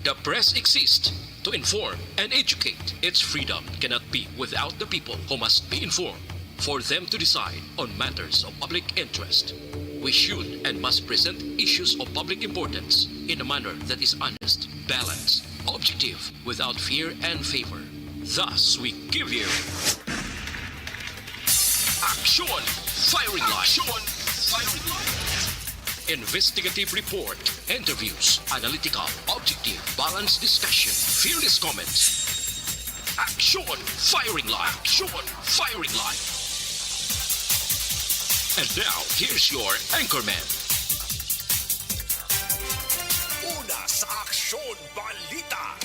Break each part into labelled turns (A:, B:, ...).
A: The press exists to inform and educate. Its freedom cannot be without the people who must be informed for them to decide on matters of public interest. We should and must present issues of public importance in a manner that is honest, balanced, objective, without fear and favor. Thus, we give you Action Firing Line. Action Firing Line. Investigative report, interviews, analytical, objective, balanced discussion, fearless comments. Action Firing Line. Action Firing Line. And now, here's your anchorman.
B: Una sa Aksyon Balita.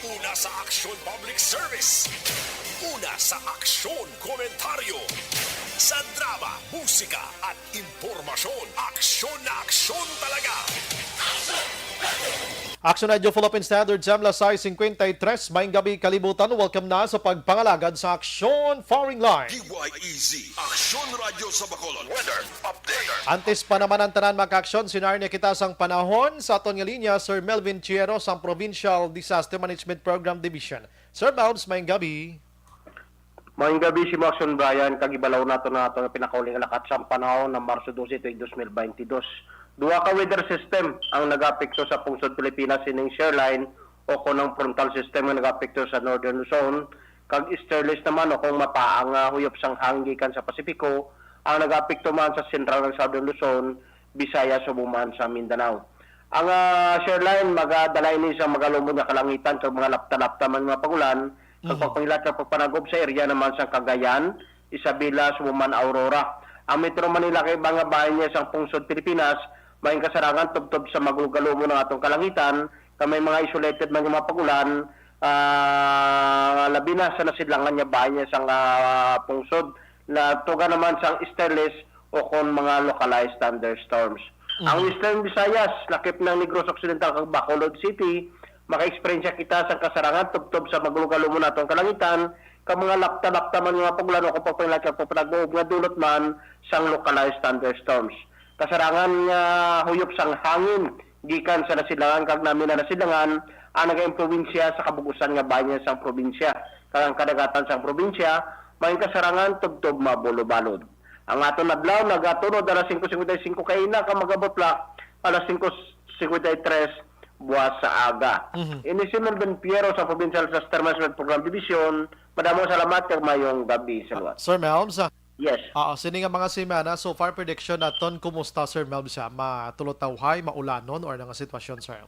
B: Una sa Aksyon Public Service. Una sa Aksyon Komentaryo. Sa drama, musika at impormasyon. Aksyon na aksyon talaga.
C: Action Radio Philippine Standard Jam Lasay 53. Maayong gabi kalibutan. Welcome na sa pagpangalagad sa Action Firing Line.
B: DYEZ, Aksyon Radio sa Bacolod. Weather Update.
C: Antes pa naman ang tanan maka-aksyon, sinarnya kita sang panahon sa aton nga linya, Sir Melvin Chiero sa Provincial Disaster Management Program Division. Sir Melvs, maayong gabi.
D: Maayong gabi si Maxon Brian, kagibalaw nato na ito na pinakauling alakat sa panahon ng Marso 12, 2022. Duha ka weather system ang nag-apekto sa pungsod Pilipinas ining shoreline o kunang frontal system ang nag-apekto sa Northern Luzon. Kag easterlies naman o kung mapaang huyop sang hanggikan sa Pasipiko ang nag-apekto man sa Central ng Southern Luzon, Visayas o buman sa Mindanao. Ang shoreline magadala ini sa magalumod nga kalangitan sa mga lapta-lapta man mga pagulan. Kag pagpangilat sa pagpanagob sa area naman sa Cagayan, Isabela, Sumuman, Aurora. Ang Metro Manila kay mga bahay niya sa pungsod Pilipinas, may kasarangan tubtob sa magugalomo ng atong kalangitan, kamay mga isolated man yung mga pagulan, labi na sa nasidlangan niya bahay niya sa pungsod, na tuga naman sa easterlies o kon mga localized thunderstorms. Ang Eastern Visayas, lakip ng Negros Occidental kag Bacolod City, maka-experience kita sa kasarangan tubtob sa magugalomo na atong kalangitan, ka mga lapta-lapta man mga pagulan o kung pagpangilakad po panagbuog nga dulot man sang localized thunderstorms. Kasarangan nga huyop sang hangin gikan sa nasilangan kag namin na nasilangan ang nagayong probinsya sa kabugusan nga bayan sang probinsya. Kag ang kadagatan sang probinsya may kasarangan tubtob mabulo-balod. Ang aton adlaw nagatunod alas 5:55 kaina ka magabotla alas 5:53 buwas sa aga. Ini si Melvin Piero sa Provincial Disaster Management Program Division. Madamo salamat kag mayong gabi sa luwas.
C: Sir Melvs,
D: Yes.
C: sini nga mga semana, so far prediction naton, kumusta Sir Melvs siya? Matulotawhay, maulanon, or nga sitwasyon, sir?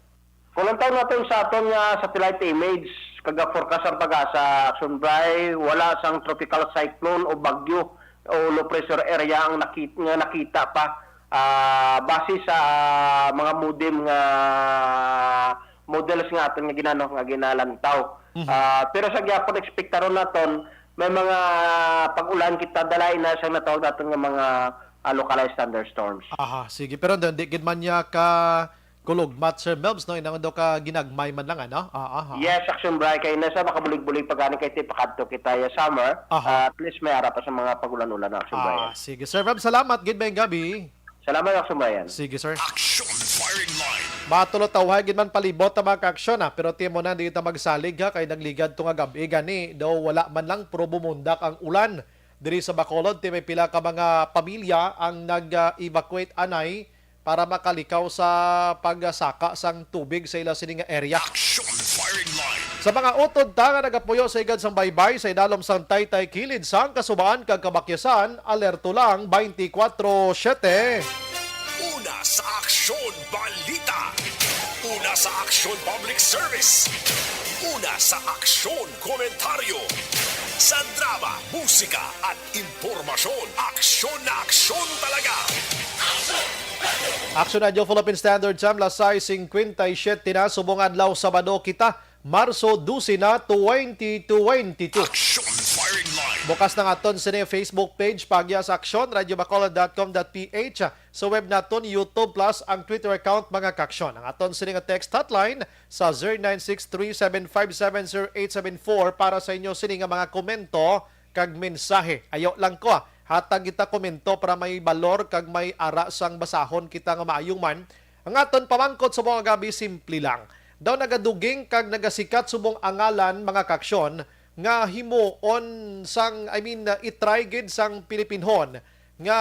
D: Kung lang taon natin sa aton nga satellite image, kaga forecast ang pag-asa, Action Bray, wala sang tropical cyclone o bagyo o low pressure area ang nakita pa. Base sa mga models nga aton nga ginalantaw. Pero sa gyapon ekspektaron naton may mga pag-ulan kita dalain na siyang natawag natin ng mga localized thunderstorms.
C: Aha, sige. Pero di gid man niya ka kulugmat, Sir Melvs, no? Inang daw ka ginagmay man lang, ano?
D: Yes, Action Bray, kay nasa makabulig-bulig pagani kay tipakadto kita ya summer. At least may ara pa sa mga pagulan-ulan na Action Bray.
C: Sige. Sir Melvs, salamat. Gid may gabi.
D: Salamat Action Bray.
C: Sige, sir.
B: Action Firing Line.
C: Matulot-tawhay gid man palibot ta mga ka-aksyon, pero timo na dito magsalig ha kay nagligad to nga gabi gani daw wala man lang puro bumundak ang ulan diri sa Bacolod. May pila ka mga pamilya ang nag-evacuate anay para makalikaw sa pagsaka sang tubig sa ila sining area.
B: Action Firing Line.
C: Sa mga utod ta nga nagapuyo sa igad sang baybay sa idalom sang Taytay kilid sang kasubaan kag kabakyasan, alerto lang 24/7.
B: Una sa Aksyon Balita. Una sa Aksyon Public Service. Una sa Aksyon Komentaryo. Sa drama, musika at impormasyon. Aksyon na aksyon talaga.
C: Action Radio Philippine Standard Jam Lasay 57 na subong adlaw Sabado kita Marso 12 na 2022.
B: Action Firing Line.
C: Bukas na aton sa Facebook page Pagyas Aksyon, radiobacolod.com.ph, sa web naton YouTube plus ang Twitter account mga kaksyon. Ang aton sa text hotline sa 0963-757-0874 para sa inyo sini nga mga komento kag mensahe. Ayo lang ko hatag kita komento para may balor kag may ara sang basahon kita nga maayong man. Ang aton pamangkot sa mga gabi simple lang. daw nagaduging kag nagasikat subong angalan mga kaaksyon nga himuon sang itry gid sang Pilipinhon nga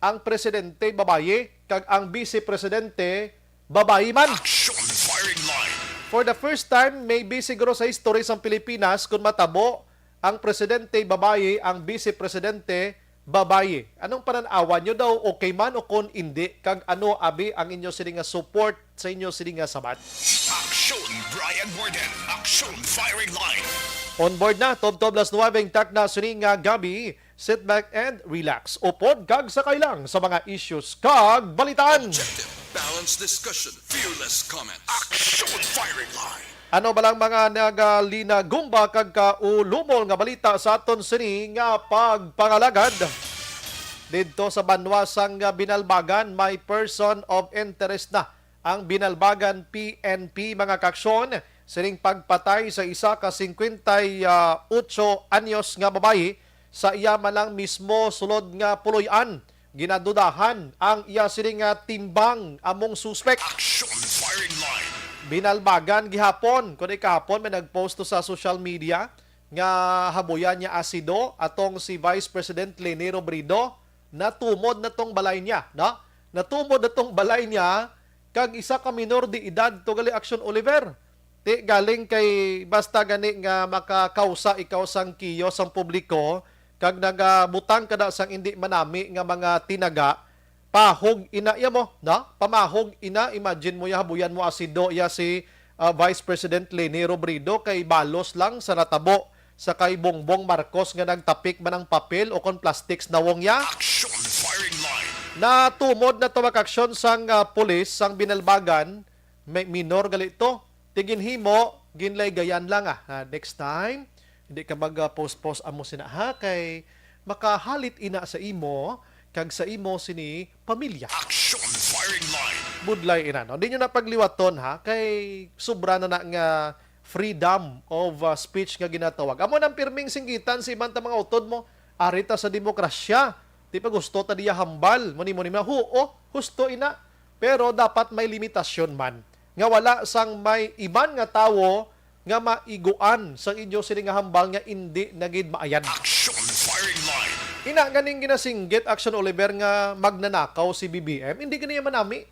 C: ang presidente babaye kag ang vice presidente babae man.
B: Action firing line.
C: For the first time, maybe siguro sa history sa Pilipinas, kung matabo ang presidente babae, ang vice presidente babae. Anong pananawa nyo daw? Okay man o kung hindi? Kag ano abi ang inyo sila nga support sa inyo sila nga sabat?
B: Action Brian Morden. Action firing line.
C: On board na, Tob-Tob las 9 tak na suning nga gabi. Sit back and relax. Upod kag sakay lang sa mga issues kag balitan.
E: Objective, balanced discussion, fearless comments.
B: Action firing line.
C: Ano ba lang mga nagalina-gumba kag kaulumol nga balita sa aton sini nga pagpangalagad? Dito sa banwasang Binalbagan, may person of interest na ang Binalbagan PNP mga kaaksyon sining pagpatay sa isa ka 58 anyos nga babae sa iya malang mismo sulod nga puloy-an. Ginadudahan ang iya sining timbang among suspek.
B: Action firing line.
C: Binalbagan gihapon. Kundi kahapon may nagpost to sa social media nga habuyan niya asido atong si Vice President Leni Robredo. Natumod na tong balay niya. No? Natumod na tong balay niya kag isa ka minor de edad to gali Action Oliver. Ti galing kay basta gani nga makakausa ikaw sang kiyo sang publiko kag nagabutang kada sang hindi manami nga mga tinaga pahog ina ya mo, no? Pamahog ina, imagine mo ya habuyan mo asido ya si Vice President Leni Robredo kay balos lang sa natabo sa kay Bongbong Marcos nga nagtapik man ang papel o kon plastics nawong ya.
B: Action firing line.
C: Natumod na tumakaaksyon sang pulis sang Binalbagan, may minor galito. Tiginhimo, ginlay gayan lang next time, hindi ka mag-post-post amo sina kay makahalit ina sa imo kag sa imo sini pamilya.
B: Action firing line.
C: Budlay ina no. Di nyo na pagliwaton kay sobra na nga freedom of speech nga ginatawag. Amo nang pirming singgitan si man ta mga utod mo arita sa demokrasya. Di pa gusto ta diya hambal. Muni na husto ina. Pero dapat may limitasyon man. Nga wala sang may iban nga tawo nga maiguan sa inyo sini nga hambal nga hindi nagid maayan.
B: Action firing line.
C: Ina ganing ginasinggit Action Oliver nga magnanakaw si BBM, hindi ganiya manami.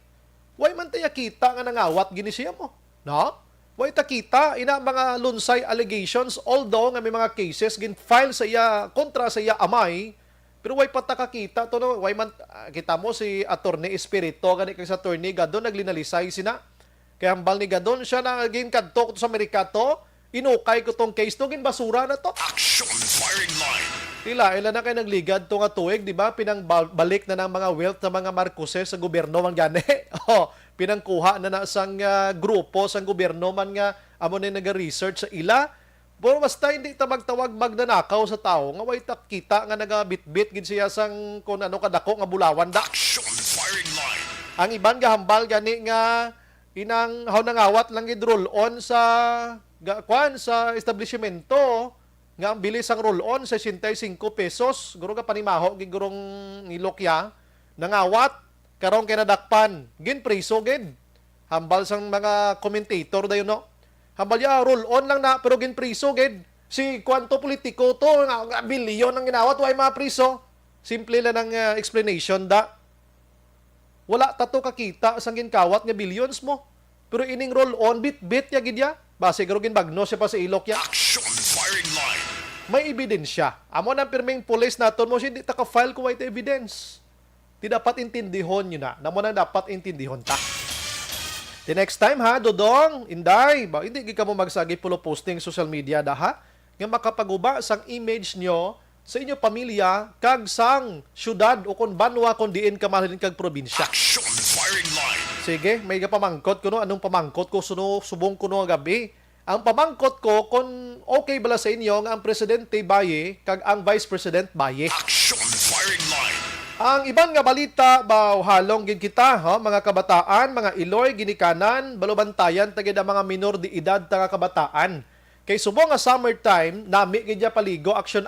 C: Way man tayo kita nga nangawat gini siya mo. No? Way ta kita ina mga lunsay allegations although nga may mga cases gin file sa iya kontra sa iya amay, pero way pa ta kakita to no, way man kita mo si Attorney Espirito gani kay sa attorney gadon naglinalisay sina. Kaya hambal ni gadon siya na gin kadto sa Amerika to, inukay ko tong case to gin basura na to.
B: Action firing line.
C: Tila, ilan na kayo nagligad to nga tuig, di ba? Pinangbalik na ng mga wealth ng mga Marcoses sa gobyerno man gani. Pinangkuha na sang grupo sang gobyerno man nga amo na nag-research sa ila. Pero basta hindi ta magtawag magnanakaw sa tao, nga way ta kita nga nagabitbit gid siya sang kun ano kadako nga bulawan da.
B: Action firing line.
C: Ang iban gahambal gani nga inang nangawat lang gid roll on sa sa establishmento nga ang bilis ang roll on 65 pesos guro ka panimaho gid gurong nilokya nangawat karon kay nadakpan gin preso gid hambal sang mga commentator dayon no hambal ya roll on lang na pero gin preso gid si kwanto politiko to nga bilyon ang ginawat way mga preso simple lang ang explanation da. Wala tato kakita sang ginkawat nga billions mo. Pero ining roll on bit-bit ya gid ya. Base garo ginbagno siya pa sa ilok ya.
B: Action firing line.
C: May ebidensya. Amo nang pirming pulis naton mo hindi ta ka-file ko white evidence. Di dapat intindihon yun na. Namo nang dapat intindihon ta. The next time Dodong, Inday, ba hindi gid ka mo magsagi pulo posting social media da nga makapaguba sang image nyo sa inyo pamilya kag sang syudad o kon banwa kon diin ka mahalin kag probinsya.
B: Action firing line.
C: Sige, may pamangkot ko no. Anong pamangkot ko? Subong ko no gabi. Ang pamangkot ko, kung okay bala sa inyo nga ang Presidente Baye kag ang Vice President Baye.
B: Action firing line.
C: Ang ibang nga balita, halong gid kita, mga kabataan, mga iloy, ginikanan, balubantayan, tagid ang mga minor de edad nga kabataan. Kay subong nga summertime, nami gid paligo action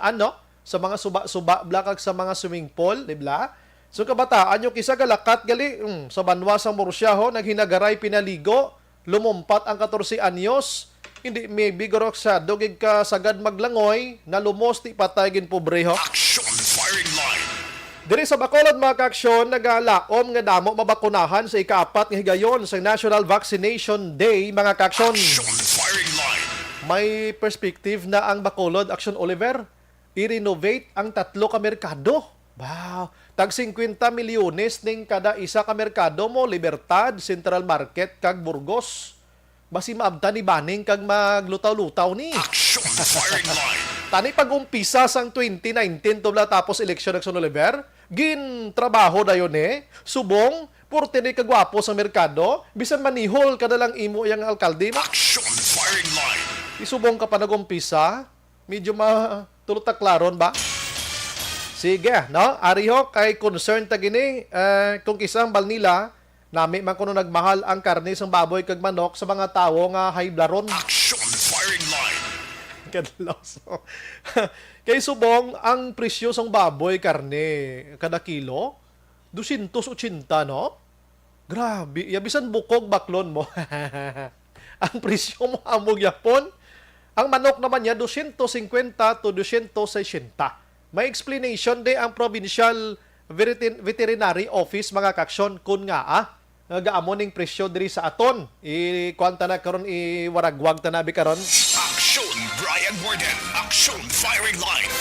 C: sa mga suba-suba blakag sa mga swimming pool, di ba? So kabataan yung kisa galakat gali sa banwa sa Murcia naghinagaray pinaligo lumumpat ang 14 anyos, hindi may bigorok sa dugig ka sagad maglangoy, na lumos ti patay gin pobreho.
B: Action firing line.
C: Diri sa Bacolod mga kaaksyon, nagalaom nga damo mabakunahan sa ika-4 nga higayon sa National Vaccination Day mga kaaksyon.
B: Action firing line.
C: May perspective na ang Bacolod, Action Oliver, i-renovate ang 3 ka merkado. Wow! Tag 50 milyones ning kada isa ka merkado mo, Libertad, Central Market, kag Burgos. Basi maabta ni Baning kag maglutaw-lutaw ni.
B: Action firing line.
C: Tani pag-umpisa sang 2019 tubla tapos eleksyon Action Oliver, gin trabaho dayon subong, porte ni kagwapo sa merkado, bisan manihol kada lang imo yang alkalde mo.
B: Action firing line.
C: Isubong ka pa nag-umpisa, medyo matulutak klaron ba? Sige, no? Ariho, kay concern ta gini, kung kisang balnila, nami man kuno nagmahal ang karne sa baboy kag manok sa mga tawo nga high blaron.
B: Action firing line.
C: Kadlaso. Kay subong, ang presyo sa baboy karne kada kilo, 280, no? Grabe, yabisan bukog baklon mo. Ang presyo mo amog yapon. Ang manok naman niya 250 to 260. May explanation de ang Provincial Veterinary Office mga kaksyon kun nga gaamon ning presyo diri sa aton. Kuanta na karon iwaragwag ta nabi karon.
B: Action Brian Warden. Action firing line.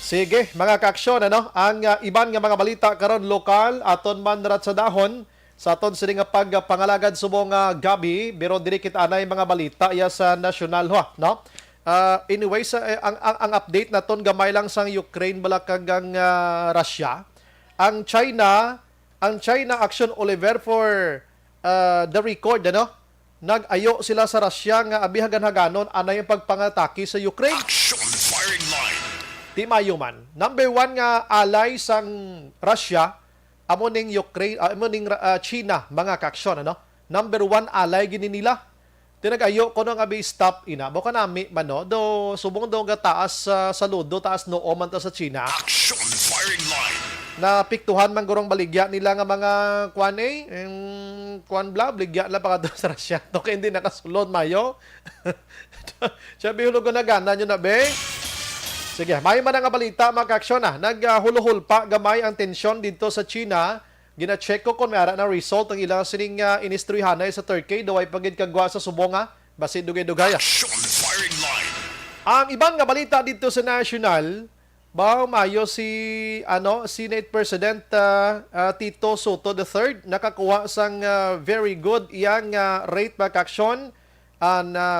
C: Sige, mga kaaksyon, ang iban nga mga balita karon lokal aton man rat sa dahon sa aton sini nga pagpangalagad subong gabi, pero diri kita anay mga balita ya sa national no. Anyway, ang update naton gamay lang sang Ukraine bala kag ang Russia. Ang China Action Oliver for the record, nag-ayo sila sa Russia nga abihagan-haganon anay ang pagpangatake sa Ukraine.
B: Action firing line.
C: Di mayo man. Number 1 nga alay sang Russia, amo ning Ukraine, amo ning China, mga kaaksyon, Number 1 alay gini nila. Tinagayo ko nang abi stop ina. Baka nami man do subong do nga taas saludo, taas noo man ta sa China.
B: Action firing line.
C: Na piktuhan man gurong baligya nila nga mga kwan bla baligya la pa sa Russia. To kay hindi nakasulod mayo. Sabi hulog na gana nyo na be. Sige, may man nga balita mga kaaksyon naghuluhol pa gamay ang tensyon dito sa China. Gina-check ko kung may ara na result ang ilang sining inistrihanay sa Turkey daw ay pagid kagwa sa subonga basi dugay-dugay.
B: Action firing line.
C: Ang ibang nga balita dito sa national, mayo si Senate President Tito Soto III nakakuha sang very good iyang rate mga kaaksyon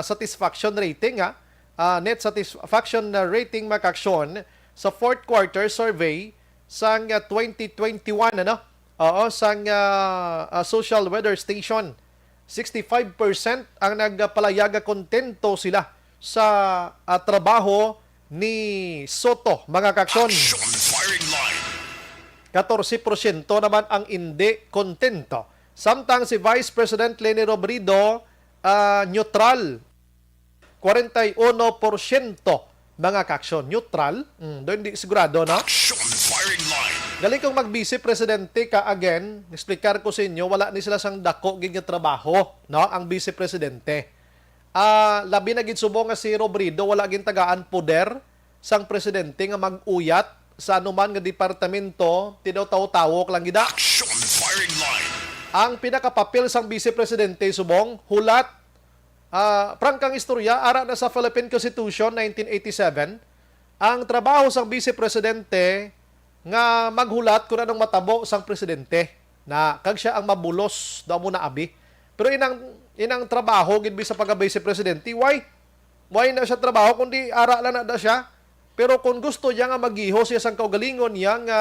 C: satisfaction rating net satisfaction rating mga kaaksyon sa fourth quarter survey sang 2021 sang social weather station. 65% ang nagpalayaga kontento sila sa trabaho ni Soto, mga kaaksyon.
B: Action firing line.
C: 14% naman ang hindi kontento. Samtang si Vice President Leni Robredo, neutral. 41% mga kaaksyon. Neutral. Doon di sigurado, no?
B: Action firing line.
C: Galing kong mag-vice presidente ka again, explicar ko sa inyo, wala ni sila sang dako gid nga trabaho, no? Ang vice presidente. Labi na gid subong nga si Robredo, wala gid tagaan poder sang presidente nga mag-uyat sa anuman nga departamento, tinaw-tawo-tawok lang gida.
B: Action firing line.
C: Ang pinakapapel sang vice presidente subong hulat prangkang istorya ara na sa Philippine Constitution 1987, ang trabaho sang vice presidente nga maghulat kung anong matabo sang presidente na kag siya ang mabulos daw mo na abi. Pero inang trabaho gid sa pagka-vice presidente, why na siya trabaho kundi ara lang na siya. Pero kung gusto niya nga magiho siya sang kaugalingon niya nga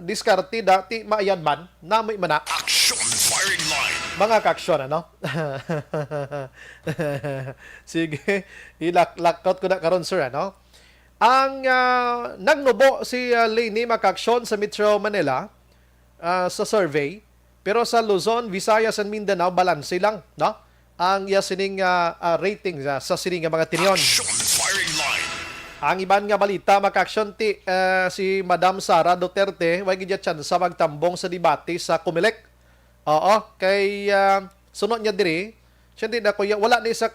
C: diskarte dati maayad man na may mana.
B: Action firing line.
C: Mga kaaksyon, Sige, ilakot ko na karon sir, Ang nagnubo si Leni Macaksyon sa Metro Manila sa survey, pero sa Luzon, Visayas and Mindanao balanse lang, no? Ang sining rating sa sining mga tinyon.
B: Action firing line.
C: Ang iban nga balita Macaksyon si Madam Sara Duterte way gid sa magtambong sa debate sa Comelec. Oo, kay sunod niya diri Siya hindi na kuya, wala ni sa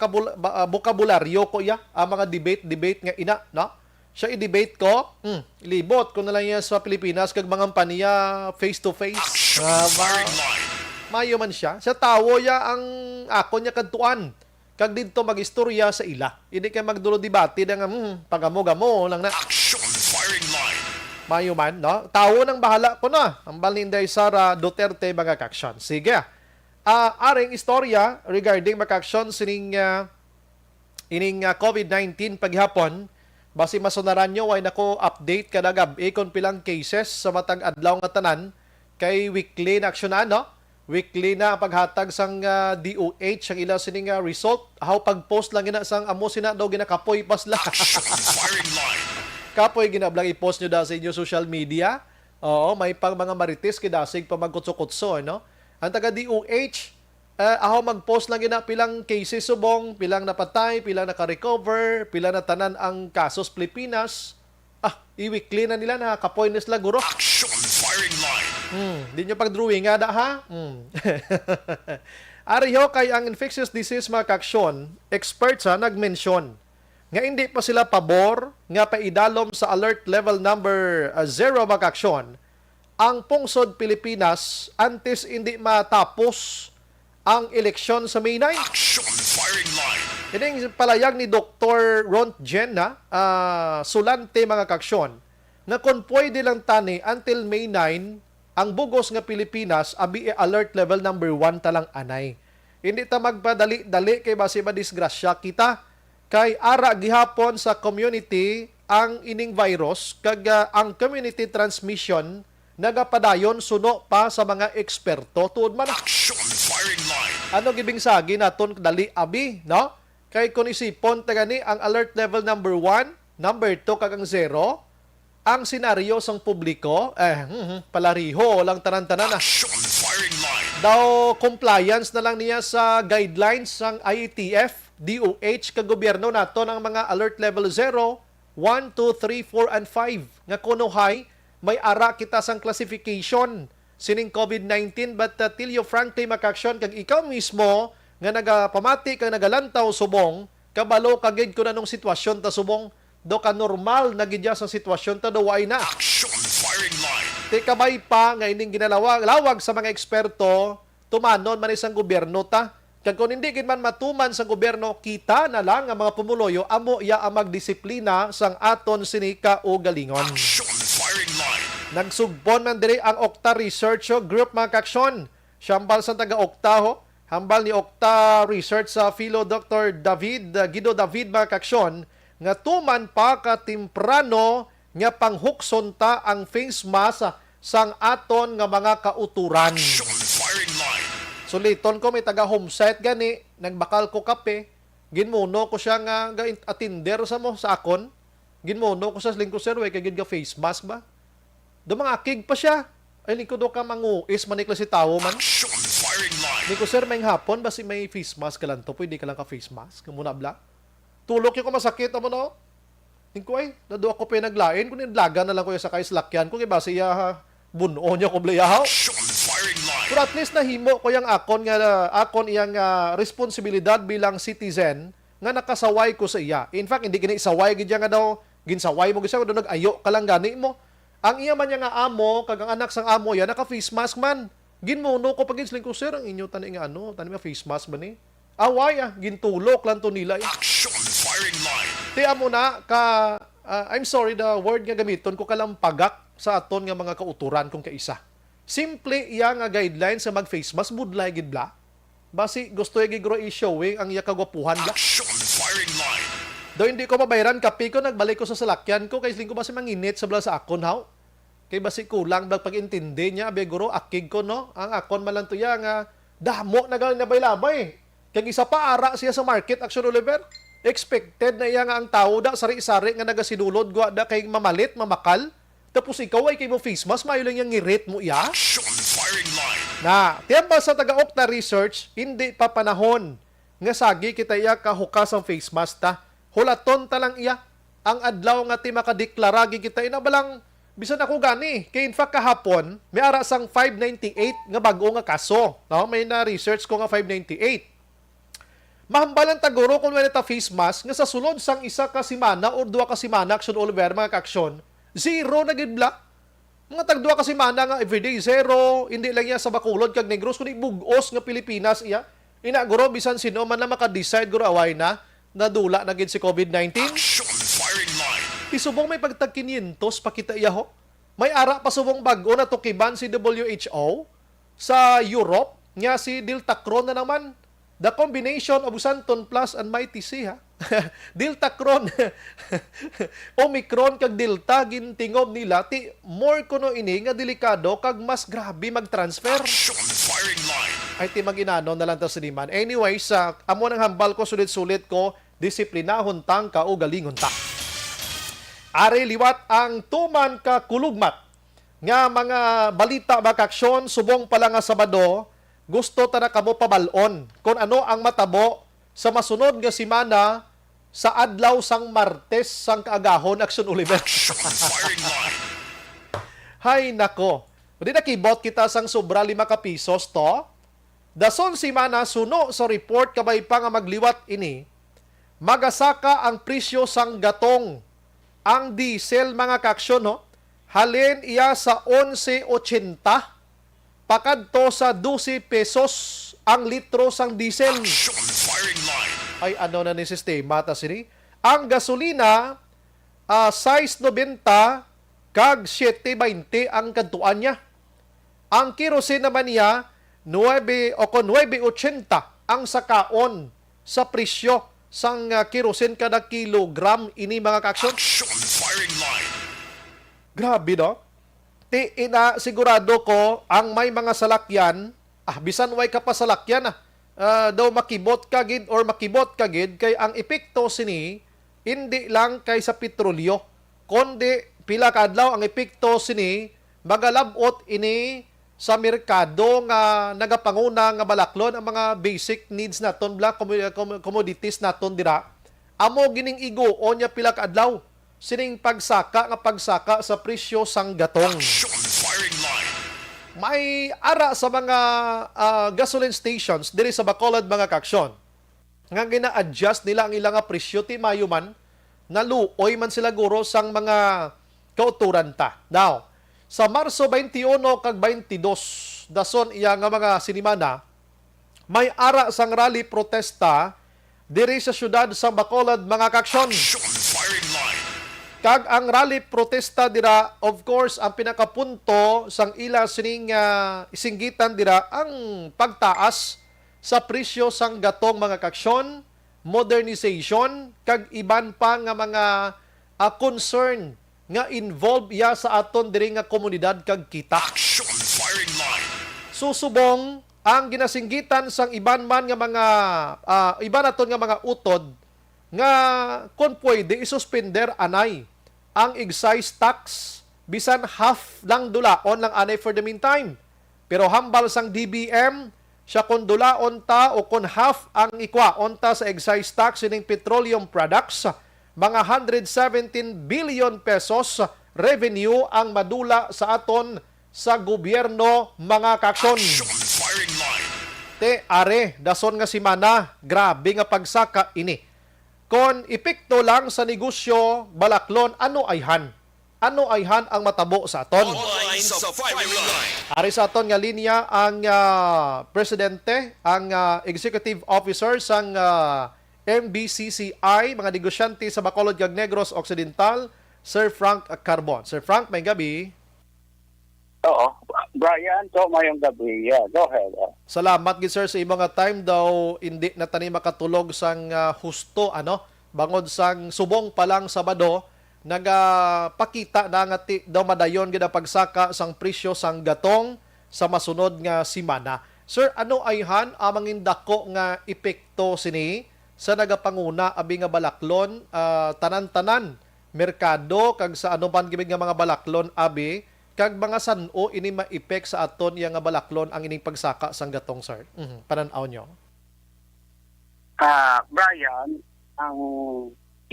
C: bokabularyo kuya, ang mga debate nga ina, no? Siya i-debate ko, libot ko na lang yan sa Pilipinas kag mga paniya face to face.
B: Firing line.
C: Mayo man siya. Sa tawo ya ang ako niya kadtuan. Kag didto magistorya sa ila. Hindi kay magdulo debate nga pagamo-gamo lang na.
B: Action firing line.
C: Mayo man, no? Tawo nang bahala ko na. Ang Balinday Sara Duterte mga kaksyon. Sige. Aring istorya regarding makaksyon sining COVID-19 paghapon. Basi masunaran nyo, ay nako update kada gabi kung pilang cases sa matag adlaw nga tanan kay weekly na aksyonan, no? Weekly na ang paghatag sang DOH ang ilang sining result. How pag-post lang gina sang amo sina daw ginakapoy pasla.
B: Firing line.
C: Kapoy ginablang i-post nyo daw sa inyo social media. Oo, may pang mga marites kidasig pa magkutso-kutso, no? Ang taga DOH, ako mag-post lang gina pilang cases subong, pilang napatay, pilang naka-recover, pilang natanan ang kasos Pilipinas. I-weekly na nila na kapoy-ness la guro.
B: Action firing line.
C: Di nyo pag-drawing nga da, ha? Ariho kay ang infectious disease mga kaksyon, experts ha, nag-mention nga hindi pa sila pabor nga paidalom sa alert level number 0 mga kaksyon ang pungsod Pilipinas antes hindi matapos ang eleksyon sa May 9.
B: Action firing line.
C: Ini palayag ni Dr. Rontgen na sulante mga kaksyon nga kung pwede lang tani until May 9 ang bugos nga Pilipinas abi alert level number 1 talang anay. Hindi ta magpadali-dali kay basi madisgrasya kita kay ara gihapon sa community ang ining virus kag ang community transmission nagapadayon suno pa sa mga eksperto tuod man.
B: Action firing line.
C: Ano gibing sagi naton dali abi, no? Kay kung isipon tagani ang alert level number 1, number 2 kag ang 0, ang senaryo sang publiko palariho lang tanan-tanan na.
B: Action firing line.
C: Daw compliance na lang niya sa guidelines sang IATF, DOH kag gobyerno naton ang mga alert level 0, 1, 2, 3, 4 and 5 nga kuno high may ara kita sang classification sining COVID-19 but till you frankly makaksyon kag ikaw mismo nga nagapamati kag nagalantaw subong kabalo kagid ko na nung sitwasyon ta subong do ka normal na gidya sa sitwasyon ta do way na.
B: Action firing line.
C: Ti kabay pa nga ining ginalawag sa mga eksperto tumanon man isang gobyerno ta kag kung hindi gid man matuman sa gobyerno kita na lang ang mga pumuloyo amo ya ang magdisiplina sang aton sinika o galingon.
B: Action firing line.
C: Nagsugpon man diri ang Okta Research Group mga kaksyon. Siyambal sa taga Okta ho. Hambal ni Okta Research sa Philo Dr. Guido David mga kaksyon nga tuman pa ka temprano nga panghukson ta ang face mask sang aton nga mga kauturan.
B: Action firing line.
C: Suliton ko may taga homesite gani, nagbakal ko kape, ginmuno ko siya nga attender sa mo sa akon. Ginmuno ko sa lingko sir, way kagid ka face mask ba? Do mga kig pa siya. Ay lingko do ka manguis manikla si tawo man.
B: Action firing line.
C: Lingko sir may hapon basi may face mask ka lang to, pwede ka lang ka face mask. Muna bla. Tulok yung masakit mo no. Lingko ay, nado ako pa naglain kun nidlaga na lang ko sa kay slakyan ko kay basi ya buno niya ko blayaw.
B: Action firing line.
C: Pero at least nahimo ko yung akon iyang responsibilidad bilang citizen nga nakasaway ko sa iya. In fact, hindi kini isaway gid nga daw ginsaway mo gisa do nag-ayo ka lang gani mo. Ang iya man nga amo kag ang anak sang amo ya naka face mask man. Ginmuno ko pag ginsling ko sir ang inyo tani nga tani nga face mask ba ni? Away gintulok lang to nila.
B: Action firing line.
C: Ti amo na ka I'm sorry the word nga gamiton ko kalang pagak sa aton nga mga kauturan kung kaisa. Simple iya nga guidelines sa mag-face mask budlay gid bla. Basi gusto gigro i-showing ang iya kagwapuhan bla.
B: Action firing line.
C: Do hindi ko mabayaran kape ko nagbalik ko sa salakyan ko kay ko basi manginit sa bla sa akon haw. Kay basi kulang dag pag-intindi niya be guro akig ko no. Ang akon man lang to ya nga damo na gal na bay-labay. Kay isa pa ara siya sa market Action Oliver. Expected na iya nga ang tao da sari-sari nga nagasidulod gwa da kay mamalit mamakal. Tapos ikaw ay kay mo face mask mayo lang yang ngirit mo iya.
B: Action firing line.
C: Na, tiyamba sa taga Okta Research, hindi pa panahon nga sagi kita iya kahukas ang face mask ta. Hulaton ta lang iya. Ang adlaw nga ti makadeklara kita inabalang bisan ako gani. Kay in fact kahapon, may ara sang 598 nga bag-o nga kaso. No? May na research ko nga 598. Mahambalan taguro kung wala ta face mask nga sa sulod sang isa ka simana or duwa ka simana action Oliver mga kaaksyon, zero na gidbla. Mga tagduwa ka simana nga everyday zero, hindi lang iya sa Bacolod kag Negros kundi bugos nga Pilipinas iya. Inaguro bisan sino man na maka-decide guro away na nadula na gid si COVID-19.
B: Action firing line.
C: Isubong may pagtag 500 pakita iya ho. May ara pa subong bag-o na tukiban si WHO sa Europe nga si Deltacron na naman. The combination of Santon Plus and Mighty C, ha? Deltacron. Omicron kag Delta gintingob nila ti more kuno ini nga delikado kag mas grabe mag-transfer.
B: Action firing line.
C: Ay ti maginano na lang ta siniman. Anyway, sa amo nang hambal ko sulit-sulit ko disiplinahon tang ka o galingon ta. Ari liwat ang tuman ka kulugmat nga mga balita bakaksyon subong pala nga Sabado gusto ta na kamo pabalon kung ano ang matabo sa masunod nga semana sa adlaw sang Martes sang kaagahon Action Oliver.
B: Action firing line.
C: Hay nako. Di nakibot kita sang sobra 5 ka pisos to. Dason semana suno sa report kabay pa nga magliwat ini. Magasaka ang presyo sang gatong. Ang diesel mga kaaksyon no. Halin iya sa 11.80 pakadto sa 12 pesos ang litro sang diesel.
B: Action firing line.
C: Ay ano na ni sistema ta sini. Ang gasolina 6.90 kag 7.20 ang kantuan niya. Ang kerosene naman niya 9.80 ang sakaon sa presyo sang kerosene kada kilogram ini mga kaaksyon.
B: Action firing line.
C: Grabe no? Ti ina sigurado ko ang may mga salakyan, bisan way ka pa salakyan daw makibot kagid or makibot kagid kay ang epekto sini hindi lang kay sa petrolyo, kundi pila ka adlaw ang epekto sini magalabot ini sa merkado nga nagapanguna nga balaklon ang mga basic needs naton black commodities naton dira. Amo gining igo-on nya pila ka adlaw sining pagsaka sa presyo sang gatong.
B: Action firing line.
C: May ara sa mga gasoline stations diri sa Bacolod mga kaaksyon. Nga gina-adjust nila ang ilang presyo ti mayo man naluoy man sila guro sang mga kauturan ta. Now, sa Marso 21 kag 22 dason iya nga mga sinimana may ara sang rally protesta diri sa syudad sa Bacolod mga kaaksyon.
B: Action firing line.
C: Kag ang rally protesta dira, of course, ang pinakapunto sang ila sining isinggitan dira ang pagtaas sa presyo sang gatong mga kaaksyon, modernization, kag iban pa nga mga concern nga involved ya sa aton diri nga komunidad kag kita.
B: Action firing line.
C: Susubong ang ginasinggitan sang iban man nga mga iban aton nga mga utod nga kung pwede isuspender anay ang excise tax bisan half lang dulaon lang anay for the meantime. Pero hambal sang DBM siya kung dulaon ta o kung half ang ikwaon ta sa excise tax ining petroleum products, mga 117 billion pesos revenue ang madula sa aton sa gobyerno mga kaaksyon.
B: Action firing line.
C: Te are dason nga semana grabe nga pagsaka ini. Kon epekto lang sa negosyo balaklon ano ayhan ang matabo sa aton.
B: Lines of firing line.
C: Ari sa aton nga linya ang presidente, ang executive officer sang MBCCI, mga negosyante sa Bacolod kag Negros Occidental, Sir Frank Carbon. Sir Frank, may gabi.
F: Oo. Brian, so mayong gabi. Yeah, go ahead.
C: Salamat gid sir sa imong nga time daw hindi na tani makatulog sang husto bangod sang subong pa lang Sabado nagapakita na nga daw madayon gid ang pagsaka sang presyo sang gatong sa masunod nga semana. Sir, ano ayhan amang dako nga epekto sini sa nagapanguna abi nga balaklon tanan-tanan merkado kag sa ano man gibig nga mga balaklon abi kag mga san-o ini maipek sa aton yang nga balaklon ang ining pagsaka sang gatong sir. Pananaw nyo.
F: Brian, ang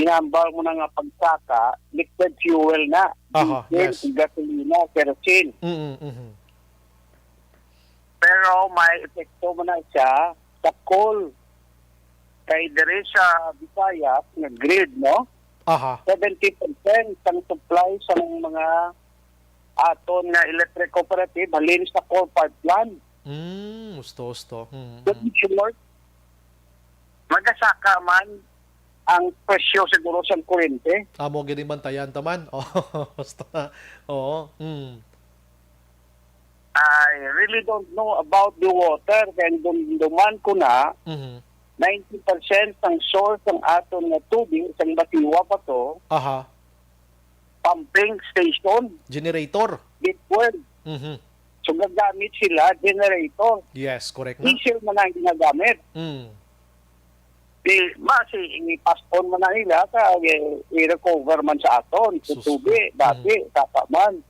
F: ginambal mo na nga pagsaka, liquid fuel na.
C: Aha, yes.
F: Gasolina, kerosene. Pero may epekto mo na siya sa coal. kay dire sa Visayas nga grid, no?
C: Aha.
F: 70% sang supply sa mga aton nga electric cooperative halin sa coal power plant.
C: Gusto.
F: But sure, magasaka man ang presyo siguro sa kuryente.
C: Amo gini bantayan taman. Oh, gusto na. Oo.
F: I really don't know about the water. Then duman ko na,
C: Mhm.
F: 90% ng source ng aton nga tubig, isang batiwa pa to,
C: Aha.
F: pumping station,
C: Generator.
F: deep well.
C: Mhm.
F: So gagamit sila, generator.
C: Yes, correct na.
F: Diesel man ang ginagamit. Di, base, i-pass-on man na nila ka, i-recover man sa aton, sa
C: Sus.
F: tubig, dati, tapa man.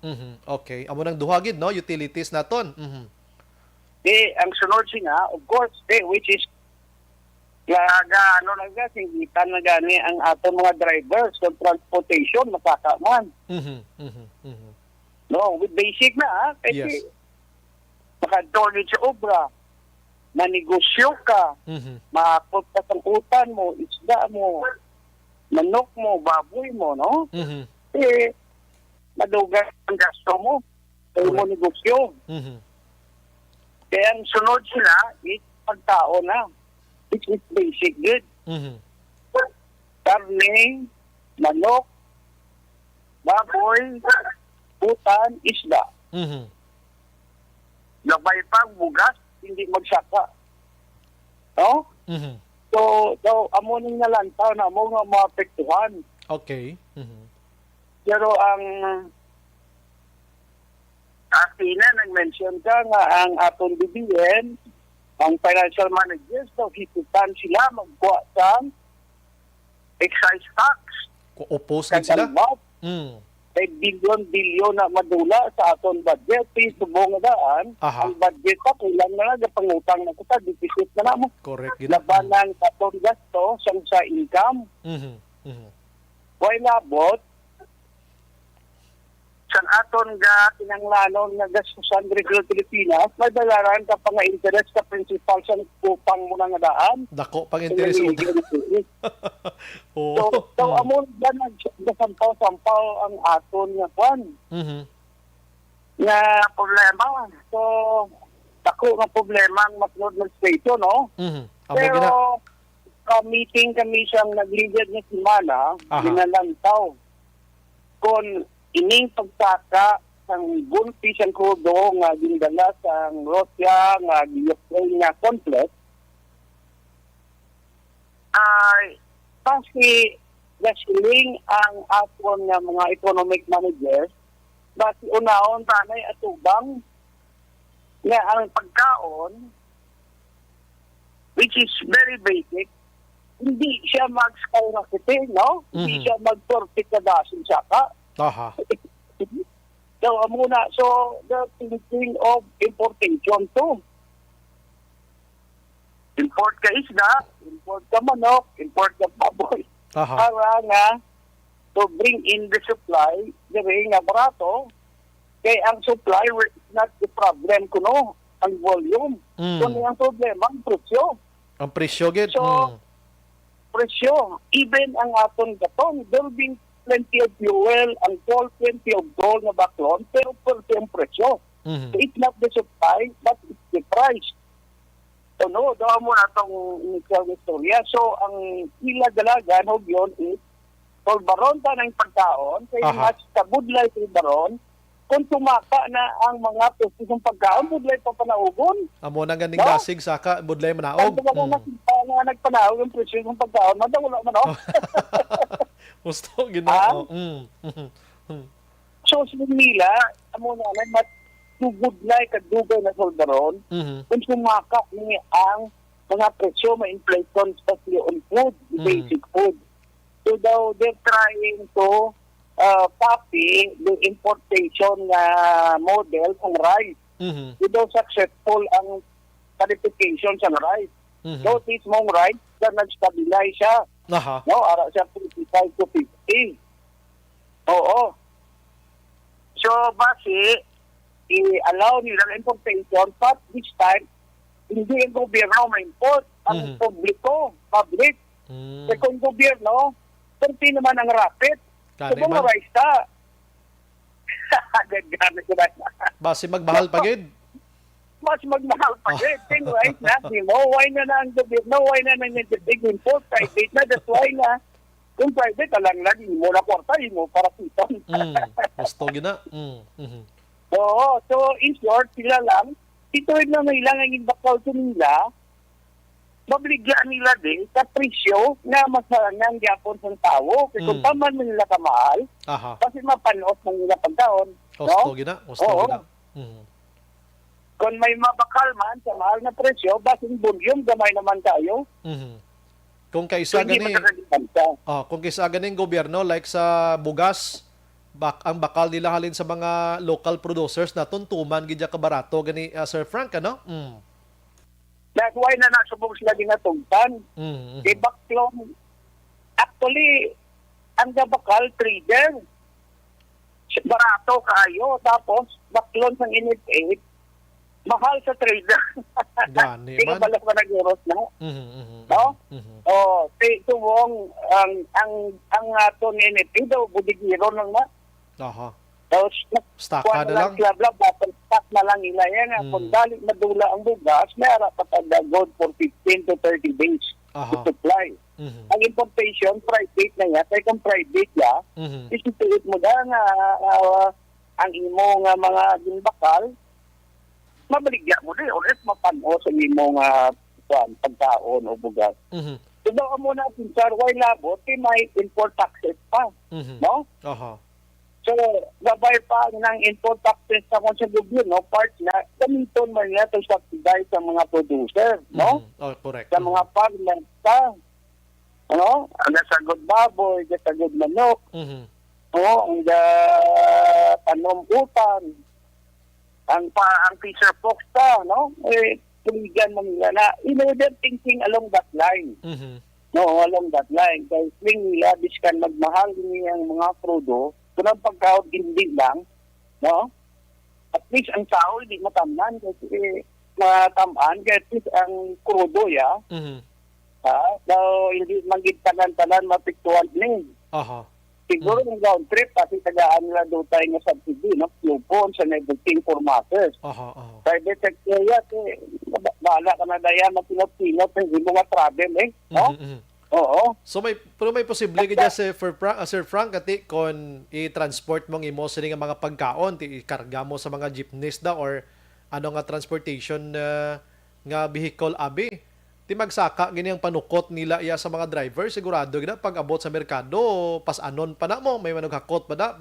C: Okay. Amo nang duhagid no, utilities naton.
F: Di, ang sunod siya, of course, which is singitan na gani ang aton mga drivers sa transportation, makakaman. No, with basic na, kasi
C: Yes.
F: makadonate sa obra, manegosyo ka, makakot ka sa utan mo, isda mo, manok mo, baboy mo, no? Madugas ang gasto mo, kaya mo negosyo. Kaya ang sunod sila, is pagtao na, which is basic good. Karne, manok, baboy, utan, isda. Gabay pang bugas, hindi magsaka. No? So amo ning nalantaw na mo nga maapektuhan.
C: Okay.
F: Pero ang Atina, nag-mention ka nga ang atong BBM, ang financial managers, so hitutan sila magkuha sa excise tax.
C: Oppose gid sila.
F: Kay bilyon-bilyon na madula sa aton budget, subong nga daan,
C: Aha.
F: ang budget pa, kulang na lang, pangutang na kita, deficit na mo.
C: Correct gid.
F: Labanan sa aton gasto, sa income. Why labot, sa aton ga kinanglanon nga gastusan diri sa Pilipinas, may dalaran ka pa nga interest sa principal sa upang mo nga daan.
C: Dako pang interest utang.
F: So amon ba nagsampaw-sampaw ang aton nga kwan nga problema. So dako nga problema ang masunod ng station, no?
C: Amo
F: Pero
C: gina.
F: meeting kami siyang nag-leader na semana,
C: Aha.
F: ginalantaw kung ining pagsaka sang buntis ang krudo nga gindala sa Russia nga Ukraine nga conflict ay kasi gasiling ang aton nga mga economic managers but unahon tanay atubang nga ang pagkaon which is very basic hindi siya mag-skyrocket, no? Hindi siya mag-torpid na dasin saka.
C: Aha.
F: So, muna, so the thinking of importation too. Import ka isda, import ka manok, import ka baboy.
C: Aha.
F: Para nga to bring in the supply, dire nga barato, kay ang supply is not the problem kuno, ang volume. Kuno ang problema, ang presyo.
C: Ang presyo gid.
F: So, presyo, even ang aton gatong, there will be plenty of fuel and gold, plenty of gold na baklon, pero pwede ang presyo. So it's not the supply, but it's the price. So no, daw mo na itong initial istorya. So ang ila dalagan, hog yun is, kung baron ta ng pagkaon, kaya
C: Aha.
F: mas kabudlay sa baron, kung tumaka na ang mga pesos ng pagkaon, budlay pa panaugon.
C: Amo nang ganing
F: No?
C: dasig saka budlay manaog.
F: Kung wala nakita nga nagpanahon yung presyo ng pagkaon, madawala man o.
C: Gusto ginoo.
F: So, sa nila, amo na mas tugudlay kadugay na soldaron, kung sumaka niya ang mga presyo, ma-inflation, especially on food, basic food. So daw, they're trying to copy the importation model ng rice. So daw successful ang qualification sa rice. So, this mong rice, na nag-stabilize siya.
C: Aha.
F: No, ara siya 55 to 50. Oo. So, base, i-allow nilang importation, but this time, hindi ang gobyerno ma-import. Ang publiko, public.
C: Mm.
F: Kung gobyerno, kunti naman ang rapid. So,
C: Kani man.
F: mga rice ta. Gagana ko na.
C: Base magmahal pa gid.
F: Mas magmahal pa rin. Ting right na, di mo, why na ang gobyerno, why na nang big import, private na, that's why na, kung private, alang na, di mo na kwarta, di mo para siton.
C: Gusto gina.
F: Oo, so in short, sila lang, ito na nila ang bakal to nila, mabligyan nila din sa presyo na masaranang yapon sa tao. Kasi kung paman mo nila kamahal,
C: Aha.
F: kasi mapanood mo nila pagkaon.
C: Gusto gina. Gusto
F: Oo.
C: gina.
F: Kung may mabakal man sa mahal na presyo, basin volume, gamay naman tayo.
C: Kung
F: So,
C: kaisa
F: hindi
C: gani,
F: matagagitan.
C: kung kaisa ganing gobyerno like sa bugas, ang bakal nila halin sa mga local producers na tuntuman gidya ka barato gani Sir Frank ano?
F: That's why na nasubog sila ginatungtan. Di baklong, actually, ang gabakal trader, barato kayo, tapos baklon sang init mahal sa trader.
C: Gani
F: Hindi
C: man.
F: ka balas pa nag-euros na. No? Tuwong, ang ato ni NFP daw, budigiro nang na.
C: Aha.
F: Tapos,
C: Stock ka na lang.
F: Stock na lang nila yan. Kung dali madula ang bugas, may harap patagagod for 15 to 30 days to
C: Aha.
F: supply. Ang importation, private na yan. Kaya kung private ya, isituit mo na nga ang imo nga mga gimbakal, mabaligya mo rin. Ulit mapano sa imo nga pagkaon o bugas. So daw mo natin, sir, why labot, may import taxes pa. No?
C: Aha.
F: So, gabay pa ng import taxes sa kung sa gobyerno, part na, gamiton man nila to subsidize sa mga producer, no?
C: Oh, correct.
F: Sa mga farmers pa, ano? Ang nasagod baboy, nasagod manok, ang panumputan, ang Fisher Fox pa, no? Tuligan man nila na, they're thinking along that line. No, along that line. Kaya swing nila, biskan magmahal niya ang mga produce, kung ang pagkaon hindi lang, no? At least ang tao hindi matamnan kasi matamaan kaya at least ang krudo ya, daw hindi magitanan-tanan mapiktuan ni.
C: Aha.
F: Siguro yung round trip kasi tagaan nila doon tayo ng subsidy, no? Coupon sa negotiating formatters.
C: Aha. Aha.
F: Private sector yan, bahala ka na daya mapinot-pinot ng mga travel, no? Oo.
C: So pero may posible gid Sir Frank ati kon i-transport mong imo sini nga mga pagkaon ti ikarga mo sa mga jeepneys da or ano nga transportation nga vehicle abi ti magsaka gini ang panukot nila iya sa mga driver sigurado gid pag abot sa merkado pas-anon pa na mo may manughakot pa na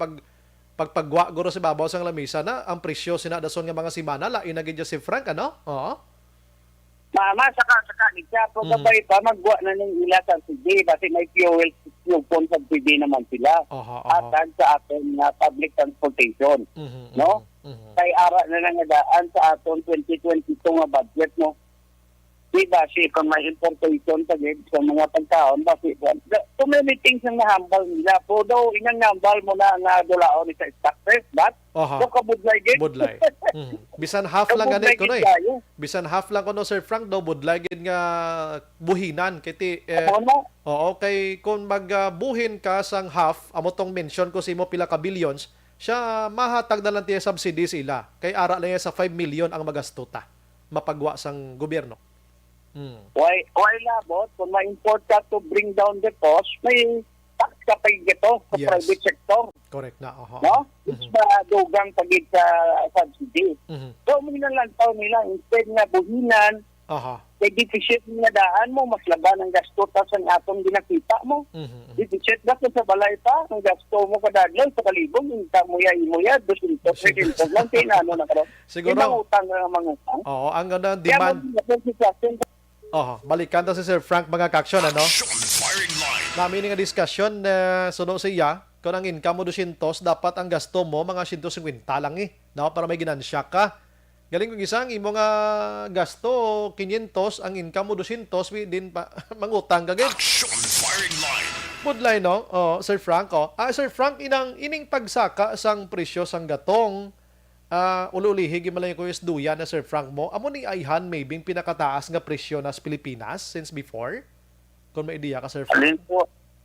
C: pagpagwa guro sa babaw sang lamisa na ang presyo sina dason nga mga simana lain na gid si Frank ano? Oo.
F: Mama, saka siya. Pero gabay pa, magwa na ng ila sa subsidy kasi may fuel coupon subsidy naman sila. Atag sa atin na public transportation. No? Kaya ara na nangadaan sa aton 2022 nga budget, no? Diba, kung may importation sa mga pagkaon, kasi so many things ang nahambal nila. Po daw, inang nahambal mo na nga dulaon sa stock test, but so kabudlay gid.
C: Budlay. Bisan half lang ganit ko no Bisan half lang ko no Sir Frank do budlay gid nga buhinan kiti oo kay kung magbuhin ka sang half amo tong mention ko sa imo pila ka billions siya mahatag na lang tiya subsidy sila kay ara lang sa 5 million ang magastuta mapagwa sang gobyerno.
F: Why labot? Kung ma-import ka to bring down the cost, may tax ka pa gito sa private sector.
C: Correct na.
F: No? It's dugang pagid sa subsidy. So, uminan lang tao nila, instead na buhinan, kay deficit nga daan mo, mas laban ang gasto ta sa atong ginakita mo. Deficit gasto sa balay pa, ang gasto mo kadaglan sa kalibong, yung kamuya, imuya, 200, 300 lang, tinano na karon.
C: Siguro.
F: Utang ng mga utang.
C: Oo, ang demand. Balikan ta si Sir Frank mga kaksyon, ano?
B: Firing line.
C: Namin nga diskusyon na suno siya, kung ang income mo 200, dapat ang gasto mo mga 150 lang no? Para may ginansya ka. Galing kong isang imo nga gasto 500, ang income mo 200, din pa mangutang ka gid.
B: Action firing line.
C: Budlay no? Sir Frank Sir Frank ining pagsaka sang presyo sang gatong uli-ulihi gimalay ko is duya na Sir Frank mo. Amo ni ayhan maybe pinakataas nga presyo nas Pilipinas since before? Kung may ideya ka, Sir Frank.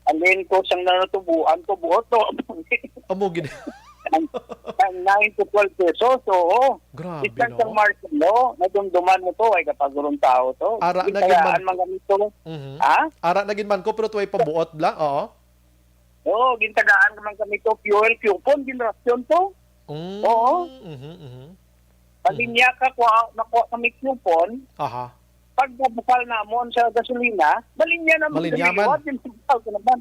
F: Alin ko siyang natubuan ko buot to.
C: Amo gid.
F: ang 9 to 12 pesos. Oo.
C: Grabe,
F: Isang
C: no?
F: Marcelo, nadumduman mo to, ay kapagurong tao to.
C: Ara na
F: Kayaan
C: gid
F: mga ganito.
C: Mhm.
F: Ha?
C: Ara na gid man ko pero tuway pabuot bla. Oo.
F: Oo, gintagaan naman kami to, fuel coupon, generasyon to. Oo. Palinya ka, nakuha kami coupon,
C: Aha.
F: pag nabukal namon sa gasolina, malinya naman.
C: Malinyaman.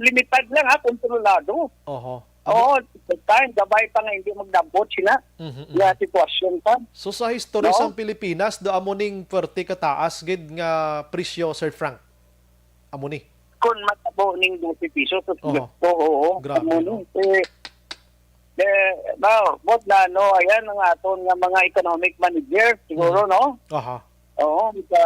F: Limited lang ha, kontrolado.
C: Oho.
F: Oo, time, gabay pa nga hindi magdabot sila. Yung sitwasyon pa.
C: So sa history
F: No?
C: sa Pilipinas, do amo ning 40 kataas gid nga presyo, Sir Frank. Amo ni.
F: Kung matabo ning 12 pesos,
C: Oo.
F: oo.
C: Grabe, no?
F: Bot na, no, ayan ang aton nga mga economic manager, siguro, no?
C: Aha.
F: Oo, sa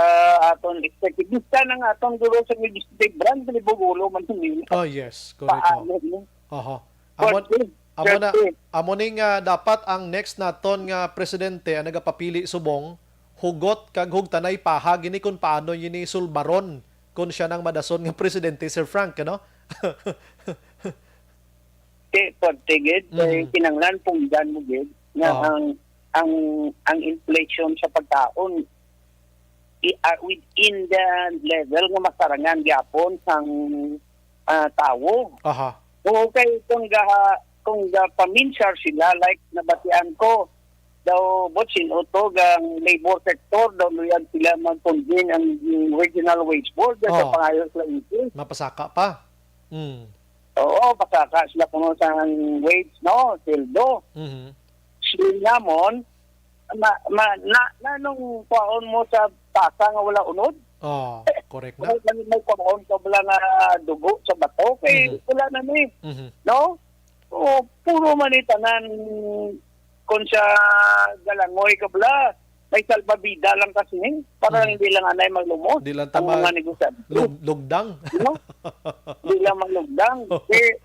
F: aton executive ng aton guro sa legislative branch, libugulo man nila.
C: Oh, yes. Correct.
F: Paano,
C: Oh.
F: no?
C: Aha.
F: Correct.
C: Amo ning dapat ang next naton nga presidente ang nagapapili subong hugot kag hugtanay paha gini kun paano yini sulbaron kun siya nang madason nga presidente, Sir Frank, no?
F: Pagtigid, kinanglan punggan mo gid nga ang inflation sa pagkaon within the level nga masarangan gyapon sang tawo.
C: Aha.
F: Okay, kung paminsar sila, like nabatian ko, daw botsin o to ang labor sector, daw yan sila mag-convene ang regional wage board sa pangayos lang ito.
C: Mapasaka pa.
F: Oo, pasaka sila kuno sa wage, no, sildo. Sila namon, nung paon mo sa tasa nga wala unod,
C: Oh, correct na.
F: may paon ka bala nga dugo sa bato, kay wala na ni. No? O, puro manitanan kung sa galangoy ka bala, may salbabida lang kasi para hindi lang anay maglumos.
C: Di lang
F: ang
C: tama
F: mga negosyante.
C: lugdang.
F: No? Hindi lang maglugdang.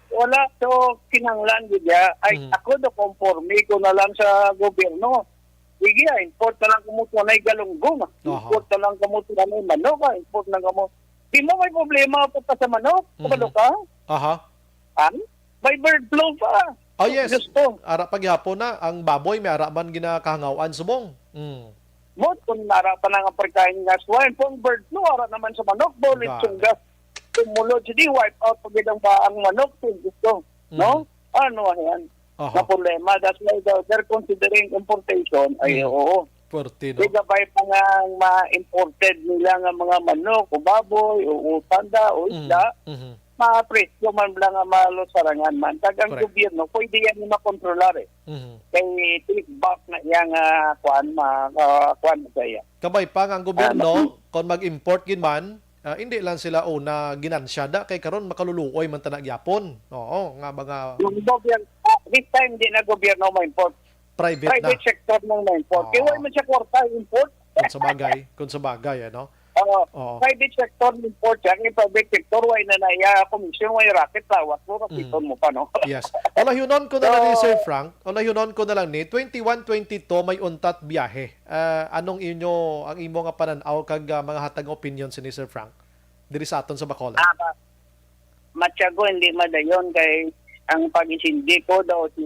F: Wala. So, kinanglan gudya. Ay, ako do conforme ko na lang sa gobyerno. Sige, import na lang kumuto na galunggong. Import na lang kumuto na manok. Import na kamo. Di mo may problema pa sa manok. Kabalo ka?
C: Aha.
F: May bird flu pa.
C: Oh, yes.
F: Gusto.
C: Ara paghapon na ang baboy may ara man ginakahangawaan subong.
F: Mot, kung nara pa nang pagkain nga swine, kung bird flu, ara naman sa manok, bolit sunggas. Tumulod, hindi wipe out pag ang paang manok, gusto. No? Ano yan? Na problema. That's why they're considering importation. Ay, oo.
C: Puerto, no?
F: Di gabay pa nga ma-imported nila nga mga manok, o baboy, o tanda, o isda. Ma-presyo man lang nga malo sarangan man. Tagang gobyerno, pwede yan yung makontrolar eh. Kaya take back na yung kuan kaya.
C: Kabay pa nga ang gobyerno, kung mag-import gin man, hindi lang sila una ginansyada kay karon makaluluoy man tanag yapon. Oo, nga mga
F: Yung gobyerno, this time di na gobyerno ma-import.
C: private na.
F: Sector nang ma-import. Kaya wala man siya kwarta import.
C: Kung sa bagay, ano?
F: Private sector import yan. Yung private sector, why na naya komisyon, why racket lawas mo, kapiton mo pa, no?
C: Yes. Olahyunon ko na lang ni Sir Frank. Olahyunon ko na lang ni 21-22 may untat biyahe. Anong ang imo nga pananaw kag mga hatag opinion ni Sir Frank diri sa aton sa Bacolod?
F: Matyago, hindi madayon kay ang pag-isindi ko daw si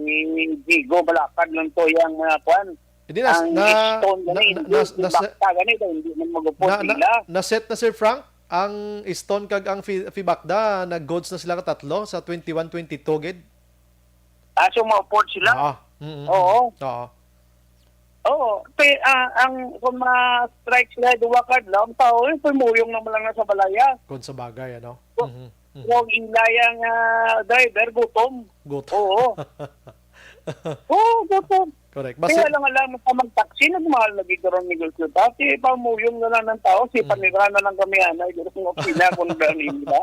F: Vigo Balakad lang to yung mga kwan.
C: Hindi na set na Sir Frank ang Stone kag ang Fibakda nag-gods na sila katatlo sa 21-22 gid.
F: So ma-port sila? Oo. Oo. Ang kung ma-strike sila duwa kad lang tao, pumuyong naman lang sa balaya.
C: Kung sa bagay, ano?
F: Huwag inlayang driver, gutom. Oo. Oo, gutom.
C: Correct.
F: Kaya lang alam mo mag-taxi, nagmahal na gitoron negosyo. Kasi pamuyong na lang ng tao, si panira na lang kami anay, gano'n ng pila kung galing nila.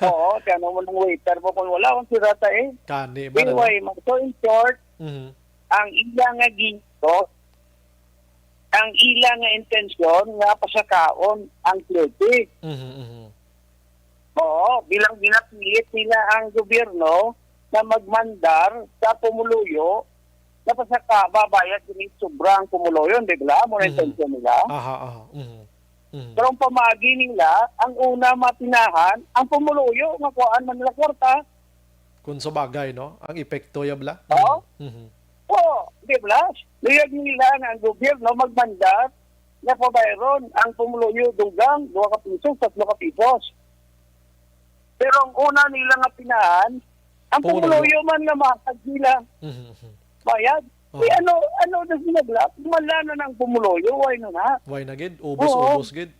F: Oo, kaya naman ng waiter mo kung wala akong sirata eh.
C: Kani ba?
F: Anyway, so in short, ang ilang nga ginto, ang ilang nga intensyon nga pasakaon ang klete. Oo, bilang ginapilit nila ang gobyerno na magmandar sa pumuluyo na pasaka babayad din sobrang pumuluyo, di ba? Mo na intensyon nila. Pero ang pamagi nila, ang una matinahan, ang pumuluyo, nga kuhaan man nila kwarta.
C: Kung sa bagay, no? Ang epekto yabla.
F: Oo.
C: Mhm.
F: Oo, di ba? Liyag nila nga ang gobyerno magmandat na pabayron ang pumuluyo dugang 2 ka piso, 3 ka pisos. Pero ang una nila nga pinahan, ang
C: Pumuluyo.
F: pumuluyo man na mahag nila
C: Mhm.
F: bayad.
C: Oo.
F: Ano na sinagla? Malana ng pumuluyo, why na na?
C: Why na gid? Ubos gid.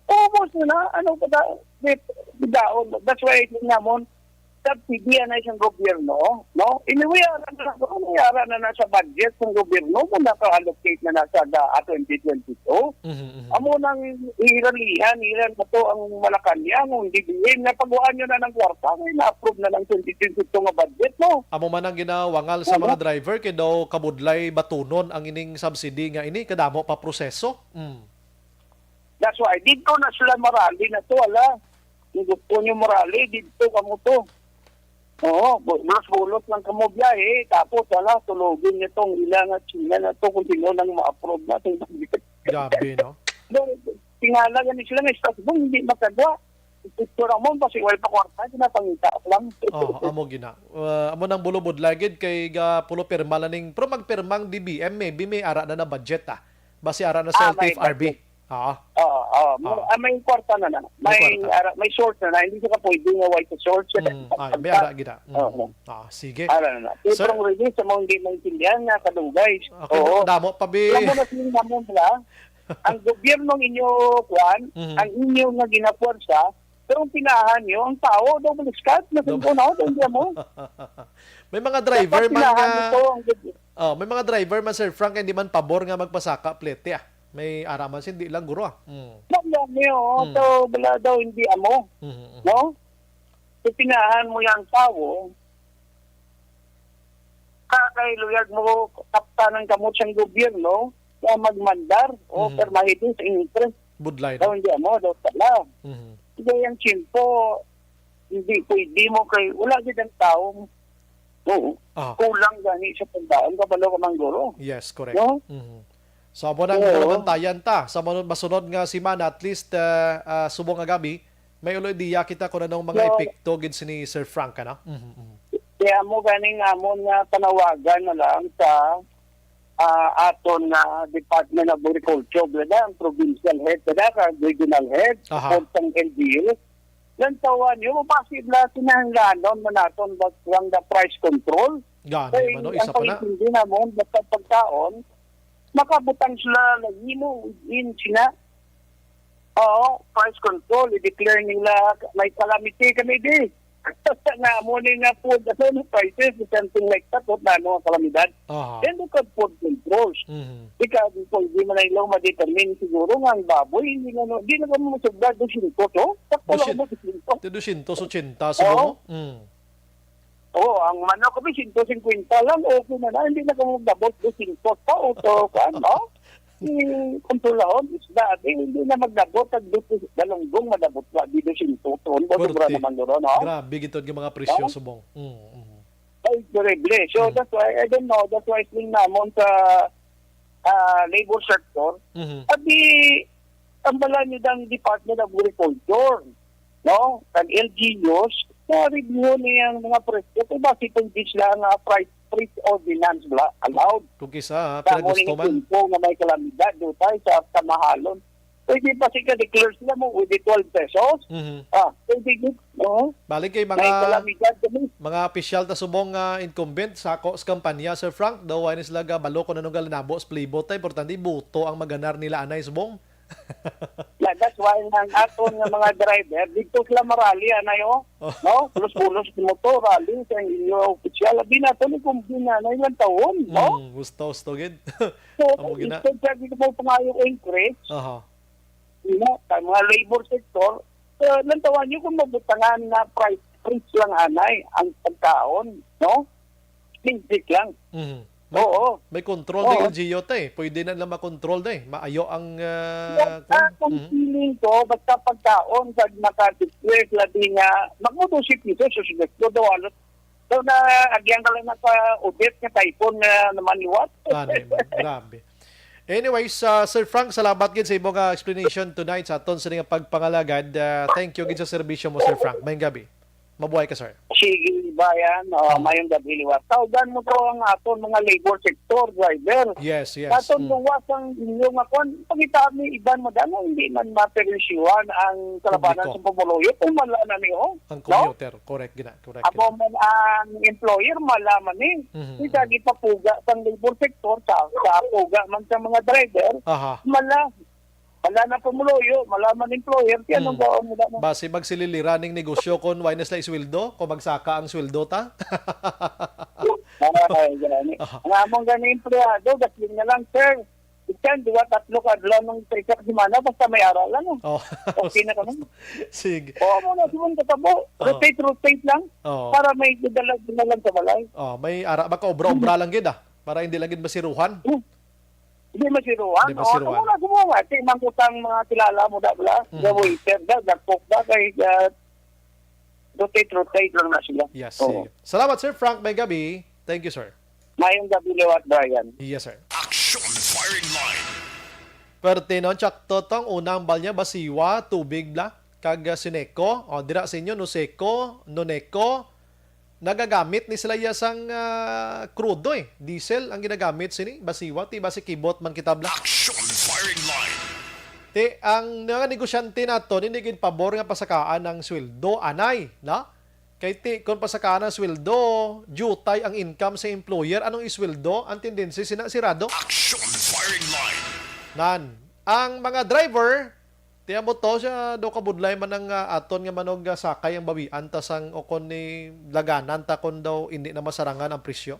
F: Ubos na, ano pa da, bidaon. That's why namon, subsidiyan na isang gobyerno, no? Iniwayaran na sa budget ng gobyerno kung naka-allocate na nasa 2022. Amo nang hiralihan na to ang Malacanang, kung hindi bilhin, napaguan nyo na ng kwarta, may na-approve na ng 2022 nga budget, no?
C: Amo man ang ginawangal sa mga driver kay daw kabudlay batunon ang ining subsidy nga ini kadamo pa proseso.
F: That's why, dito na sila marali na to, ala. Kung gusto nyo marali, dito kamo to. Oo, bulot lang kamo biyahe, tapos ala, tulogin nitong ilang at China na to kung sino nang ma-approve na itong budget.
C: Grabe, no?
F: Tingala ganin sila nga Strasbourg, hindi makadwa. Ito mo, kasi wala pa kwarta, pinapangita lang.
C: Amo gina. Amo nang bulubod lagid kay ga pulo pirma laning pero magpirmang DBM maybe may ara na budget Basi ara na sa
F: may
C: LTFRB.
F: May kwarta na na. May short na hindi ka pwede nga white short.
C: May ara gina. Sige.
F: Ara na. Pero ang release sa mga hindi maintindihan nga kadugay.
C: Okay, damo pa bi.
F: Alam mo na sinamon sila, ang gobyernong inyo, Juan, ang inyo nga ginapuwersa, pero ang pinahan nyo, ang tao, daw baliskat, nasuntunaw, daw hindi mo.
C: May mga driver
F: Dapat
C: man
F: pinahan
C: nga,
F: nito ang gobyerno.
C: may mga driver man Sir Frank hindi man pabor nga magpasaka plete May araman hindi lang guro
F: Alam niyo, so wala daw hindi amo. No? So pinahan mo yung tao, kakailuyag mo kaptanan kamot siyang gobyerno, na magmandar o permahitin sa interest.
C: Budlay
F: Daw
C: na.
F: hindi amo, daw tala. Kaya yung chimpo, hindi pwede mo kay, wala din ang tao, kulang gani sa tandaan, kabalo ka mang guro.
C: Yes, correct.
F: No?
C: So, amo nang nabantayan ta. Sa masunod nga si Man, at least subong nga gabi, may ulo-idea kita kung anong mga epekto gid ni Sir Frank, ano?
F: Kaya mo ganing amon nga panawagan na lang sa aton na Department of Agriculture, ang provincial head, regional head, ng LGU. Lantawan nyo, possible sinahangganon man naton bang the price control.
C: Gani, mano, isa pa na.
F: Ang pagintindi namon, basta pagkaon, makabutang sila naghimo in sina. Oo, price control, i-declare nila may calamity kami di. Na mo nga po, the prices, something like that, na ano ang kalamidad. Then look at food controls. Ikaw, kung di man na ilaw ma-determine siguro nga ang baboy, hindi na kami masugdad 200, no? Sakto lang mo 200.
C: 280 sa mo?
F: Oo, ang manok kami 150 lang, okay na, hindi na kami magdabot 200 pa, o to, ano? Kontrolahon, isda, hindi na magdabot, at dalunggong madabot pa, di 200, sobra naman doon, no?
C: Grabe, gito yung mga presyo subong.
F: Ay, terrible. So, that's why, I don't know, that's why sling namon sa labor sector, at ang bala nyo ng Department of Agriculture, no? Ang LGUs, na-review niya ang mga presyo. Kung bakit hindi sila ang price ordinance allowed.
C: Kung kisa, pinagusto man.
F: Kung na may kalamidad, doon tayo sa kamahalon. Pwede pa siya declare sila mo with the 12 pesos. Pwede no?
C: Balik kay
F: may kalamidad kami.
C: Mga opisyal ta subong incumbent sa kampanya, Sir Frank, daw ay sila balo ko nanong galinabo sa playboy, importante buto ang maganar nila anay subong.
F: Yeah, that's why ang aton nga mga driver dito sila marali anayo, no? Pulos-pulos sa motor rally sa inyo opisyal abi na to ni kumbina na ilang taon, no?
C: Gusto gid.
F: So, instead dito mo pangayo increase. No, sa mga labor sector, lantawan niyo kung mabutangan na price lang anay ang pagkaon, no? Basic lang.
C: May control ng LGU pwede na lang makontrol maayo ang
F: kung feeling ko basta pagkaon pag naka-declare labi nga magmotosip nito sa susunod daw na agyan ka lang naka-audit nga typhoon na naman liwat.
C: Grabe. Anyways, Sir Frank, salamat gid sa imong explanation tonight sa aton sa nga pagpangalagad. Thank you gid sa serbisyo mo, Sir Frank. Mayong gabi. Mabuhay ka, sir.
F: Sige, bayan, mayong gabi liwat. Tawgan mo to ang aton mga labor sector, driver.
C: Yes, yes.
F: Aton luwas ang inyong akon, pagita ni iban mo dano, hindi man maperensyuhan ang kalabanan
C: Publiko.
F: sa pamuluyo, kung mala na niyo.
C: Ang commuter. Correct, correct.
F: Abo man ang employer malaman ni.
C: Mhm.
F: Isa gipapuga sa labor sector sa puga man sa mga driver,
C: Aha.
F: Wala na pamuluyo, malaman employer, kaya nung gaon mo na.
C: Base magsililiraning negosyo kung why na sila isweldo, kung magsaka ang sweldo ta.
F: Ay, gani. Ang among gani empleyado, gasling na lang, sir. Ikan, 2-3 kadlaw nung sa isang semana, basta may aralan.
C: Oh.
F: Okay na kami.
C: Sige.
F: Oo, mo na, simon katabo. Rotate lang,
C: Oh.
F: para may dinalang sa balay.
C: Oh, may baka obra-obra lang gid para hindi lang gid masiruhan.
F: Hindi masiruan.
C: Hindi masiruan.
F: Oo, sumula. Kasi mangkutang mga kilala mo da bala. The waiter da, dakpok da, kay rotate lang na sila.
C: Yes.
F: Oo.
C: Sige. Salamat, Sir Frank. May gabi. Thank you, sir.
F: Mayong gabi liwat, Brian.
C: Yes, sir.
B: Action firing line.
C: Pertinon, tsak totong unang balnya basiwa, tubig bla, kag sineko, o dira sa inyo, no seko, no neko, nagagamit ni sila yasang crudo diesel ang ginagamit sini, basiwa, ti basi kibot man kita bla.
B: Action firing line.
C: Ti, ang mga negosyante nato, hindi gin pabor nga pasakaan ng sweldo, anay, na? Kay ti, kung pasakaan ng sweldo, jutay ang income sa employer, anong isweldo? Ang tendency, sirado.
B: Action firing line.
C: Nan, ang mga driver, tiyan mo to siya do kabudlay man ang aton nga manog sakay ang bawian tas ang okon ni laganan ta kon daw hindi na masarangan ang presyo.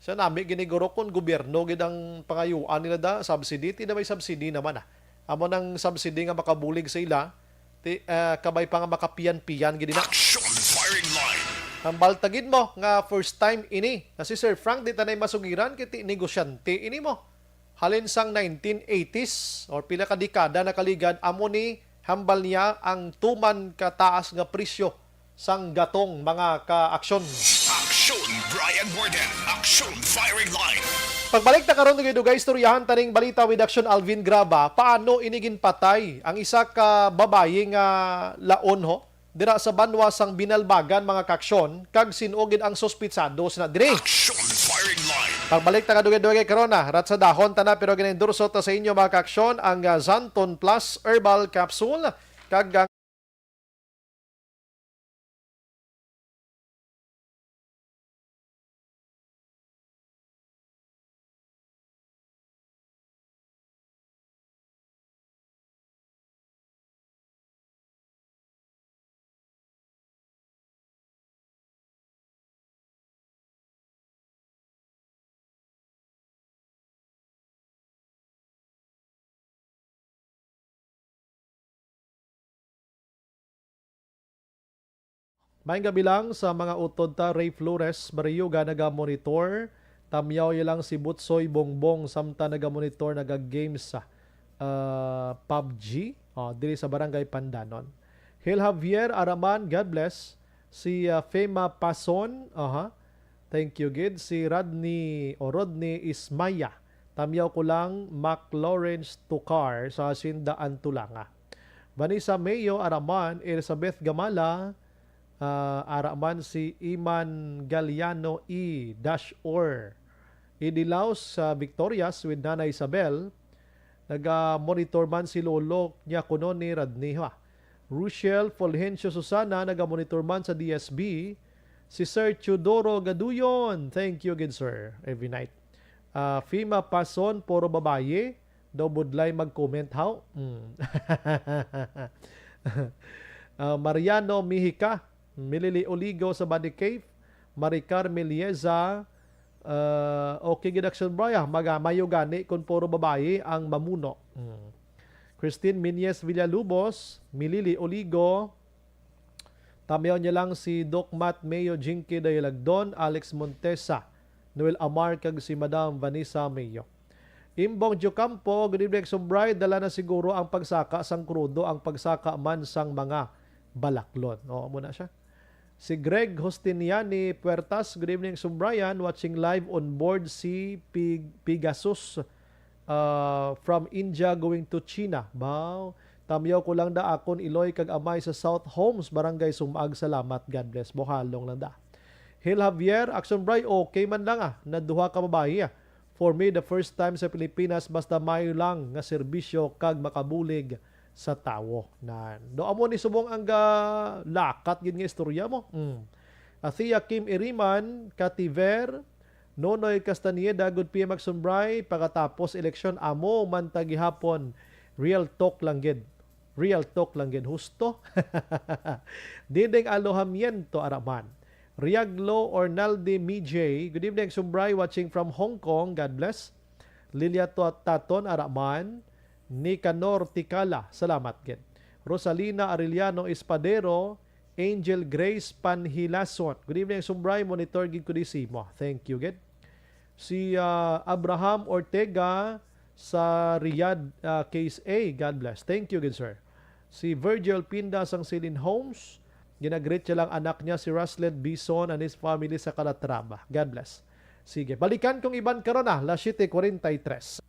C: Sa nami giniguro kon gobyerno gid ang pangayuan nila da subsidy ti na may subsidy naman Amo nang subsidy nga makabulig sa ila ti kabay pa nga makapiyan-piyan gid na.
B: Action firing line.
C: Ang baltagid mo nga first time ini. Na si Sir Frank di tanay masugiran kiti negosyante ini mo. Halin sang 1980s or pila ka dekada na kaligad amo ni hambal niya ang tuman kataas nga presyo sang gatong mga ka-aksyon.
B: Action Brian Warden. Action firing line.
C: Pagbalik ta karon ng dugay istoryahan taning balita with Action Alvin Graba, paano inigin patay ang isa ka babae nga laon ho dira sa banwa sang Binalbagan mga kaksyon kag sinugid ang sospitsado na dire.
B: Action firing line.
C: Pagbalik ta kadugay-dugay karon rat sa dahon ta na pero ginendurso ta sa inyo mga kaaksyon ang Zanton Plus Herbal Capsule kag Maayong gabi lang sa mga utod ta Ray Flores, Bariyuga naga-monitor. Tamyaw lang si Butsoy Bongbong samta naga-monitor naga-games sa PUBG diri sa Barangay Pandanon. Hil Javier Araman, God bless. Si Fema Pason, thank you gid. Si Rodney Ismaya. Tamyaw ko lang Mac Lawrence Tukar sa Sinda Antulanga. Vanessa Mayo Araman, Elizabeth Gamala, Araman si Iman Galiano E-Or Idilaos sa Victorias with Nana Isabel. Naga-monitor man si Lolo niya kuno ni Radniha. Rochelle Fulgencio Susana naga-monitor man sa DSB. Si Sir Teodoro Gaduyon, thank you again sir every night. Fima Pason puro babaye daw budlay mag-comment how. Mariano Mihika, Milili Oligo sa Body Cave, Maricar Melieza, okay Gidaction Braya, magamayo gani kung puro babae ang mamuno. Christine Minyes Villalubos, Milili Oligo, tamayaw niya lang si Doc Matt Mayo Jinky Dayalagdon, Alex Montesa, Noel Amar kag si Madam Vanessa Mayo. Imbong Jocampo, good evening Bride, dala na siguro ang pagsaka sang krudo, ang pagsaka man sang mga balaklon. Muna siya. Si Greg Hostiniani Puertas, good evening Brian, watching live on board si Pegasus from India going to China. Wow. Tamyaw ko lang da akon Iloy kag amay sa South Homes, Barangay Sumag. Salamat. God bless. Buhalong lang da. Hil Javier, Action Bray, okay man lang naduha ka babae. For me, the first time sa Pilipinas, basta mayo lang nga serbisyo kag makabulig sa tawo. Do amo ni subong ang lakat yun nga istorya mo. Athea Kim Iriman, Kativer, Nonoy Castaneda, Good PM Action Bray, pagkatapos eleksyon, amo man tagihapon. Real talk lang gid. Real talk lang gid. Husto. Dinding alohamiento araman. Riaglo Ornaldi Mijay, good evening, Sumbray, watching from Hong Kong, God bless. Lilia Taton Araman, Nicanor Tikala, salamat gid. Rosalina Arellano Espadero, Angel Grace Panhilason, good evening, Sumbray, monitor gid ko disimo. Thank you gid. Si Abraham Ortega sa Riyadh, Case A, God bless. Thank you gid, sir. Si Virgil Pinda sang Silin Homes, ginagreet siya lang anak niya si Ruslet Bison and his family sa Calatrava. God bless. Sige, balikan kong iban karon na, las 7:43.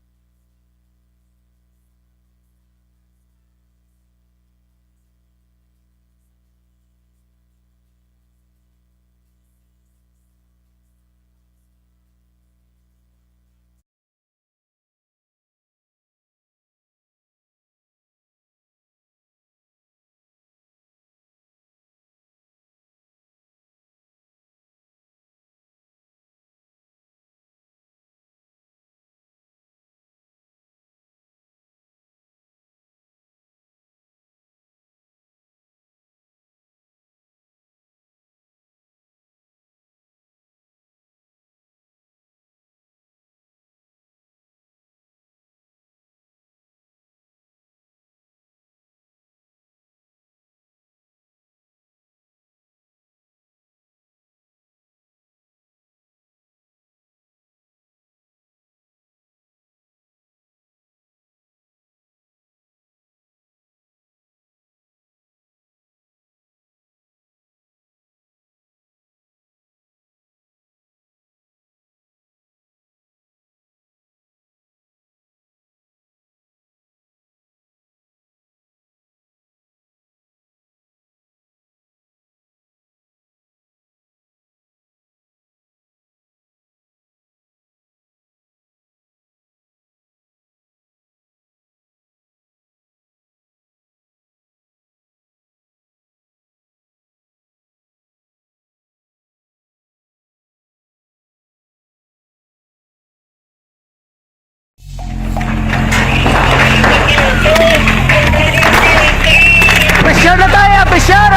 G: Pressure na tayo! Pressure!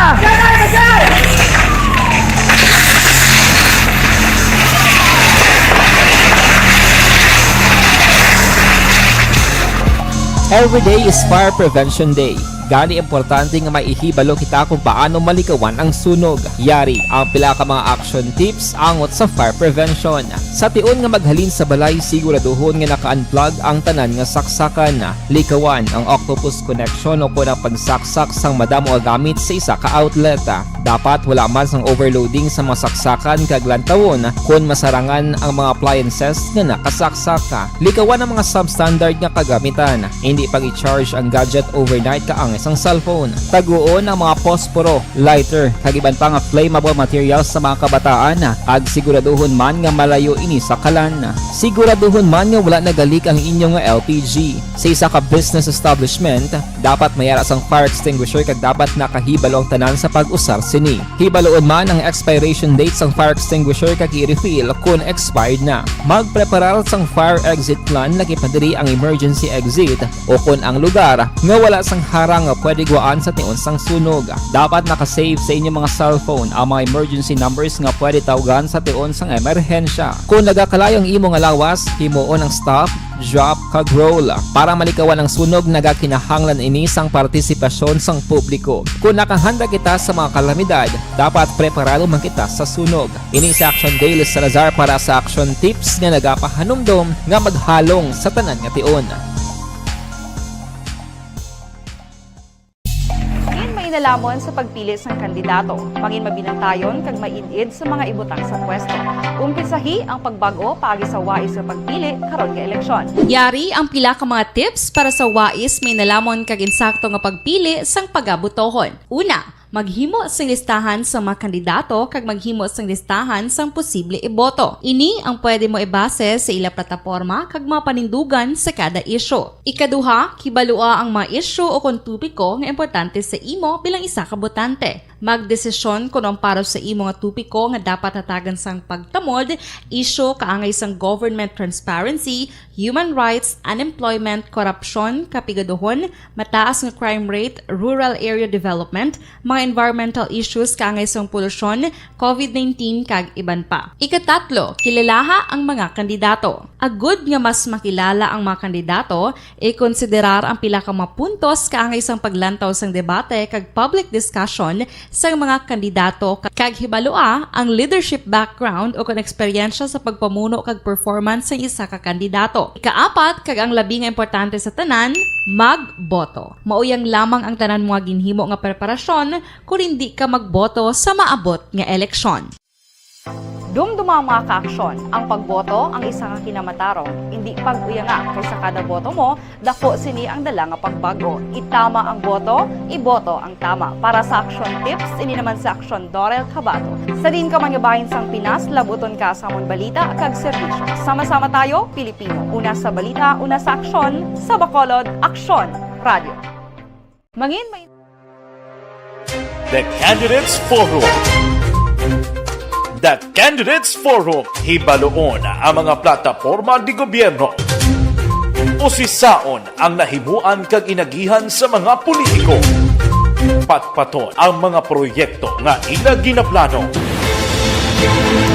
G: Every day is Fire Prevention Day. Gani importante nga maihibalo kita kung paano malikawan ang sunog. Yari ang pila ka mga action tips angot sa fire prevention. Sa tion nga maghalin sa balay, siguraduhon nga naka-unplug ang tanan nga saksakan. Likawan ang octopus connection o kung ang pagsaksak sang madamo nga gamit sa isa ka outlet. Dapat wala man sang overloading sa mga saksakan kag lantawon kung masarangan ang mga appliances nga nakasaksaka. Likawan ang mga substandard nga kagamitan. Hindi pag i-charge ang gadget overnight kaang isang cellphone. Taguon ang mga posporo, lighter, kag iban pa nga flammable materials sa mga kabataan. Ag siguraduhon man nga malayo ini sa kalan. Siguraduhon man nga wala nagalik ang inyong LPG. Sa isa ka business establishment, dapat mayara sang fire extinguisher kag dapat nakahibalo ang tanan sa pag-usar sini. Hibaloon man ang expiration date sang fire extinguisher kag i-refill kung expired na. Magpreparar sang fire exit plan laki padiri ang emergency exit o kung ang lugar nga wala sang harang nga pwede guwaan sa tion sang sunog. Dapat nakasave sa inyong mga cellphone ang mga emergency numbers nga pwede tawagan sa tion sang emerhensya. Kung nagakalayong imo nga lawas, himuon ang stop, drop, kag roll. Para malikawan ang sunog, nagakinahanglan ini sang partisipasyon sang publiko. Kung nakahanda kita sa mga kalamidad, dapat preparado man kita sa sunog. Ini sa Action Daily Salazar para sa action tips nga nagapahanumdom nga maghalong sa tanan nga tion.
H: may nalamon sa pagpili sang kandidato. Mangin mabinantayon kag mainid sa mga ibutang sa pwesto. Umpisahi ang pagbago paagi sa wais sa pagpili karon nga eleksyon. Yari ang pila ka mga tips para sa wais may nalamon kag insakto nga pagpili sang pagabutohon. Una, maghimo sang listahan sa mga kandidato kag maghimo sang listahan sang posible iboto. Ini ang pwede mo ibase sa ila plataporma kag mga panindugan sa kada isyu. Ikaduha, kibalua ang mga isyu o kung tupiko nga importante sa imo bilang isa ka botante. Magdesisyon kung ang para sa imo nga tupiko nga dapat hatagan sang pagtamod, isyu kaangay sang government transparency, human rights, unemployment, korupsyon, kapigaduhon, mataas nga crime rate, rural area development, mga environmental issues kaangay sang polusyon, COVID-19 kag iban pa. Ikatatlo, kilalaha ang mga kandidato. Agud nga mas makilala ang mga kandidato, i-konsiderar ang pila ka mga puntos kaangay sang paglantaw sang debate kag public discussion sa mga kandidato kag hibalua ang leadership background o kung eksperyensya sa pagpamuno kag performance sa isa ka kandidato. Ikaapat kag ang labi nga importante sa tanan, magboto. Mauyang lamang ang tanan mga ginhimo nga preparasyon kung hindi ka magboto sa maabot nga eleksyon. Dumduma mga kaaksyon, ang pagboto ang isa nga kinamatarong. Hindi pag-uyanga kaysa kada boto mo, dako sini ang dala nga pagbago. Itama ang boto, iboto ang tama. Para sa action tips, ini naman sa Aksyon Dorel Cabato. Sa din ka mangabahin sang Pinas, labuton ka sa amon balita kag serbisyo. Sama-sama tayo, Pilipino. Una sa balita, una sa aksyon, sa Bacolod, Aksyon Radio. Mangin may
B: The Candidates Forum. The Candidates Forum. Hibaluon ang mga plataporma di gobyerno. Usisaon ang nahimuan kag inagihan sa mga politiko. Patpaton ang mga proyekto nga ila ginaplano.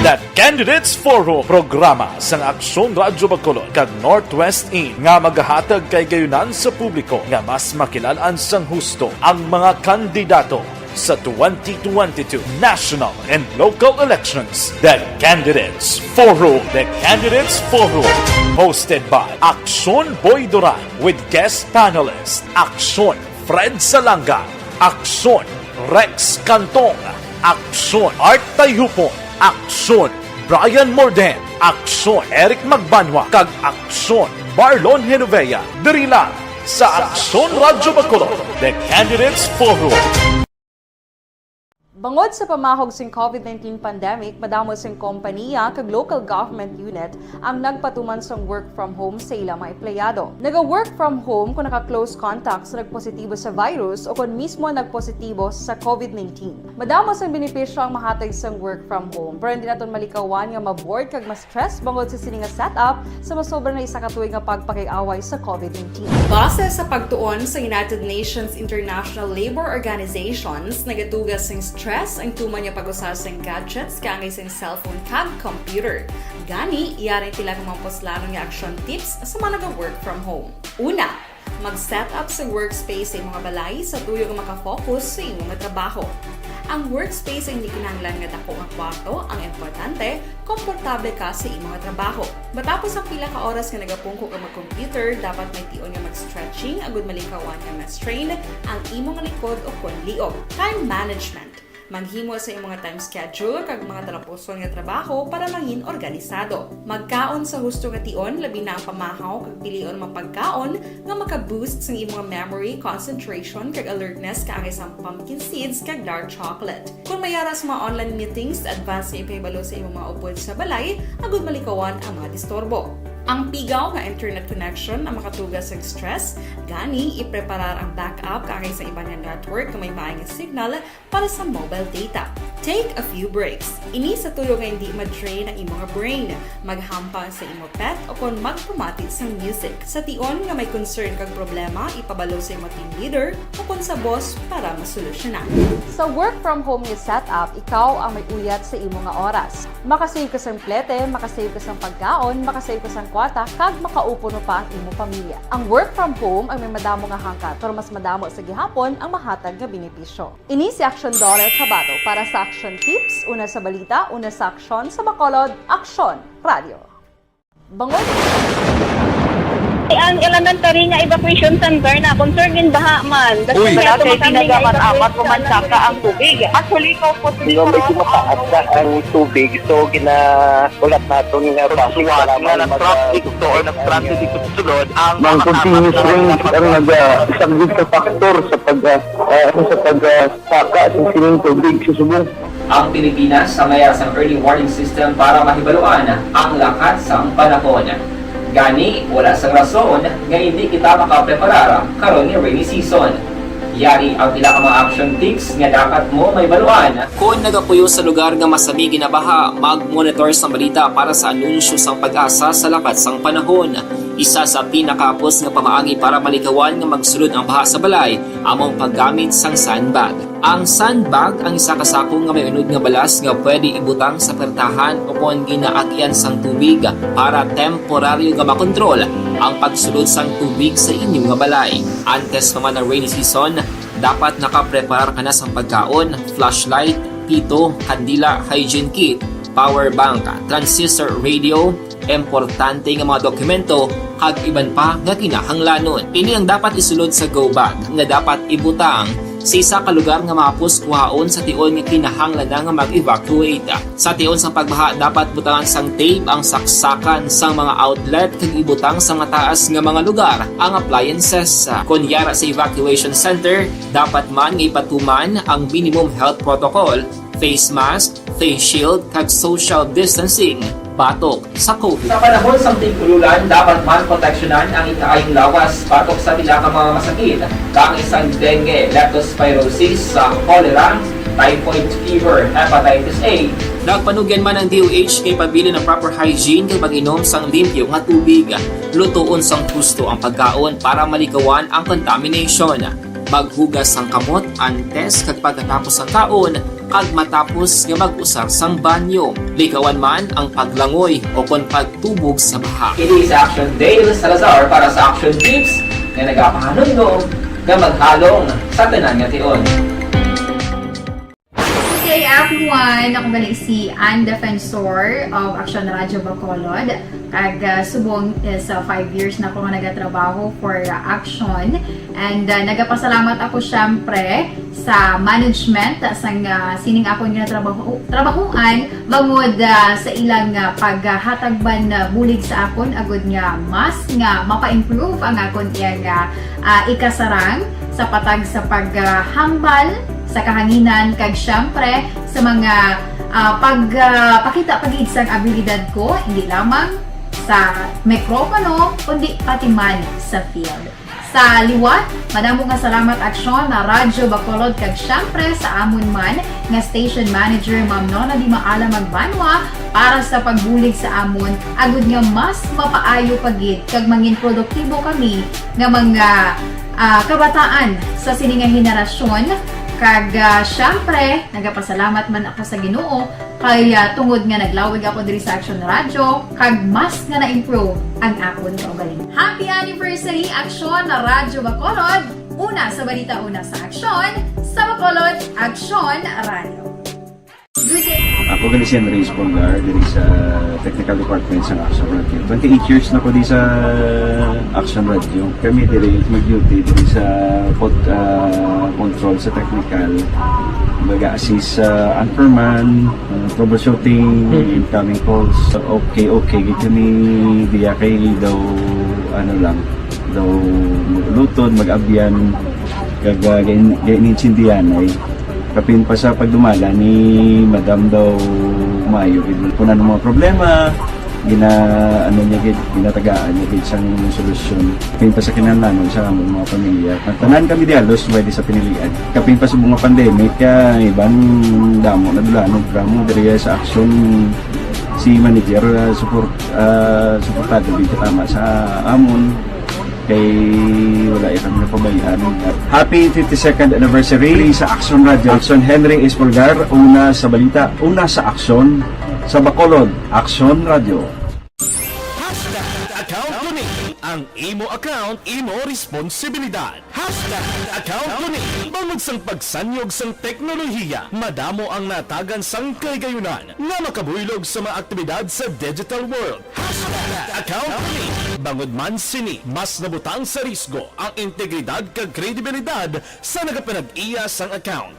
B: The Candidates Forum, programa sang Aksyon Radyo Bacolod kag Northwest In nga magahatag kay gayunan sa publiko nga mas makilalaan sang husto ang mga kandidato sa 2022 national and local elections. The Candidates Forum. The Candidates Forum. Hosted by Aksyon Boy Duran with guest panelists Aksyon Fred Salanga, Aksyon Rex Cantong, Aksyon Art Tayupon, Aksyon Brian Morden, Aksyon Eric Magbanwa, kag Aksyon Marlon Genovea. Diri lang sa Aksyon Radyo Bacolod. The Candidates Forum.
H: Bangod sa pamahog sing COVID-19 pandemic, madamo sing kompanya kag local government unit ang nagpatuman sang work from home sa ilang mga empleyado. Naga-work from home kung naka-close contacts na nagpositibo sa virus o kung mismo nagpositibo sa COVID-19. Madamo sang benepisyo ang mahatag sang work from home, pero hindi naton malikawan nga ma-bored kag ma-stress bangod sa sini nga setup sa masobra na isa ka tuig nga pagpakiaway sa COVID-19. Base sa pagtuon sa United Nations International Labor Organizations, nagatugas sing stress ang tuman niya pag-usar sa gadgets kaangay sa cellphone kag computer. Gani, iyarin tila kang mga poslanong nga action tips sa mga nag-work from home. Una, mag-set up sa workspace sa imong balay sa tuyo nga makafocus sa imong trabaho. Ang workspace ay hindi kinahanglan nga dako nga kwarto, ang importante, komportable ka sa imong trabaho. Matapos ang pila ka oras nga nagapungko ka mag-computer, dapat may tion nga mag-stretching agud malikawan nga ma-strain ang imong likod o konliog. Time management. Maghimo sa imong time schedule kag mga talapuson nga trabaho para mangin organisado. Magkaon sa husto nga tion, labi na ang pamahaw kag pilion mapagkaon nga maka-boost sa imong memory, concentration kag alertness kaangay sa pumpkin seeds kag dark chocolate. Kung mayara sa mga online meetings, advance nga ipahibalo sa imong mga upod sa balay, agud malikawan ang mga disturbo. Ang pigaw nga internet connection ang makatugas sa stress, gani ipreparar ang backup kaangay sa ibang network na may maayong signal para sa mobile data. Take a few breaks. Ini sa tuyo nga hindi ma-drain ang imong brain. Maghampang sa imong pet o kung magpumati sa music. Sa tion nga may concern kag problema, ipabalo sa imong team leader o kung sa boss para masolusyonan. Sa work from home nga setup, ikaw ang may uyat sa imong nga oras. Makasave ka sa plete, makasave ka sa pagkaon, makasave ka sa kwarta, kag makaupo no pa ang imong pamilya. Ang work from home ay may madamo nga hangkat, pero mas madamo sa gihapon ang mahatag nga benepisyo. Ini si Aksyon Dorel Cabato para sa Action Tips, una sa balita, una sa aksyon sa Bacolod, Aksyon Radio. Bangod
I: Ang elementary nga evacuation center na concern in baha man.
F: Uy, kasi sinagaman amat pumansaka ang tubig. Actually, ko po
D: Di ba medyo mataas na ang tubig, so ulat nato nga pasuwag nga nag-traffic to or nag-traffic dito sulod ang continuous rain ang isang good factor sa pagsaka sa sining tubig sa subong.
G: Ang Pilipinas sa mayas ang early warning system para mahibaluan ang lakat sa panahon. Gani, wala sang rason nga hindi kita makapreparar karon ni rainy season. Yari ang pila ka mga action tips nga dapat mo may baluan. Kung nagapuyo sa lugar nga masabi ginabaha, mag-monitor sa balita para sa anunsyo sang pag-asa sa lakat sang panahon. Isa sa pinakapos nga pamaagi para malikawan nga magsulod ang baha sa balay, among paggamit sang sandbag. Ang sandbag ang isa ka sako nga may unod nga balas nga pwede ibutang sa pertahan o kung ginaagyan sang tubig para temporaryo nga makontrol ang pagsulod sang tubig sa inyong nga balay. Antes pa man ang rainy season, dapat nakapreparar ka na sa pagkaon, flashlight, pito, kandila, hygiene kit, power bank, transistor radio, importante nga mga dokumento, kag iban pa nga kinahanglanon. Ini ang dapat isulod sa go bag nga dapat ibutang sa isa ka lugar nga mapos kuhaon sa tion nga kinahanglan na nga mag-evacuate. Sa tion sang pagbaha dapat butangan sang tape ang saksakan sang mga outlet kag ibutang sa nga taas nga mga lugar ang appliances. Kunyara sa evacuation center, dapat man nga ipatuman ang minimum health protocol, face mask, face shield kag social distancing. Batok sa COVID. Sa panahon sa tigululan, dapat man proteksyonan ang ikaayong lawas batok sa pila ka mga masakit, kang isang dengue, leptospirosis, cholera, typhoid fever, hepatitis A. Nagpanugyan man ang DOH kay pabili ng proper hygiene kay pag-inom sang limpyo nga tubig. Lutuon sang husto ang pagkaon para malikawan ang contamination. Maghugas sang kamot antes kag pagkatapos ang kaon kag matapos nga mag-usar sang banyo. Likawan man ang paglangoy o kon pagtubog sa baha. Kini sa Action Dale Salazar para sa Action Tips nga nagapahanundong nga maghalong sa tanan nga tion.
J: Hey everyone! Ako balik si Ann Defensor of Action Radio Bacolod. Kag subong is 5 years na ako nga nagatrabaho for Action. And nagapasalamat ako syempre sa management sang sining ako nga trabahuan bangod sa ilang paghatagban bulig sa akon agud nga mas nga mapa-improve ang akon iyang ikasarang sa patag sa paghambal sa kahanginan kag syempre sa mga pagpakita pagid sang abilidad ko hindi lamang sa mikropono kundi pati man sa field. Sa liwat, madamo nga salamat Aksyon na Radyo Bacolod kag syempre sa amon man nga station manager Ma'am Nona Di Maala Magbanwa para sa pagbulig sa amon agud nga mas mapaayo pagid kag mangin produktibo kami nga mga kabataan sa sininga henerasyon. Kag syempre, nagapasalamat man ako sa Ginoo kay tungod nga naglawig ako diri sa Action Radio kag mas nga na-improve ang akon kaugalingon. Happy anniversary Action na Radyo Bacolod! Una sa balita, una sa Action, sa Bacolod, Action Radio. Good day!
K: Ako gali si Andres Polgar diri sa Technical Department sa Action Radio. 28 years na ko di sa Action Radio. Kami diri mag-duty diri sa control sa technical. Mag-assist sa anchorman, troubleshooting, incoming calls. Okay. Gito ni diya kay daw daw lutod, mag-abyan, ganinsindihan ay kapin pa sa pagdumala ni Madam daw Mayo. Punan ng mga problema, ginatagaan niya gid sang solusyon. Kapin pa sa kinahanglan sa among mga pamilya. Tanan kami di halos pwede sa pinilian. Kapin pa sa mga pandemic ibang damo na dulanog programo diri sa Action si manager suportado din tama sa amon kay wala kami napabayaan. Happy 52nd anniversary sa Action Radio. Action Henry Espolgar, una sa balita, una sa Action sa Bacolod, Action Radio.
B: Account Tuni,
L: Ang imo account, imo responsibilidad. #account ko ni. Bangod sang pagsanyog sang teknolohiya, madamo ang natagan sang kaygayunan nga makabuylog sa mga aktibidad sa digital world. #account ko ni. Bangod man sini, mas nabutang sa risgo ang integridad kag kredibilidad sa nagapanag-iya sang account.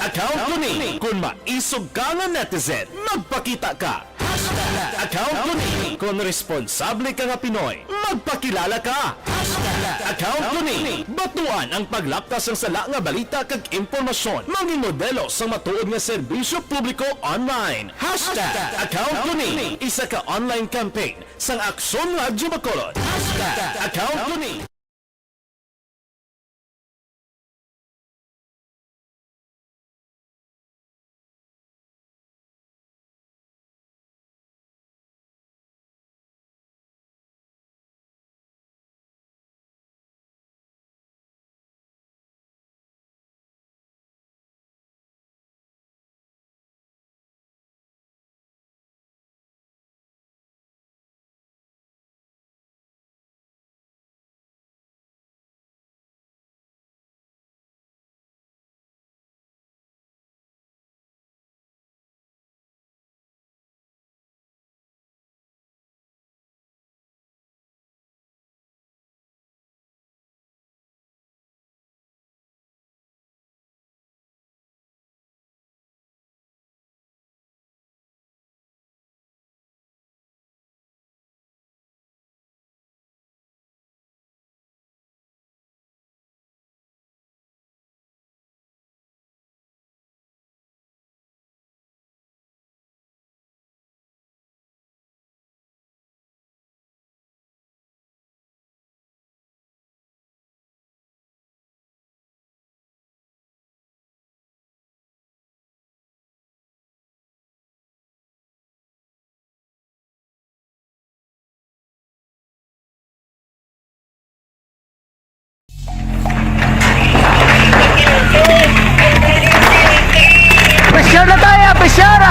L: #account ko ni. Kung maisog ka nga netizen, magpakita ka. #account ko ni. Kung responsable ka nga Pinoy, magpakilala ka. #account ko ni. Batuan ang paglaptas ng sala nga balita kag impormasyon. Maging modelo sa matuod nga serbisyo publiko online. #account ko ni. Isa ka online campaign sang Aksyon Radyo Bacolod. #account ko ni.
M: Pressure na tayo! Pressure!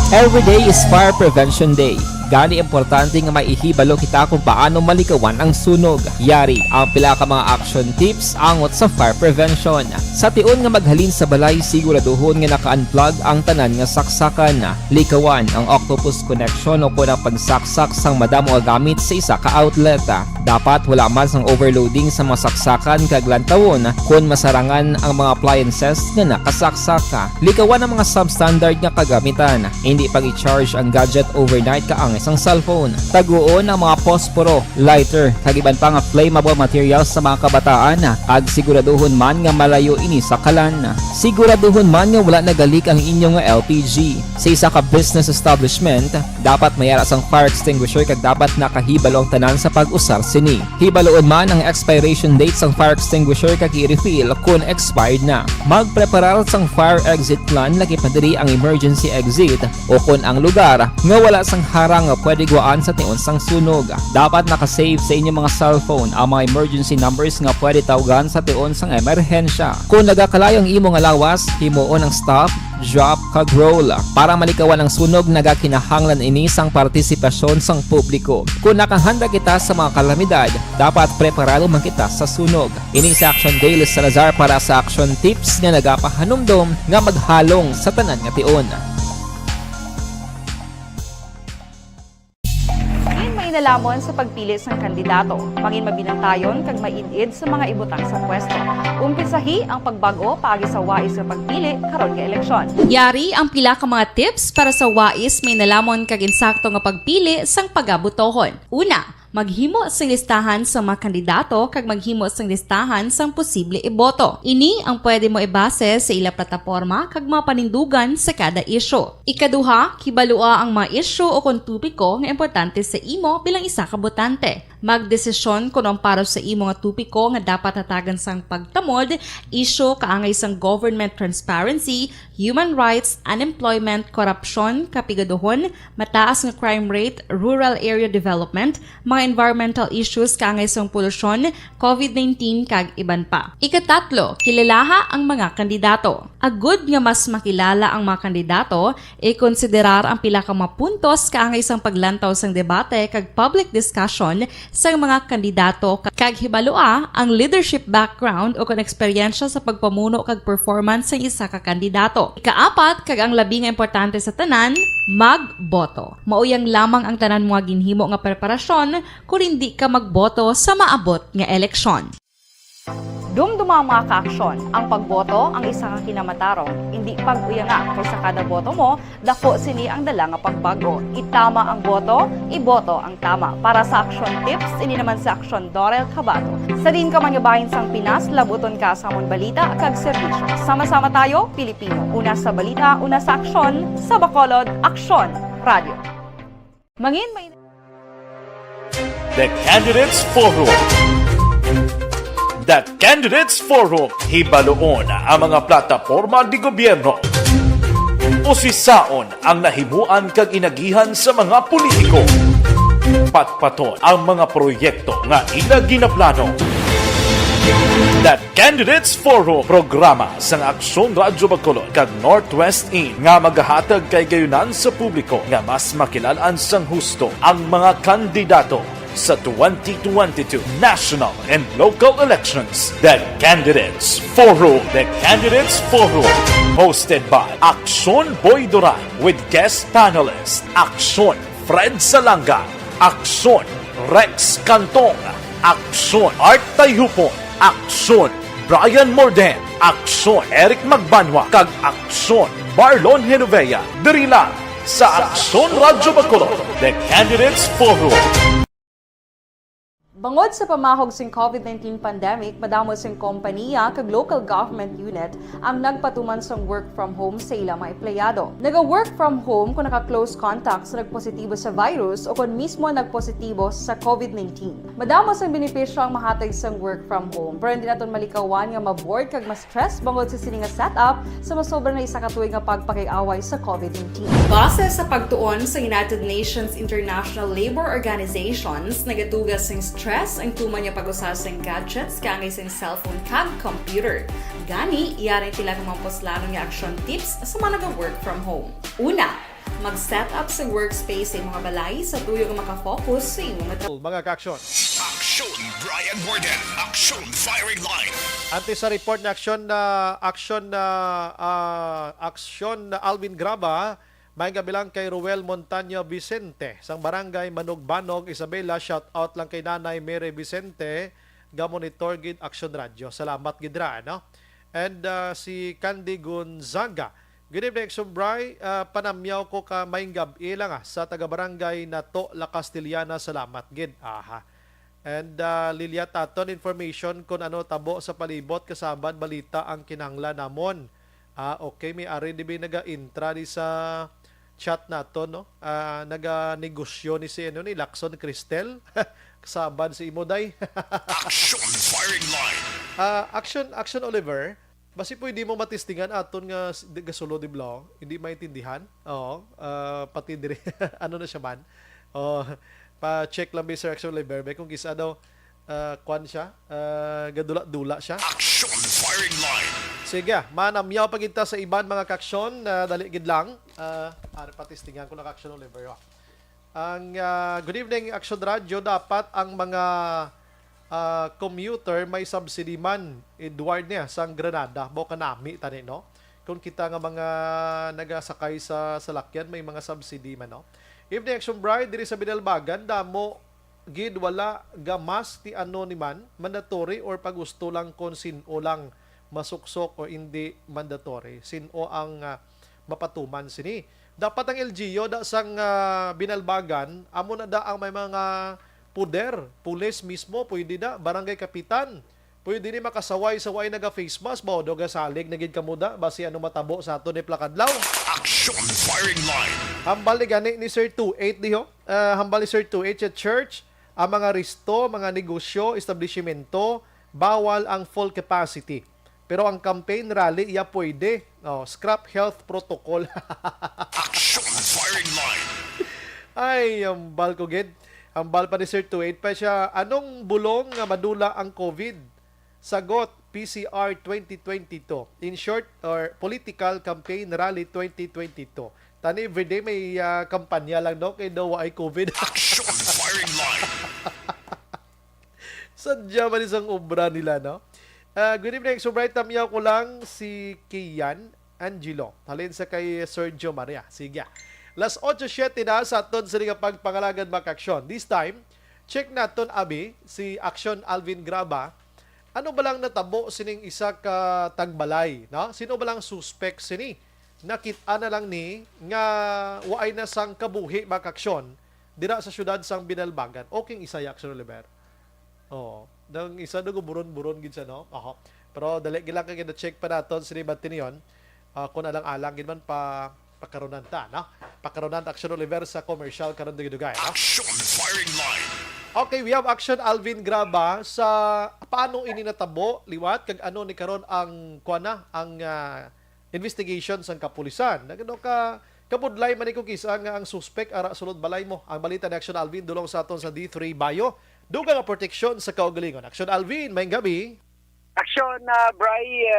G: Every day is Fire Prevention Day. Gani importante nga maihibalo kita kung paano malikawan ang sunog. Yari ang pila ka mga action tips angot sa fire prevention. Sa tion nga maghalin sa balay, siguraduhon nga naka-unplug ang tanan nga saksakan. Likawan ang octopus connection o kung ang pagsaksak sang madamo nga gamit sa isa ka outlet. Dapat wala man sang overloading sa mga saksakan kag lantawon kung masarangan ang mga appliances nga nakasaksaka. Likawan ang mga substandard nga kagamitan. Hindi pag i-charge ang gadget overnight kaang isang cellphone. Taguon ang mga posporo, lighter, kag iban pa nga flammable materials sa mga kabataan. Ag siguraduhon man nga malayo ini sa kalan. Siguraduhon man nga wala nagalik ang inyong LPG. Sa isa ka business establishment, dapat mayara sang fire extinguisher kag dapat nakahibalo ang tanan sa pag-usar sini. Hibaloon man ang expiration date sang fire extinguisher kag i-refill kung expired na. Magpreparar sang fire exit plan laki padiri ang emergency exit o kung ang lugar nga wala sang harang nga pwede guwaan sa tion sang sunog. Dapat nakasave sa inyong mga cellphone ang mga emergency numbers nga pwede tawagan sa tion sang emerhensya. Kung nagakalayo ang imo nga lawas, himuon ang stop, drop, kag roll. Para malikawan ang sunog, nagakinahanglan ini sang partisipasyon sang publiko. Kung nakahanda kita sa mga kalamidad, dapat preparado man kita sa sunog. Ini sa Action Daily Salazar para sa action tips nga nagapahanumdom nga maghalong sa tanan nga tion.
H: Nalamon sa pagpili sang kandidato, pangin mabinantayon kag mainid sa mga ibutang sa pwesto. Umpisahi ang pagbago paagi sa wais sa pagpili karon nga eleksyon. Yari ang pila ka mga tips para sa wais may nalamon kag insakto nga pagpili sang pagabutohon. Una, maghimo sang listahan sa mga kandidato kag maghimo sang listahan sang posible iboto. Ini ang pwede mo ibase sa ila plataporma kag mga panindugan sa kada isyu. Ikaduha, kibalua ang mga isyu o kung tupiko nga importante sa imo bilang isa ka botante. Magdesisyon kung ang para sa imo nga tupiko nga dapat hatagan sang pagtamod, isyo kaangay sang government transparency, human rights, unemployment, korupsyon, kapigaduhon, mataas nga crime rate, rural area development, mga environmental issues kaangay sang polusyon, COVID-19 kag iban pa. Ikatatlo, kilalaha ang mga kandidato. Agud nga mas makilala ang mga kandidato, i-konsiderar ang pila ka mga puntos kaangay sang paglantaw sang debate kag public discussion sa mga kandidato kag hibalua ang leadership background o kung eksperyensya sa pagpamuno kag performance sa isa ka kandidato. Ikaapat kag ang labi nga importante sa tanan, magboto. Mauyang lamang ang tanan mga ginhimo nga preparasyon kung hindi ka magboto sa maabot nga eleksyon. Dumduma mga ka-aksyon, ang pagboto ang isa ka kinamatarong. Hindi pag-uya nga kay sa kada boto mo, dako sini ang dala nga pagbago. Itama ang boto, iboto ang tama. Para sa action tips, ini naman sa Aksyon Dorel Cabato. Sa din ka manyabahin sang Pinas, labuton ka sa amon balita kag serbisyo. Sama-sama tayo, Pilipino. Una sa balita, una sa aksyon, sa Bacolod, Aksyon Radio. Mangin may
L: The Candidates Forum. The Candidates Forum, hibaloon ang mga plataporma di gobyerno. Usisaon ang nahimuan kag inagihan sa mga politiko. Patpaton ang mga proyekto nga ila ginaplano. The Candidates Forum, programa sang Aksyon Radyo Bacolod kag Northwest In nga magahatag kay gayunan sa publiko nga mas makilalaan sang husto ang mga kandidato sa 2022 national and local elections. The Candidates Forum. The Candidates Forum. Hosted by Aksyon Boy Duran with guest panelists Aksyon Fred Salanga, Aksyon Rex Cantong, Aksyon Art Tayhupon, Aksyon Brian Morden, Aksyon Eric Magbanwa, kag Aksyon Barlon Genovea. Diri lang sa Aksyon Radyo Bacolod. The Candidates Forum.
H: Bangod sa pamahog sing COVID-19 pandemic, madamo sing kompanya kag local government unit ang nagpatuman sang work from home sa ilang mga empleyado. Naga-work from home kung naka-close contact sa nagpositibo sa virus o kung mismo nagpositibo sa COVID-19. Madamo sang benepisyo ang mahatag sang work from home, pero hindi naton malikawan nga ma-bored kag ma-stress bangod sa sini nga setup sa masobra na isa ka tuig nga pagpakiaway sa COVID-19. Base sa pagtuon sa United Nations International Labour Organizations, nagatugas sing stress ang tuman niya pag-usasang gadgets kangay sa cellphone kag computer. Gani, iyaring tila ng mga poslanong nga action tips sa mga nag-work from home. Una, mag-set up sa workspace sa mga balay sa tuyo nga makafocus sa imong
C: mga ka-aksyon.
B: Aksyon Brian Morden, Aksyon Firing Line.
C: Ante sa report na aksyon na Alvin Graba, may gabilang kay Ruel Montaño Vicente sang barangay Manugbanog, Isabela. Shout out lang kay Nanay Mary Vicente, ga-monitor gid Aksyon Radio. Salamat gidra, no? And si Candy Gonzaga. Good evening, Aksyon Bray. Panamyaw ko ka mayng gabi lang sa taga-barangay na to La Castellana. Salamat gid. Aha. And Lilia Taton, information kung ano tabo sa palibot kasaban balita ang kinahanglan namon. Okay, may ari di ba naga-intra di sa chat nato, no? Naga-negosyo ni si ni Lacson Cristel. Kasaban si Imoday.
B: Aksyon Firing Line.
C: Action Oliver. Basi pwede mo matistingan aton nga gasulo di blog. Hindi maintindihan. Oo. Pati dire. Ano na siya man. Pa-check lang Mr. Action Oliver. Kung kisa daw kwan siya. Gadula-dula siya.
B: Aksyon Firing Line.
C: Sige, manamyaw paginta sa iban mga kaksyon. Dali gid lang. Patistingan ko na Action Oliver. Ang good evening Action Radio, dapat ang mga commuter may subsidy man. Edward niya sang Granada, bo kanami tani, no? Kung kita nga mga nagasakay sa salakyan may mga subsidy man, no? Evening Action Bride diri sa Binalbagan, damo gid wala gamas ti ano ni man mandatory or pag gusto lang kon sino lang masuksok o hindi mandatory. Sino ang mapatuman sini. Dapat ang LGU da sang Binalbagan, amo na da ang may mga puder, pulis mismo, pwede na, barangay kapitan, pwede ni makasaway-saway naga-face mask, bao doga salig, nagid kamuda, basi ano matabo sa ato ni Plakadlaw.
B: Action Firing Line.
C: Hambal ni gani ni Sir 28 diho, hambal ni Sir 28 sa church, ang mga resto, mga negosyo, establishmento, bawal ang full capacity. Pero ang campaign rally, iya pwede. Scrap health protocol.
B: Action firing line.
C: Ay, ang bal ko, Ged. Ang bal pa ni Sir Tuwid pa siya. Anong bulong nga madula ang COVID? Sagot, PCR 2022. In short, or political campaign rally 2022. Tani, everyday may kampanya lang, no? Kaya daw ay COVID.
B: Action firing line.
C: Sadya man isang obra nila, no? Good evening. So, bright tamyaw ko lang si Kian Angelo. Halin sa kay Sergio Maria. Sige. Las 8:07 na sa aton sa pagpangalagan makaksyon. This time, check naton abi si Action Alvin Graba. Ano ba lang natabo sining isa ka tagbalay, no? Sino ba lang suspect sini? Nakita na lang ni nga waay na sang kabuhi makaksyon dira sa syudad sang Binalbagan. Okay, isa yung Action Oliver. Nang isa doon buron-buron gid siya, no? Pero dali gilang kay check pa naton sa debate niyon. Kung alang-alang gid man pakarunan ta, no? Pakarunan Action Oliver sa commercial karon dugay, no?
B: Action firing line.
C: Okay, we have Action Alvin Graba sa paano ini natabo liwat kag ano ni karon ang ang investigation sang kapulisan. Nagano ka kabudlay man ko kisa nga ang suspect ara sulod balay mo. Ang balita ni Action Alvin dulong sa aton sa D3 Bayo. Dugang nga proteksyon sa kaugalingon. Action Alvin, may gabi.
N: Action Bray,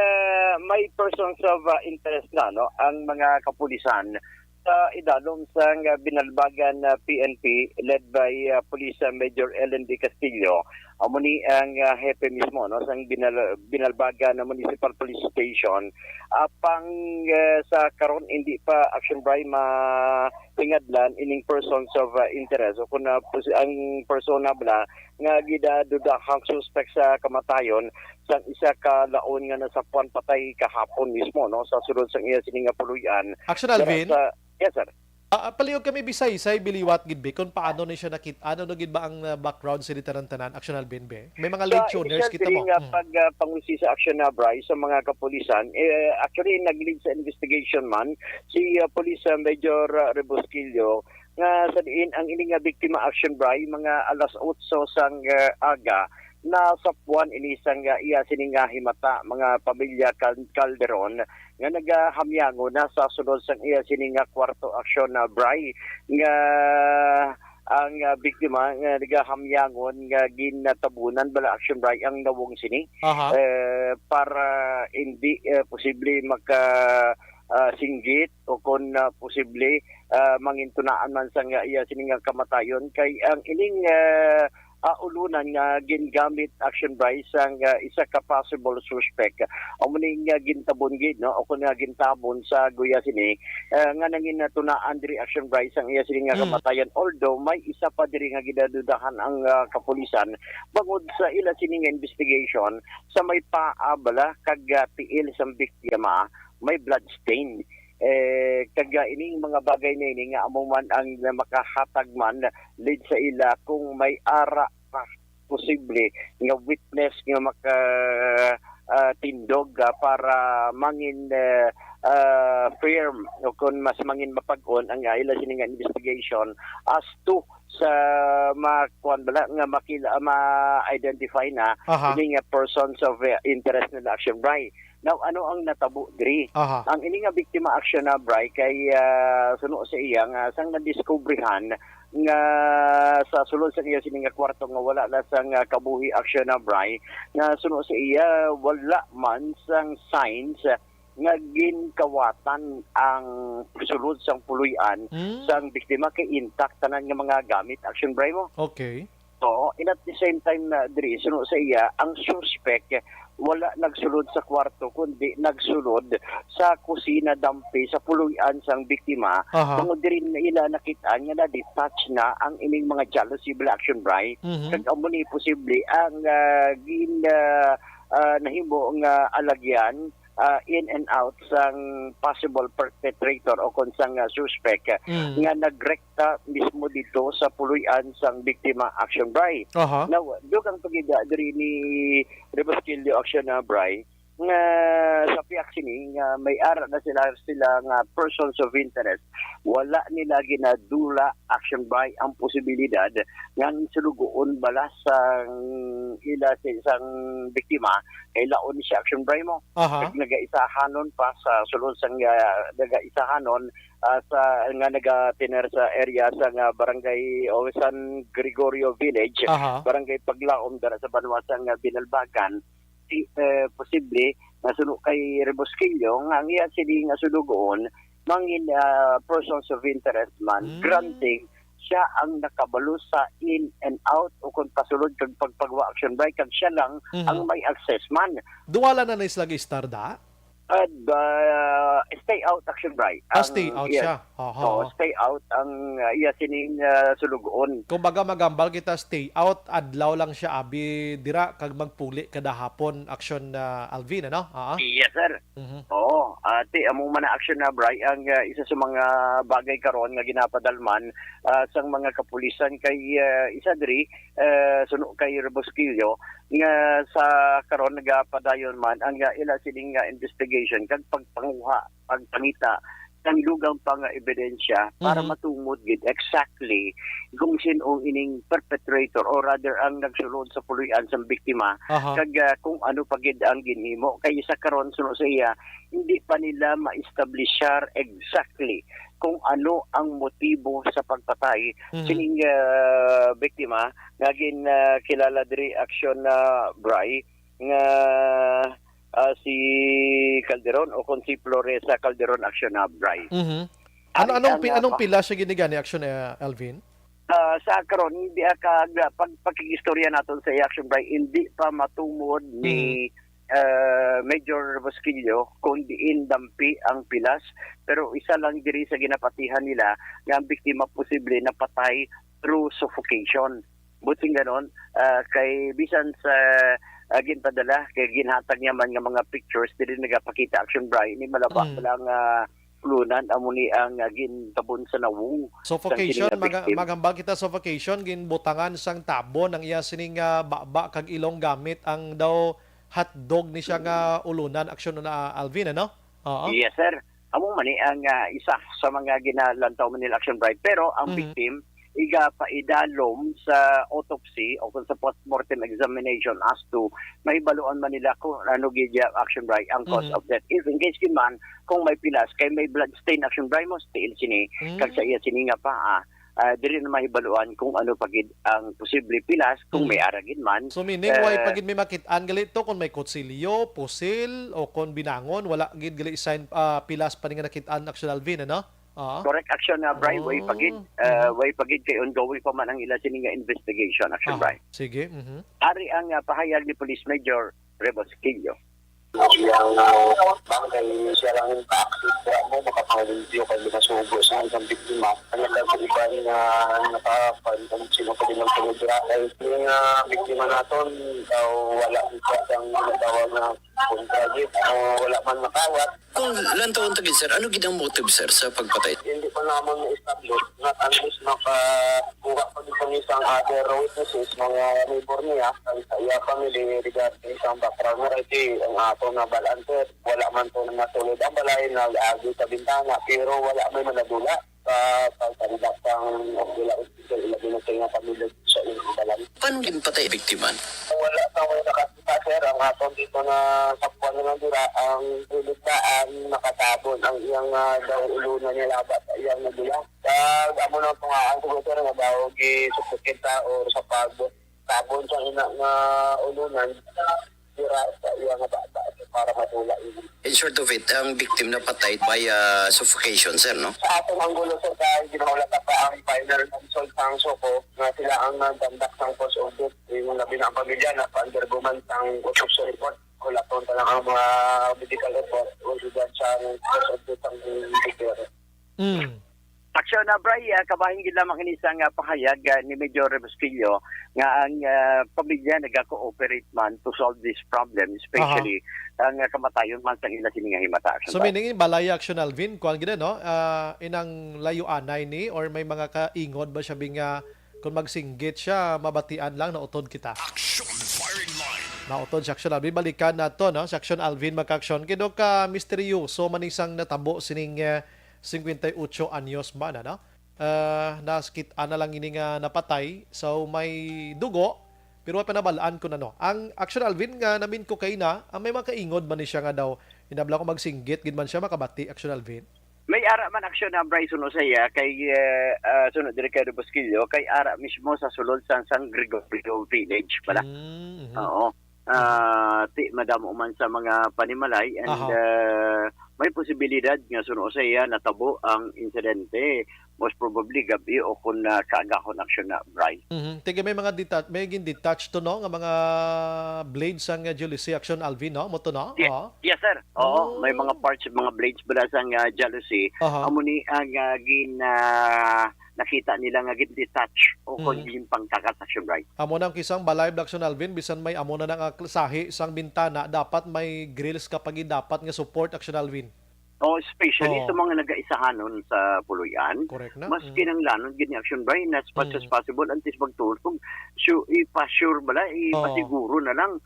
N: may persons of interest na no ang mga kapulisan sa idalom sang Binalbagan PNP led by Police Major Ellen D. Castillo. Amo ni ang hepe mismo no sang Binalbagan Municipal Police Station. Pang sa karon hindi pa Action Bray pingadlan ining persons of interest o kung ang persona bala nga gidadudahang suspect sa kamatayon sang isa ka laon nga nasapuan patay kahapon mismo no sa sulod sang iya sining puluyan.
C: Action Alvin.
N: Yes sir.
C: Palihog kami bisay biliwat gid be kung paano ni siya nakita, ano no gid ba ang background sa tanan Action Alvin be? May mga late tuners kita mo.
N: Pag pangusi sa Action Bray sa mga kapulisan, actually nag-lead sa investigation man si Police Major Rebosquillo nga sa diin ang ining biktima Action Bray mga alas 8 sang aga na sapuan inisang iya sininga himata mga pamilya Calderon nga nagahamyango na sa sulod sang iya sininga kwarto Action Bray nga ang biktima nga nagahamyangon nga ginatabunan bala Action Bray ang nawong sini para hindi posible maka singgit o kung posible mangintunaan man sang iya sininga kamatayon kay ang ining ulunan nga gingamit Action Bray sang isa ka possible suspect amo ning gintabon gid no o kun gintabon sa guya sini nga nangin tunaan diri Action Bray sang iya sini nga kamatayan although may isa pa diri nga gidadudahan ang kapulisan bangod sa ila sini nga investigation sa may paabala kag tiil sang biktima may blood stain kaga ining mga bagay na ini nga amo man ang makahatag man lead sa ila kung may ara pa posible nga witness nga maka tindog para mangin firm o kung mas mangin mapag-on ang ila sini nga investigation as to sa makuan bala nga makila ma-identify na ini nga persons of interest na Action Bray. Now, ano ang natabo diri? Ang ini nga biktima Action Bray kay suno sa iya nga sang nadiskubrihan nga sa sulod sa iya sining kwarto nga wala na sang kabuhi Action Bray nga suno sa iya wala man sang signs nga ginkawatan ang sulod sang puluyan sang biktima kay intact tanan nga mga gamit Action Bray mo.
C: Okay.
N: So, in at the same time na diri suno sa iya ang suspect wala nagsulod sa kwarto kundi nagsulod sa kusina dampi sa puluyan sang biktima tungod diri ila nakitaan nga na-detach na ang ining mga jealousy Action Bray kag amo ni posible ang nahimo nga alagyan in and out sang possible perpetrator o kung sang suspect nga nagrekta mismo dito sa puluyan sang biktima Action Bray. Now, dugang pagida diri ni Rebosquillo Action Bray nga sa piyak sini nga may ara na sila nga persons of interest, wala nila ginadula action by ang posibilidad nga sulugoon bala sang ila sa isang biktima kay laon ni siya action by mo. Kag nagaisahanon pa sa sulod sang nagaisahanon sa nga nagatiner sa area sa nga barangay o San Gregorio Village, barangay Paglaom dara sa Banwasang Binalbagan. Posible na sunog kay Rebosquillo nga iya sili nga sulugoon mangin persons of interest man granting siya ang nakabalo sa in and out o kung pasulod kag pagpagwa action by kag siya lang ang may access man.
C: Duwala na islang istarda?
N: Stay out action by.
C: Stay out siya.
N: So, stay out ang iya sining sulugoon.
C: Kung baga magambal kita stay out, adlaw lang siya abi dira kag magpuli kada hapon action na Alvin, ano?
N: Yes, sir. Oo. Ati, among man action na, Bray, ang isa sa mga bagay karon nga ginapadalman sang mga kapulisan kay isa diri, suno kay Rebosquillo, nga sa karon nagapadayon man ang ila sining investigation kag pagpanguha, pagpangita ng lugang pang ebidensya para matungod gid exactly kung sino ining perpetrator or rather ang nagsulod sa puloy-an sa biktima kag kung ano pa gid ang ginhimo kay sa karon suno sa iya hindi pa nila ma-establishar exactly kung ano ang motibo sa pagpatay sining biktima nga kilala diri action na Bray nga si Calderon o kung si Floresa Calderon action na Bray.
C: Anong pila siya ginigani action Alvin?
N: Sa karon hindi pagkikistorya naton sa action Bray hindi pa matungod ni Major Bosquillo kung diin dampi ang pilas pero isa lang diri sa ginapatihan nila nga ang biktima posible napatay through suffocation. Buting ganon kay bisan sa ginpadala kay ginhatag niya man nga mga pictures dili nagapakita action Bray ni malaba lang lunan amo ni ang gintabon sa nawong
C: suffocation magambal kita suffocation ginbutangan sang tabon ang iya sining baba kag ilong gamit ang daw hotdog ni siya nga ulunan action na Alvin, ano?
N: Yes, sir. Amo man ni ang isa sa mga ginalantaw man nila action Bray pero ang victim iga paidalom sa autopsy o kung sa postmortem examination as to may baluan man nila kung ano gidya action Bray ang cause of death. If in case man kung may pilas kay may blood stain action Bray mo still sini kag sa iya sini nga pa diri na mahibaluan kung ano pagid ang posible pilas kung may aragid man.
C: So meaning why pagid may makit-an galito kung may kutsilyo, pusil o kung binangon wala gid gali sign pilas pa nga nakit-an action Alvin, ano?
N: Correct action na Bray way pagid kay ongoing pa man ang ila sini nga investigation action Bray.
C: Sige.
N: Ari ang pahayag ni Police Major Rebosquillo.
F: Siyang bagay siya lang yung taxi kaya mo makapangalimpyo kay lumasugo sa isang biktima ang nagkakaiban na nakapantan sino pa din ang pinudra ay yung biktima natin daw wala ang nagawag na puntragit o wala man makawat.
O: Kung lantaon tagin sir, ano gid ang motive sir sa pagpatay?
F: Hindi pa naman na-establish not unless makakuha pa dito ng isang other witnesses mga neighbor niya sa iya family regarding isang background na ang ato na balante wala man to na nasulod ang balay na agi sa bintana pero wala may manadula sa pagkandak ang wala hospital ilagay na sa iyong pamilya sa iyong balay.
O: Paano din patay biktiman?
F: Wala sa may nakasita sir ang aton dito na sakpan na nandura ang ulitaan nakatabon ang iyang daw ulunan niya labat sa iyang nagula. Amo na ito nga ang siguro nga daw gisupukita o sa pagtabon sa ina nga ulunan dira sa iyang bata para matula ini.
O: In short of it, ang victim na patay by suffocation, sir, no?
F: Sa atong anggulo sir, dahil ginawala pa ang final consult ng SOCO na sila ang nagdandak ng cause of death. Yung labi ng pamilya na pa-undergo man ang autopsy report. Wala po lang ang mga medical report o sudan sa cause of death ang victim.
N: Aksyon na Bray, kabahin gid lamang ini sa pahayag ni Major Rebosquillo nga ang pamilya nagka-cooperate man to solve this problem, especially ang kamatayon man sa ila sini nga himata.
C: So meaning balaya action Alvin, kuan gid no? Inang layo anay ni or may mga kaingod ba siya binga kung magsinggit siya mabatian lang na utod kita.
B: Action Firing Line.
C: Nautod si Action Alvin. Balikan na to, no? Si Action Alvin magka-action. Kino ka misteryoso manisang natabo sining 58 anyos ba na, no? Naskit na lang ini nga napatay. So may dugo, pero panabalaan ko na, no? Ang Action Alvin nga namin ko kay na, ang may makaingod man ni siya nga daw, hinabla ko magsinggit, gid man siya makabati, Action Alvin.
N: May ara man aksyon na Bryce suno saya kay sunod dire kay Bosquillo kay ara mismo sa sulod sa San Gregorio Village pala. Oo. Ti madamo man sa mga panimalay and may posibilidad nga suno saya natabo ang insidente most probably gabi o kun kaagahon aksyon na Bryce.
C: Tiga may mga may detached to, no, nga mga blades ang jealousy, Action Alvin, no? Mo to, no?
N: Yes sir. Oo, may mga parts mga blades bala sang jealousy. Amo ni ang nakita nila nga gid-detach o kun yung pangkakat action right.
C: Amo nang kisang balay Action Alvin bisan may amo na nang sahi sang bintana dapat may grills kapag dapat nga support Action Alvin.
N: Especially sa mga nag-aisahanon sa Puluyan.
C: Correct na.
N: Mas kinanglanon gini action by as much as possible antes magtulog. So ipa-sure bala, ipasiguro na lang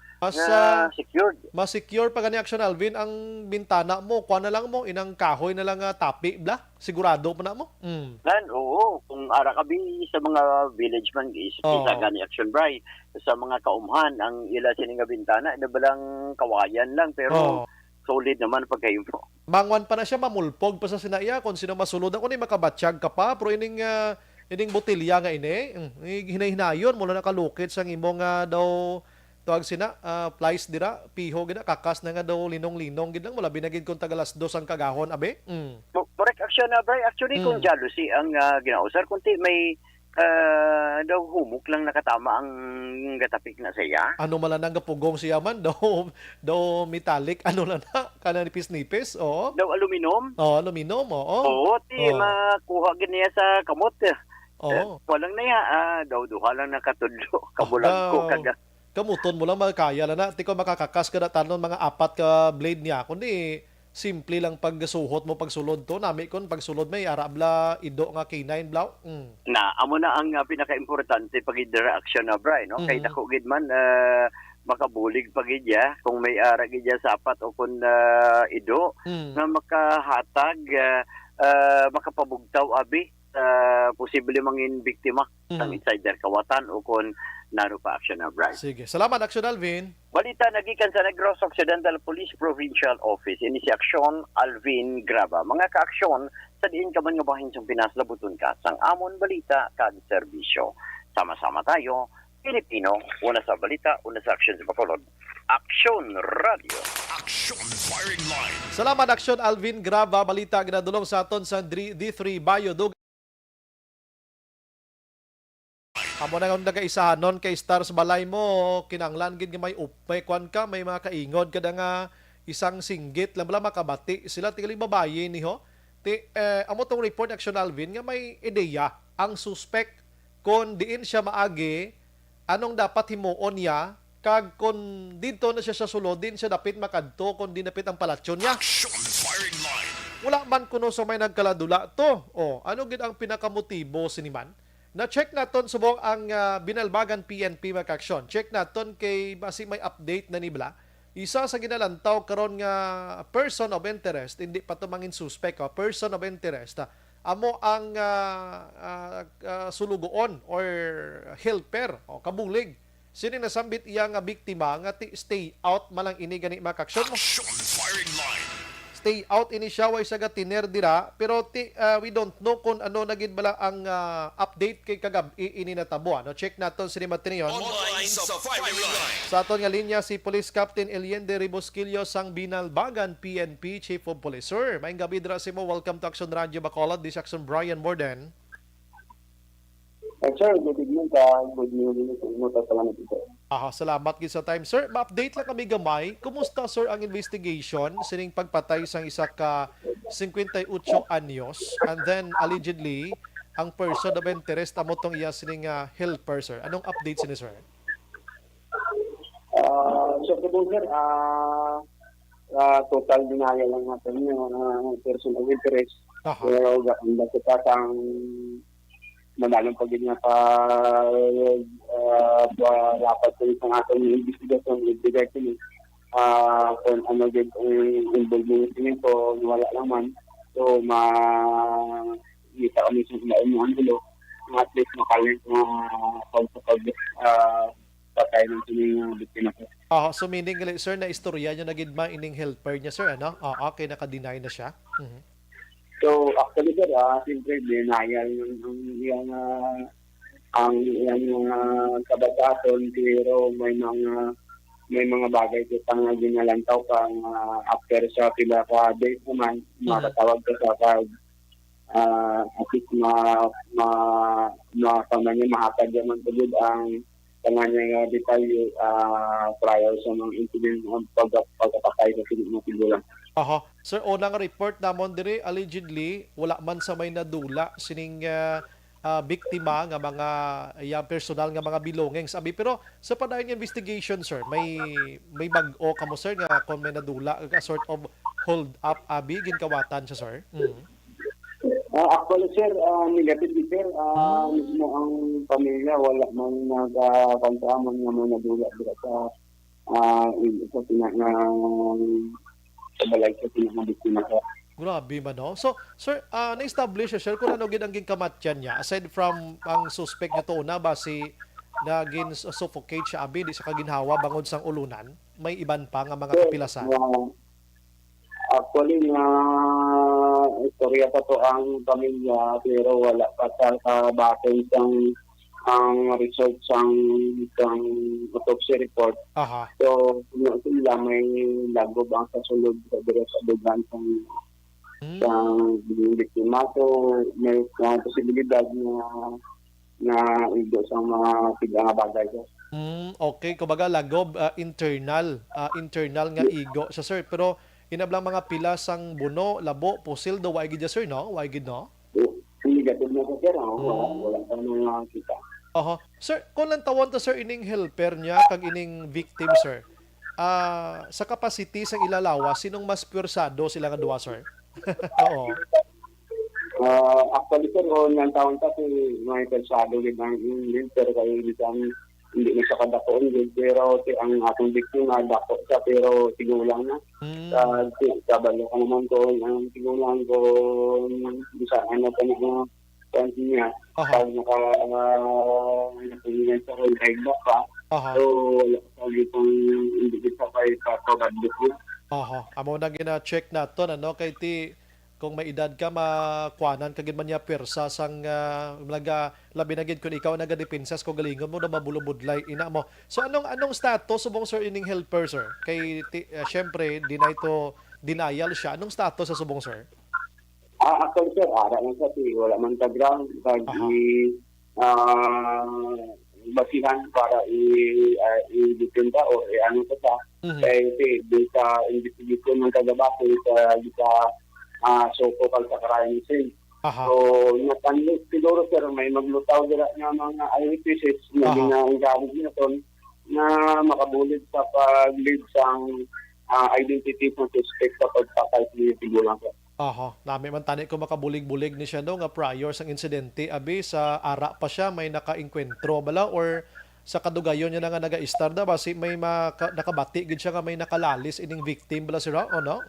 N: secured.
C: Mas secure pa gani Action Alvin ang bintana mo. Kuha na lang mo inang kahoy na lang tapi bla. Sigurado pa na mo.
N: Oo, kung ara kabi sa mga village man isa gani action by sa mga kaumhan ang ila sining nga bintana na balang kawayan lang pero solid naman pagka-info.
C: Mangwan pa na siya, mamulpog pa sa sinaya kung sino masulod. Ako ni makabatsyag ka pa, pero ining botilya nga ini, hinahinayon, mula nakalukit sa imong daw, tuwag sina, plies dira, piho gina, kakas na nga daw linong-linong, gina, mula binagid kong tagalas 2 ang kagahon, abe?
N: Correct action na, Bray. Actually, kung jealousy ang ginausar, kunti may daw humok lang nakatama ang gatapik na saya.
C: Ano man lang gapugong siya man? Daw metallic, ano lang na? Kana nipis-nipis? Oo.
N: Daw aluminum?
C: Aluminum, oo.
N: Oo, makuha ganiya sa kamot. Walang naya, daw duha lang nakatudlo. Kabulag ko kaga.
C: Kamuton mo lang makakaya lang na. Di ko makakakas ka na tanon mga 4 ka blade niya. Kundi simple lang pagsuhot mo pagsulod to. Nami kon pagsulod may arabla ido nga K9 blaw.
N: Na amo na ang pinaka-importante pag interaction na Bray, no? Kay dako gid man makabulig pagidya kung may ara gidya sapat o kun ido na makahatag makapabugtaw abi posible mangin biktima ng insider kawatan o kun naro pa action na Bray.
C: Sige. Salamat Action Alvin.
N: Balita nagikan sa Negros Occidental Police Provincial Office ini si Action Alvin Graba. Mga ka-aksyon sa diin ka man nga bahin sang Pinas labuton ka sang amon balita kag serbisyo. Sama-sama tayo, Pilipino, una sa balita, una sa aksyon sa Bacolod. Action Radio.
B: Action Firing Line.
C: Salamat Action Alvin Graba. Balita ginadulong sa aton sa D3 Bayodug. Amo na nga nagaisahanon kay Stars Balay mo, kinanglan gid may upay kwan ka, may mga kaingod kada nga isang singgit lang bala makabati sila tigali babaye ni ho. Amo tong report Action Alvin nga may ideya ang suspect kon diin siya maagi anong dapat himuon niya kag kon dito na siya sa sulod din siya dapit makadto kon dinapit ang palatsyon niya.
B: Action Firing Line.
C: Wala man kuno sa may nagkaladula to. Ano gid ang pinakamotibo siniman? Na-check naton subong ang Binalbagan PNP makaksyon. Check naton kay basi may update na nibla. Isa sa ginalantaw karon nga person of interest, hindi pa to mangin suspect, person of interest. Amo ang sulugoon or helper o kabulig. Sini nasambit iya nga biktima nga stay out malang ini gani makaksyon mo.
B: Action Firing Line.
C: Stay out ini siya way sa gatiner dira pero we don't know kung ano nagid bala ang update kay kagabi ini natabo. Check naton si Matinion.
B: Online sa Firing Line.
C: Sa aton nga linya si Police Captain Eliende Ribosquillo sang Binalbagan PNP Chief of Police. Sir, maayong gabi dira si mo. Welcome to Action Radio Bacolod. This Action Brian Morden.
F: Sir, good evening ka. Good evening sa salamat ito.
C: Salamat gid sa time, sir. Ma-update lang kami gamay. Kumusta, sir, ang investigation sining pagpatay sang isa ka 58 anyos and then allegedly ang person of interest amo tong iya sining helper, sir. Anong update sini, sir?
F: So, sir, total denial lang natin yung person of interest. Pero ang bakit ang madalang pag nga pa dapat ko isang atong investigasyon with regard to kung ano din involved mo yung ko wala naman. So, kita kami sa yung angulo, at least makalink na patay ng sining biktima ko.
C: So meaning, sir, na istorya nyo na gidma ining helper niya, sir, ano? Okay, naka-deny na siya.
F: So, actually, sir, siyempre, denial ang mga kabatason, pero may mga bagay ko pang ginalantaw pang after sa pila ka days naman, makatawag ka sa pag at least mahatag naman tugod ang kanyang detalye prior sa mga incident ng pagkapatay sa sinigmatibulan.
C: Sir, unang report namon dire allegedly wala man sa may nadula sining biktima nga mga personal nga mga belongings abi, pero sa padayon nga investigation, sir, may bag-o kamo, sir, nga kung may nadula a sort of hold up abi ginkawatan siya, sir.
F: Actually, sir, negative, sir. Mismo ang pamilya, wala man nagkantaman nga may nadula sa balay sa pinakabiktima ko.
C: Grabe man, no? So, sir, na-establish siya, sir, kung ano ginang kamatyan niya. Aside from ang suspect nito una, basi naging suffocate siya, abi, di sa kaginhawa, bangod sang ulunan, may iban pa nga mga kapilasan.
F: Actually, istorya pa to ang pamilya, pero wala pa sa batay ang result sang autopsy report. So, sila may lagob ang sasulod sa dugan sang biktima. So, may posibilidad na ido sa mga tigang bagay.
C: Okay, kumbaga lagob, internal nga igo sa, sir. Pero inablang mga pila sang buno, labo, pusil, do waigid ya, sir, no? Waigid, no?
F: Negative na sa, sir, wala pa nang kita.
C: Sir, kung lang tawon to, sir, ining helper niya kag ining victim, sir, sa capacity sang ilalawa, sinong mas pursado sila nga duwa, sir? Oo.
F: Actually, sir, nang taon ta si Michael Sado din ang helper kayo hindi na siya kadakoon din, pero ang atong biktima dako siya, pero tigulang na. Kabalo ka naman ko, ang tigulang ko, bisa ano pa na pansin niya, pag nakahingan sa whole high-back pa, so wala itong hindi kita kayo kapagabot.
C: Amo na gina-check na to, ano, kay ti kung may edad ka, makuanan kagid man niya persa sang labi na gid kung ikaw nagadepensas ko galingon mo na mabulubudlay ina mo. So anong status subong, sir, ining helper, sir? Kay syempre denial siya. Anong status sa subong, sir?
F: Actually, sir, ara lang sa wala man ka ground pag basihan para i-dependa o ano pa sa kay sa investigation ng kagabako sa so kung sa crime scene. So, natanong siguro, sir, may maglutaw dira nga mga eyewitnesses na ginagamit nila na makabulig sa pag-lead sa identity ng suspect sa pagpatay sa tigulang, sir.
C: Nami man tani ko makabulig-bulig ni siya nga prior sang insidente, abi sa ara pa siya may naka-enkwentro bala or sa kadugayon niya na nga naga-star da basi may nakabati gid siya nga may nakalalis ining victim bala, sir, o no?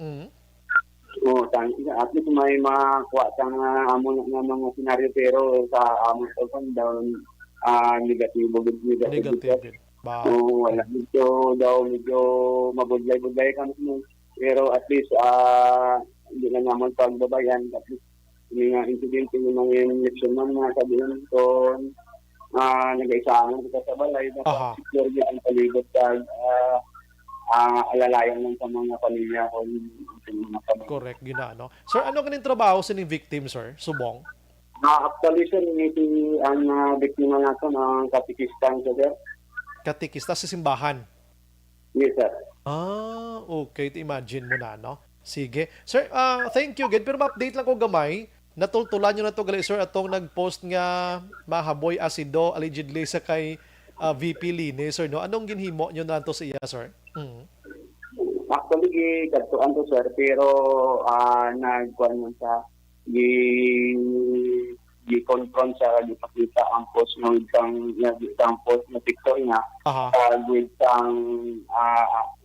F: At least may makuha siyang amon nga mga senaryo, pero sa amon sa down negatibo. Wala medyo mabudlay kami mo, pero at least hindi na naman pagbabayan, at least yung incident yung mga election man nga sabihin ko nag-isahan kita sa balay na secure niya ang palibot sa alalayan ng sa mga pamilya ko.
C: Correct, ginano. Sir, ano kaning trabaho sa ning victim, sir? Subong?
F: Actually, sir, ang biktima nato ng katikistan, sir.
C: Katikista sa simbahan?
F: Yes, sir.
C: Okay. Imagine mo na, no? Sige. Sir, thank you, Ged. Pero ma-update lang ko gamay. Natultulan nyo na to, gali, sir, atong nag-post nga mahaboy asido allegedly sa kay VP Line, sir, no? Anong ginhimo nyo na to sa iya, sir?
F: Actually, katuan to, sir, pero nagkuhan mo sa gi-confront sa gipakita ang post ng isang post na picture niya with ang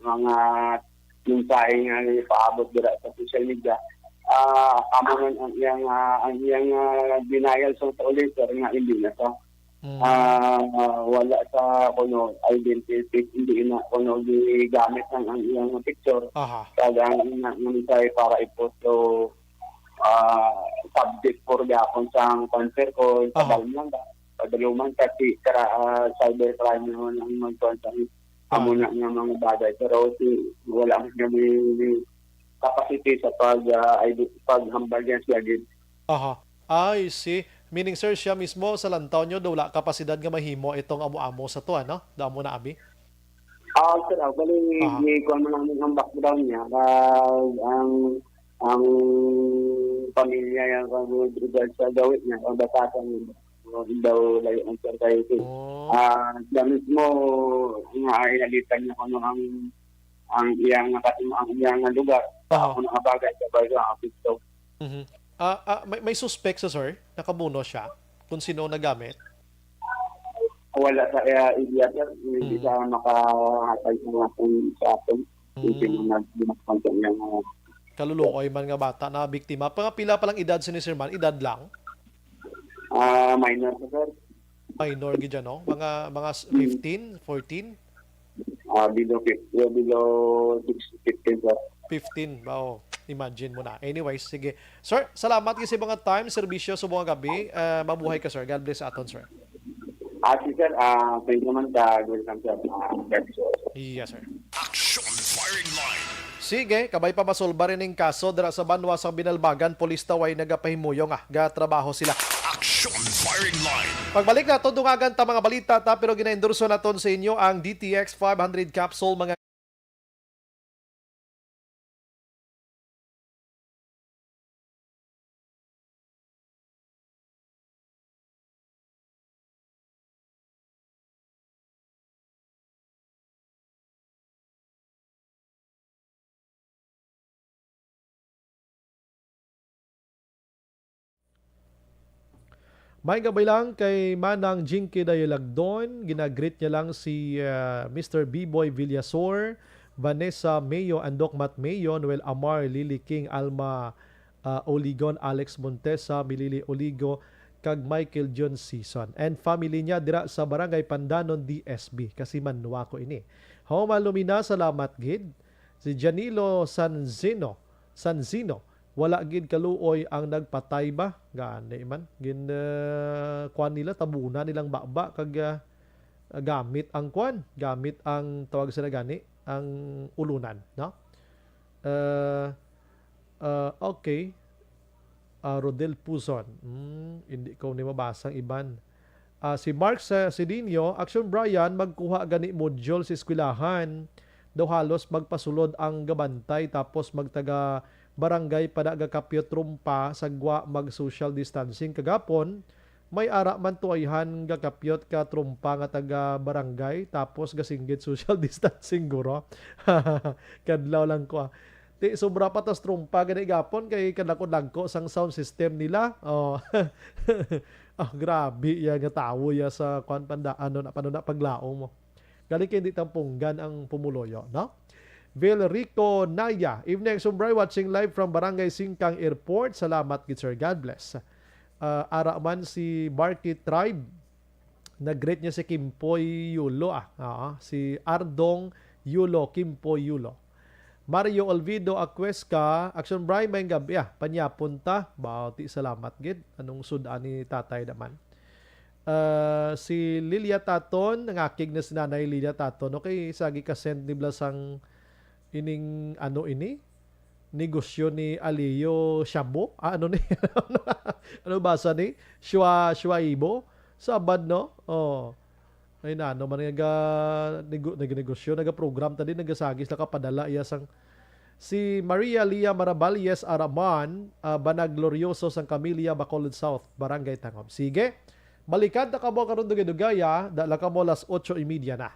F: mga mensahe nga ipaabot dira sa social media. Amo man ang iyang denial sa ulitin nga hindi na to. Wala sa kuno identity, hindi na kuno gigamit ng ang iyang picture. Kada ang mensahe para i-post so subject for gapon sa concert ko padaluman kasi cybercrime naman ang mag-contact amo na nga mga bagay pero wala ang may capacity sa paghambal yan siya gid.
C: I see. Meaning sir, siya mismo sa lantaw nyo daw wala kapasidad nga mahimo itong amo-amo sa to, ano? Damo na abi?
F: Sir, bali ko naman ang background niya ang pamilya yan with regards sa gawin niya ang batasan daw layo ang sarkay siya mismo nga inalitan niya kung ang iyang lugar kung nakabagay sa bagay ang apito.
C: May suspect sa sir nakamuno siya kung sino nagamit?
F: Wala sa idiot hindi siya makahatay sa atin hindi mo nag-contact niya
C: kaluluoy man nga bata na biktima. Pila pa lang edad si Sir Man? Edad lang?
F: Minor, sir.
C: Minor gid no? Mga 15, 14?
F: Below 15, sir.
C: 15, wow. Imagine mo na. Anyways, sige. Sir, salamat kasi mga time, serbisyo sa buong gabi. Mabuhay ka, sir. God bless aton, sir.
F: Sir, thank you naman ka. Welcome, sir.
C: Yes, sir.
B: Action Firing Line.
C: Sige, kabay pa masolba rin ng kaso dira sa Banwa sa Binalbagan, polis taway nagapahimuyong gatrabaho sila.
B: Action Firing Line.
C: Pagbalik nato dungagan ta mga balita ta pero gina-endorso naton sa inyo ang DTX 500 capsule mga May gabay lang kay Manang Jinky Dayalagdon, ginagreet niya lang si Mr. B-Boy Villasor, Vanessa Mayo, Andok Mat Mayo, Noel Amar, Lily King, Alma Oligon, Alex Montesa, Milili Oligo, kag Michael John Season. And family niya dira sa Barangay Pandanon, DSB, kasi manwa ko ini. Homa lumina, salamat gid. Si Janilo Sanzino, wala gid kaluoy ang nagpatay ba gani man kwan nila tabunan nilang baba kag gamit ang tawag sila gani ang ulunan no okay Rodel Puzon hindi ko ni mabasang iban si Mark Sedinio Action Brian magkuha gani module sa eskwelahan daw halos magpasulod ang gabantay tapos magtaga barangay pada gakapyot trumpa sagwa mag social distancing kagapon may ara man tuayhan gakapyot ka trumpa nga taga barangay tapos gasinggit social distancing guro kadlaw lang ko ti sobra pa tas trumpa gani gapon kay kadlako-dagko sang sound system nila grabe ya nga tawo ya sa kwan panda ano na paglaom mo gali kay di tampunggan ang pumuloyo no. Vilrico Naya. Evening, Sumbray, watching live from Barangay Singkang Airport. Salamat, good sir. God bless. Ara man si Barky Tribe. Nag-greet niya si Kimpoy Yulo. Si Ardong Yulo, Kimpoy Yulo. Mario Olvido Aquesca. Action Bray, may gabi. Panyapunta. Bauti, salamat, gid. Anong sudan ni tatay naman. Si Lilia Taton. Nangakig na si nanay Lilia Taton. Okay, sagi ka send ni Blasang ining ini negosyo ni Alio Shabo ano ni ano basa ni Shuaibo sabad no ay na ano man negosyo program tadi nagasagis la kapadala iya sang si Maria Lia Maraballes Araman Banag Glorioso sang Camilla Bacolod South Barangay Tangob. Sige balikan ta kamo karon dugay-dugaya dala kamo las 8:30 na.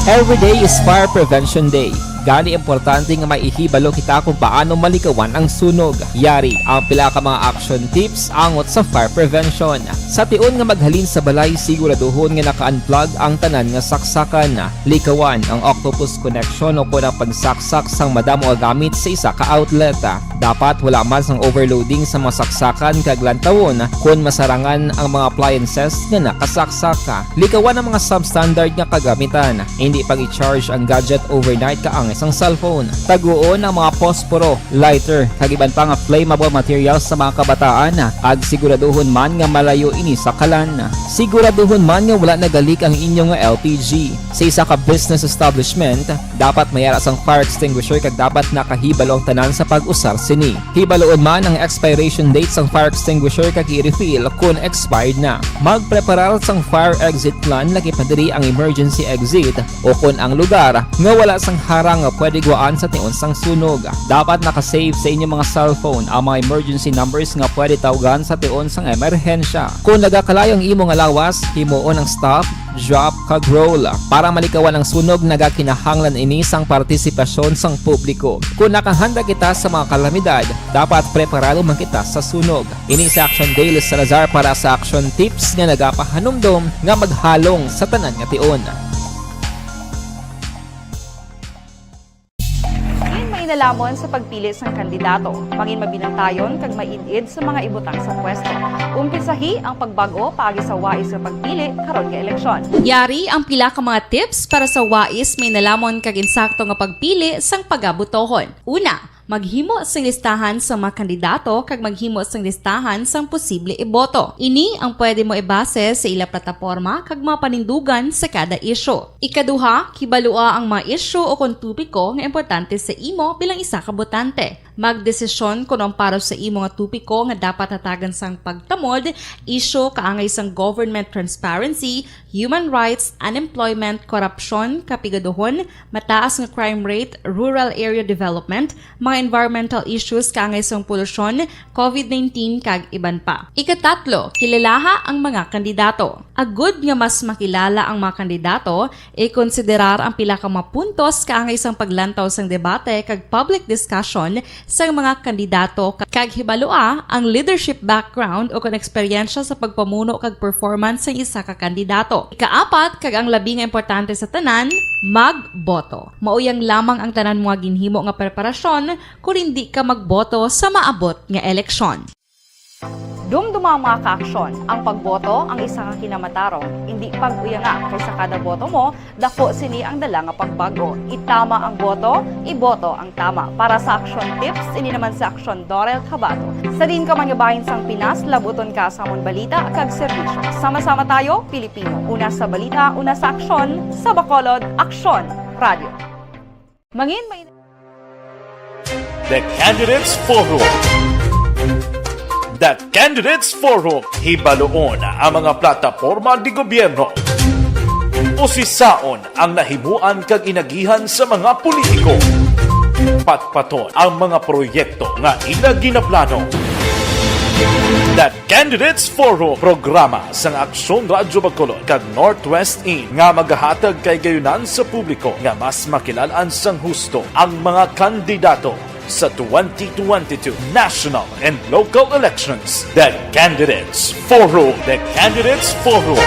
G: Every day is Fire Prevention Day. Gani importante nga maihibalo kita kung paano malikawan ang sunog. Yari ang pila ka mga action tips angot sa fire prevention. Sa tion nga maghalin sa balay, siguraduhon nga naka-unplug ang tanan nga saksakan. Likawan ang octopus connection o kung ang pagsaksak sang madamo gamit sa isa ka outlet. Dapat wala man sang overloading sa mga saksakan kag lantawon kung masarangan ang mga appliances nga nakasaksaka. Likawan ang mga substandard nga kagamitan. Hindi pag i-charge ang gadget overnight kaang isang cellphone. Taguon ang mga posporo, lighter, kag iban pa nga flammable materials sa mga kabataan. Ag siguraduhon man nga malayo ini sa kalan. Siguraduhon man nga wala nagalik ang inyong nga LPG. Sa isa ka business establishment, dapat mayara sang fire extinguisher kag dapat nakahibalo ang tanan sa pag-usar sini. Hibaloon man ang expiration date sang fire extinguisher kag i-refill kung expired na. Magpreparar sang fire exit plan lagi padiri ang emergency exit o kung ang lugar nga wala sang harang nga pwede guaan sa tion sang sunog. Dapat nakasave sa inyong mga cellphone ang mga emergency numbers nga pwede tawagan sa tion sang emerhensya. Kung nagakalayo ang imong alawas, himuon ang stop, drop, kag roll. Para malikawan ang sunog, nagakinahanglan ini sang partisipasyon sang publiko. Kung nakahanda kita sa mga kalamidad, dapat preparado man kita sa sunog. Ini sa Action Daily Salazar para sa action tips nga nagapahanumdom nga maghalong sa tanan nga tion.
H: Nalamon sa pagpili ng kandidato. Pangin mabinantayon kag mainid sa mga ibutang sa pwesto. Umpisahi ang pagbago paagi sa wais sa pagpili karon nga eleksyon. Yari ang pila ka mga tips para sa wais may nalamon kag insakto nga pagpili sang pagabutohon. Una, maghimo sang listahan sa mga kandidato kag maghimo sang listahan sang posible iboto. Ini ang pwede mo ibase sa ila plataporma kag mga panindugan sa kada isyu. Ikaduha, kibalua ang mga isyu o kung tupiko nga importante sa imo bilang isa ka botante. Magdesisyon kung ang para sa imo nga tupiko nga dapat hatagan sang pagtamod, isyu kaangay sang government transparency, human rights, unemployment, corruption, kapigaduhon, mataas nga crime rate, rural area development, mga environmental issues kaangay sang polusyon, COVID-19 kag iban pa. Ikatatlo, kilalaha ang mga kandidato. Agud nga mas makilala ang mga kandidato, i-konsiderar ang pila ka mga puntos kaangay sang paglantaw sang debate kag public discussion sa mga kandidato kag hibalua ang leadership background o kung eksperyensya sa pagpamuno kag performance sa isa ka kandidato. Ikaapat kag ang labi nga importante sa tanan, magboto. Mauyang lamang ang tanan mga ginhimo nga preparasyon kung hindi ka magboto sa maabot nga eleksyon. Dumduma mga kaaksyon, ang pagboto ang isa ka kinamatarong. Hindi pag-uya nga kaysa kada boto mo, dako sini ang dala nga pagbago. Itama ang boto, iboto ang tama. Para sa action tips, ini naman sa action Dorel Cabato. Sa din ka manyabahin sang Pinas, labuton ka sa amon balita kag serbisyo. Sama-sama tayo, Pilipino. Una sa balita, una sa aksyon, sa Bacolod, Aksyon Radio. Mangin may
L: The Candidates Forum. The Candidates Forum, hibaloon ang mga plataporma di gobyerno. Usisaon ang nahimuan kag inagihan sa mga politiko. Patpaton ang mga proyekto nga ila ginaplano. The Candidates Forum, programa sang Aksyon Radyo Bacolod kag Northwest In nga magahatag kay gayunan sa publiko nga mas makilalaan sang husto ang mga kandidato sa 2022 national and local elections. The Candidates Forum. The Candidates Forum.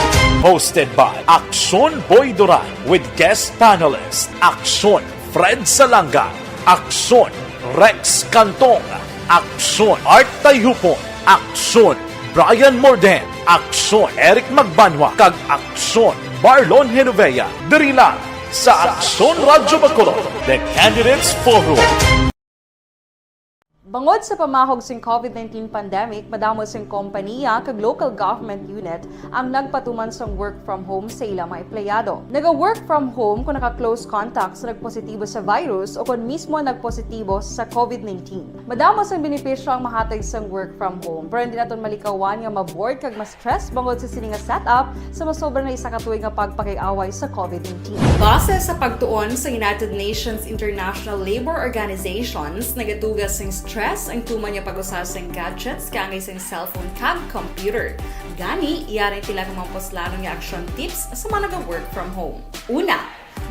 L: Hosted by Aksyon Boy Duran with guest panelists Aksyon Fred Salanga, Aksyon Rex Cantong, Aksyon Art Tayhupon, Aksyon Brian Morden, Aksyon Eric Magbanwa, kag Aksyon Marlon Genovea. Diri lang sa Aksyon Radyo Bacolod. The Candidates Forum.
H: Bangod sa pamahog sing COVID-19 pandemic, madamo sing kompanya kag local government unit ang nagpatuman sang work from home sa ilang mga empleyado. Naga-work from home kung naka-close contacts na nagpositibo sa virus o kung mismo nagpositibo sa COVID-19. Madamo sang benepisyo ang mahatag sang work from home, pero hindi naton malikawan nga ma-bored kag ma-stress bangod sa sini nga setup sa masobra na isa ka tuig nga pagpakiaway sa COVID-19. Base sa pagtuon sa United Nations International Labor Organizations, nagatugas sing stress ang tuman niya pag-usar sa gadgets kaangay sa cellphone kag computer. Gani, iyarin tila ng mga poslano nga action tips sa mga nag-work from home. Una,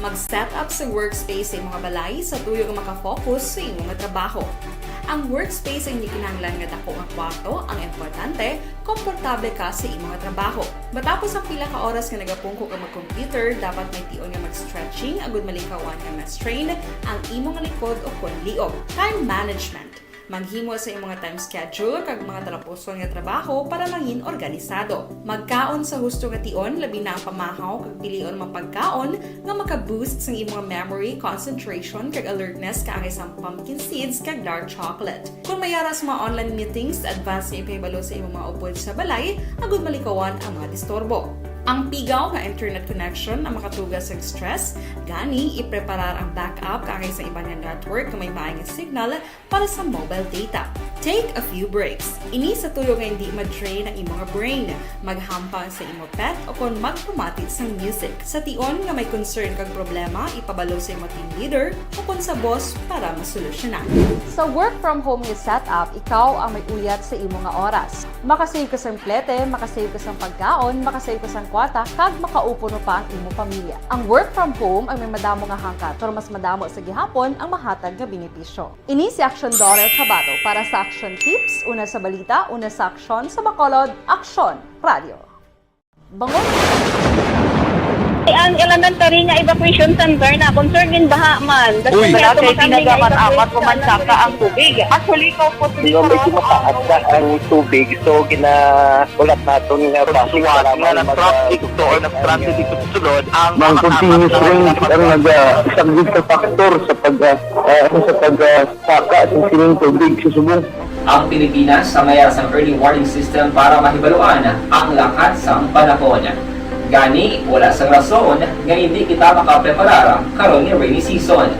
H: Mag-set up sa workspace sa imong balay sa tuyo nga maka-focus sa imong trabaho. Ang workspace ay hindi kinahanglan nga dako nga kwarto, ang importante, komportable ka sa imong trabaho. Matapos ang pila ka oras nga nagapungko ka mag-computer, dapat may tion nga mag-stretching agud malikawan nga ma-strain ang imong likod o kunliog. Time management. Maghimo sa imong mga time schedule kag mga talapuson nga trabaho para mangin organisado. Magkaon sa husto nga tion, labi na ang pamahaw kag pilion mapagkaon nga maka-boost sa imong memory, concentration kag alertness kaangay sa pumpkin seeds kag dark chocolate. Kung mayara sa mga online meetings, advance nga ipahibalo sa imong mga upod sa balay, agud malikawan ang mga disturbo. Ang pigaw nga internet connection ang makatugas sa stress, gani ipreparar ang backup kaangay sa ibang nga network na may maayong signal para sa mobile data. Take a few breaks. Ini sa tuyo nga hindi ma-drain ang imong brain, maghampang sa imong pet o kung magpumati sa music. Sa tion nga may concern kag problema, ipabalo sa imong team leader o kung sa boss para masolusyonan. Sa work from home nga setup, ikaw ang may uyat sa imong nga oras. Makasave ka sa plete, makasave ka sa pagkaon, makasave ka sa kwata, kag makaupo no pa ang imong pamilya. Ang work from home ay may madamo nga hangkat, pero mas madamo sa gihapon ang mahatag nga benepisyo. Ini si Action Dorel Cabato para sa Action Tips, una sa balita, una sa aksyon sa Bacolod, Aksyon Radio. Bangon!
I: Ang elementary nga evacuation center na concerned baha man.
F: Uy, kaya pinagamat-amat pumansaka ang tubig. Actually, ikaw po
N: Medyo mataas na ang tubig. So, ulat natin nga
F: pasuwat nga ng traffic to or ng-traffic dito sa sulod.
N: Mang continuous rain ang nag-isang factor sa pagsaka at sining tubig sa subong.
G: Ang Pilipinas sa mayroon ng early warning system para mahibaluan ang lakas ng panahon. Gani, wala sang rason nga hindi kita makapreparar karon ni rainy season.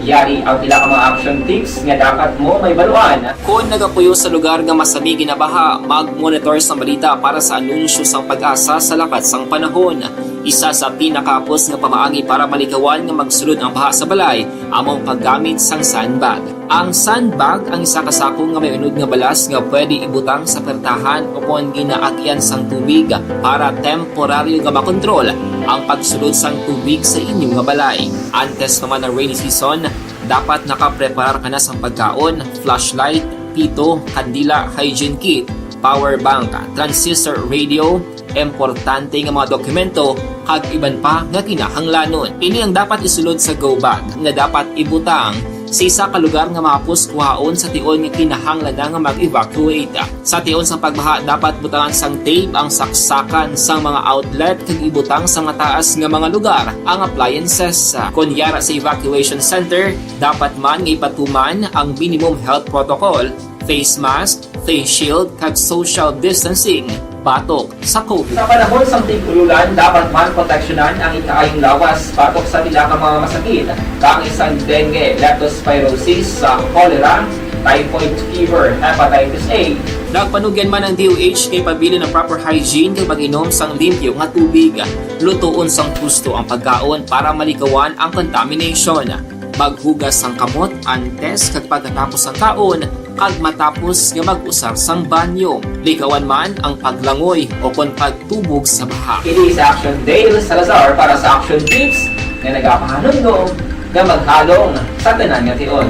G: Yari ang pila ka mga action tips nga dapat mo may baluan. Kung nagapuyo sa lugar nga masabi ginabaha, mag-monitor sa balita para sa anunsyo sang pag-asa sa lakas sang panahon. Isa sa pinakapos nga pamaagi para malikawan nga magsulod ang baha sa balay, among paggamit sang sandbag. Ang sandbag ang isa kasakong nga may unod nga balas nga pwede ibutang sa pertahan o kung ginaagyan sang tubig para temporaryo nga makontrol ang pagsulod sang tubig sa inyong nga balay. Antes naman ng rainy season, dapat nakapreparar ka na sa pagkaon, flashlight, pito, kandila, hygiene kit, power bank, transistor radio, importante nga mga dokumento, kag iban pa nga kinahanglanon. Ini ang dapat isulod sa go bag nga dapat ibutang sa isa ka lugar nga mapus kuhaon sa tion nga kinahanglan nga mag-evacuate. Sa tion sa pagbaha dapat butangan sang tape ang saksakan sang mga outlet kag ibutang sa mga taas nga mga lugar ang appliances. Kunyara sa evacuation center, dapat man nga ipatuman ang minimum health protocol, face mask, face shield kag social distancing. Batok sa COVID. Sa panahon sa tigululan, dapat man proteksyonan ang ikaayong lawas batok sa pila ka mga masakit, kang isang dengue, leptospirosis, cholera, typhoid fever, hepatitis A. Nagpanugyan man ang DOH kay pabili ng proper hygiene kay pag-inom sang limpyo nga tubig. Lutuon sang gusto ang pagkaon para malikawan ang contamination. Maghugas sang kamot antes kag pagkatapos ang kaon, kag matapos nga mag-usar sang banyo. Likawan man ang paglangoy o kon pagtubog sa baha. It is Action Dale Salazar para sa Action Tips nga nagapahanungdong nga maghalong sa tanan nga tion.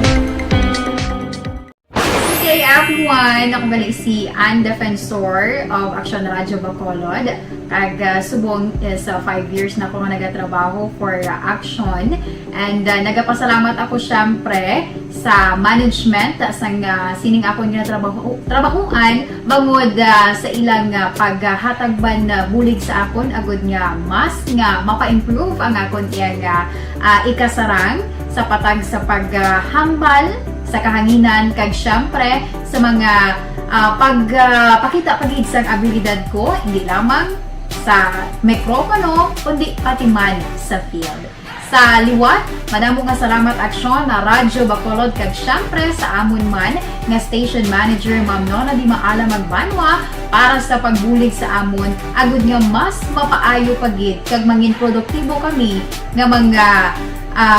J: Hey everyone! Ako balik si Ann Defensor of Action Radio Bacolod. Kag subong is 5 years na ako nga nagatrabaho for Action. And nagapasalamat ako syempre sa management sang sining ako nga trabahuan bangod sa ilang paghatagban bulig sa akon agud nga mas nga mapa-improve ang akon iyang ikasarang sa patag sa paghambal sa kahanginan kag syempre sa mga pakita pagid sang abilidad ko hindi lamang sa mikropono kundi pati man sa field. Sa liwat, madamo nga salamat Aksyon na Radyo Bacolod kag syempre sa amon man nga station manager Ma'am Nona Di Maala Magbanwa para sa pagbulig sa amon agud nga mas mapaayo pagid kag mangin produktibo kami nga mga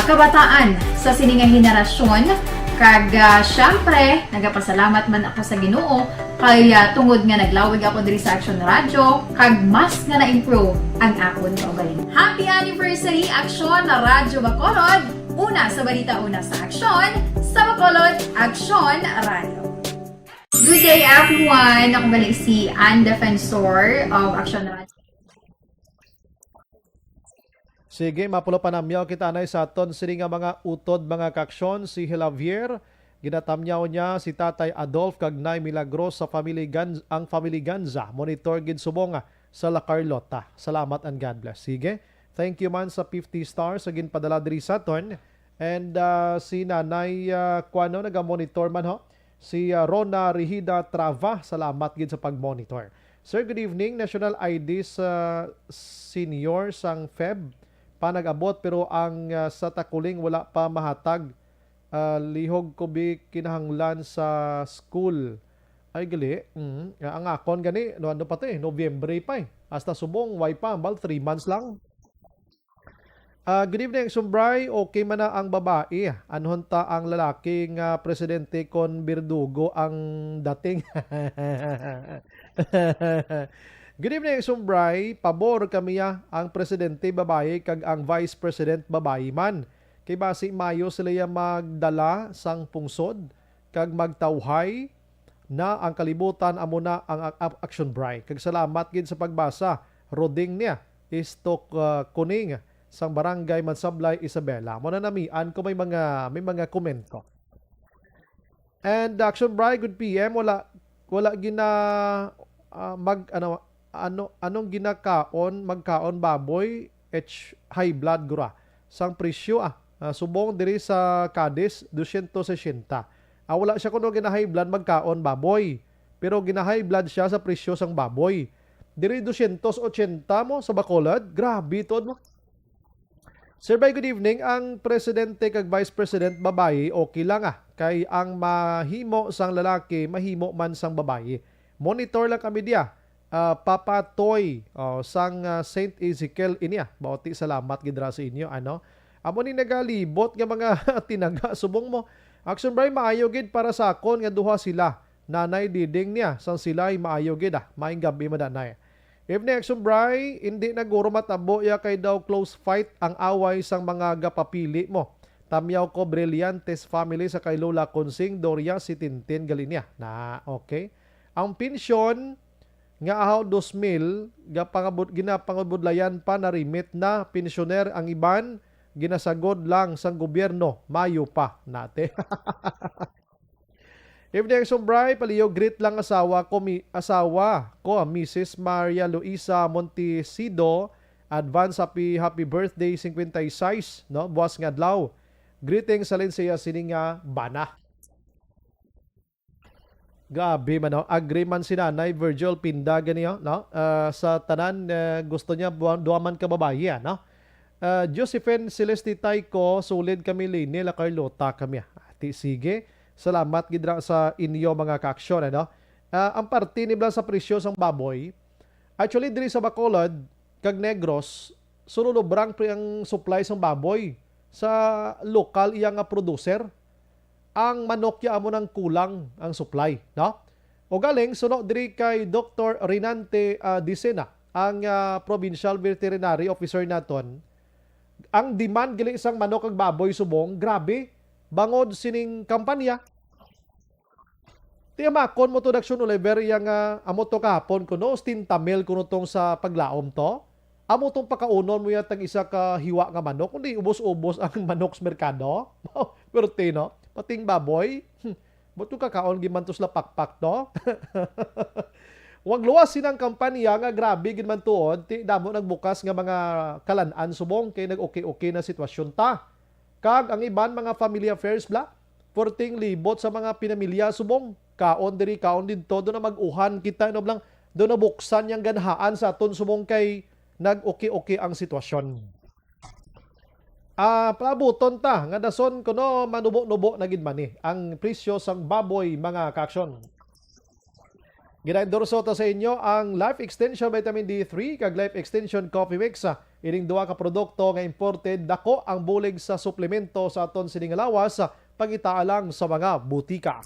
J: kabataan sa sining nga henerasyon. Kag syempre, nagapasalamat man ako sa Ginoo Kaya tungod nga naglawig ako diri sa Action Radio, kag mas nga na-improve ang akon kaugaling. Happy anniversary Action Radio Bacolod! Una sa balita, una sa aksyon, sa Bacolod Action Radio. Good day everyone! Ako balik si Ann Defensor of Action Radio.
C: Sige, mapulo pa namyaw kita na sa aton sini nga mga utod mga kaksyon si Hilavier. Ginatamyaw niya si Tatay Adolf kag Nay Milagros sa ang family Ganza. Monitor gid subong sa La Carlota. Salamat and God bless. Sige. Thank you man sa 50 stars sa ginpadala diri sa aton. And si Nanay Kuano naga-monitor man ho. Si Rona Rigida Trava, salamat gid sa pag-monitor. Sir, good evening. National ID sa senior sang Feb pa nag-abot pero ang sa Takuling wala pa mahatag. Lihog ko bi kinahanglan sa school. Ay gali. Ang akon gani ano pa to November pa Hasta subong way pa bal 3 months lang. Good evening, Sumbray. Okay man na ang babae. Anhon ta ang lalaking presidente kon Birdugo ang dating. Good evening, Sumbray. Pabor kami ang presidente babae kag ang vice president babae man. Kay basi Mayo sila magdala sang pungsod kag magtawhay na ang kalibutan amo na ang Action Bray. Kag salamat gid sa pagbasa. Roding niya Istok Kuning sang Barangay Mansablay, Isabela. Mo na namian ko may mga komento. And Action Bray, good PM, wala gina anong ginakaon magkaon baboy high blood gura. Sang presyo subong diri sa Cadiz 260. Wala siya kuno gina high blood magkaon baboy. Pero gina high blood siya sa presyo sang baboy. Diri 280 mo sa Bacolod. Grabe to mo. Sir, good evening. Ang presidente kag vice president babae, okay lang Kay ang mahimo sang lalaki, mahimo man sang babae. Monitor lang kami diya. Papa Toy sang Saint Ezekiel inya. Bauti salamat gidra sa inyo. Amo ni nagalibot nga mga tinaga. Subong mo. Action Bray, maayo gid para sa akon nga duha sila. Nanay diding niya. Sang sila ay maayo gid Maing gabi madanay. Evening, Action Bray, hindi naguro matabo kay daw close fight ang away sang mga gapapili mo. Tamyaw ko Brillantes family sa kay Lola Consing Doria si Tintin Galinia. Okay. Ang pensyon nga ahaw 2,000 ginapangabudlayan pa na remit na pensyoner ang iban ginasagod lang sang gobyerno Mayo pa nate. Evening, Sombray, paliyo greet lang asawa ko Mrs. Maria Luisa Montesido. Advance happy birthday 56, no? Buwas nga adlaw. Greetings sa siya sininga bana. Gabi man agree man si Nanay Virgil Pinda ganiyo, no? Sa tanan gusto niya duaman ka babae, no? Josephine Celeste Tayko, solid kami lini la Carlota kami. Ati sige. Salamat gidra sa inyo mga kaaksyon, ang parte nibla sa presyo sang baboy. Actually diri sa Bacolod kag Negros, sululubrang pre ang supply sang baboy sa lokal iya nga producer. Ang manok ya amo nang kulang ang supply, no? O galing suno diri kay Dr. Rinante Dicena, ang provincial veterinary officer naton. Ang demand gali isang manok kag baboy subong, grabe. Bangod sining kampanya. Tiyamakon mo to Daksyon Oliver yang amo to kahapon kuno, stintamel kuno tong sa paglaom to. Amo tong pakaunon mo yatang isa ka hiwa nga manok, kundi ubos-ubos ang manok sa merkado. Pero tino, pating baboy, buto kakaon gimantos la pakpak to. Wag luwas sinang kampanya nga grabe gid man tuod, ti damo nagbukas nga mga kalan-an subong kay nag-okay na sitwasyon ta. Kag ang iban mga family affairs bla, 14 libot sa mga pinamilya subong. Kaon diri kaon didto do na mag-uhan kita no blang do na buksan yang ganhaan sa aton subong kay nag-okay ang sitwasyon. Paabuton ta nga dason kuno manubo-nubo na gid man ang presyo sang baboy mga kaaksyon. Ginaendorso ta sa inyo ang Life Extension Vitamin D3 kag Life Extension Coffee Mix. Ining duha ka produkto nga imported, dako ang bulig sa suplemento sa aton sining lawas pangitaalang sa mga butika.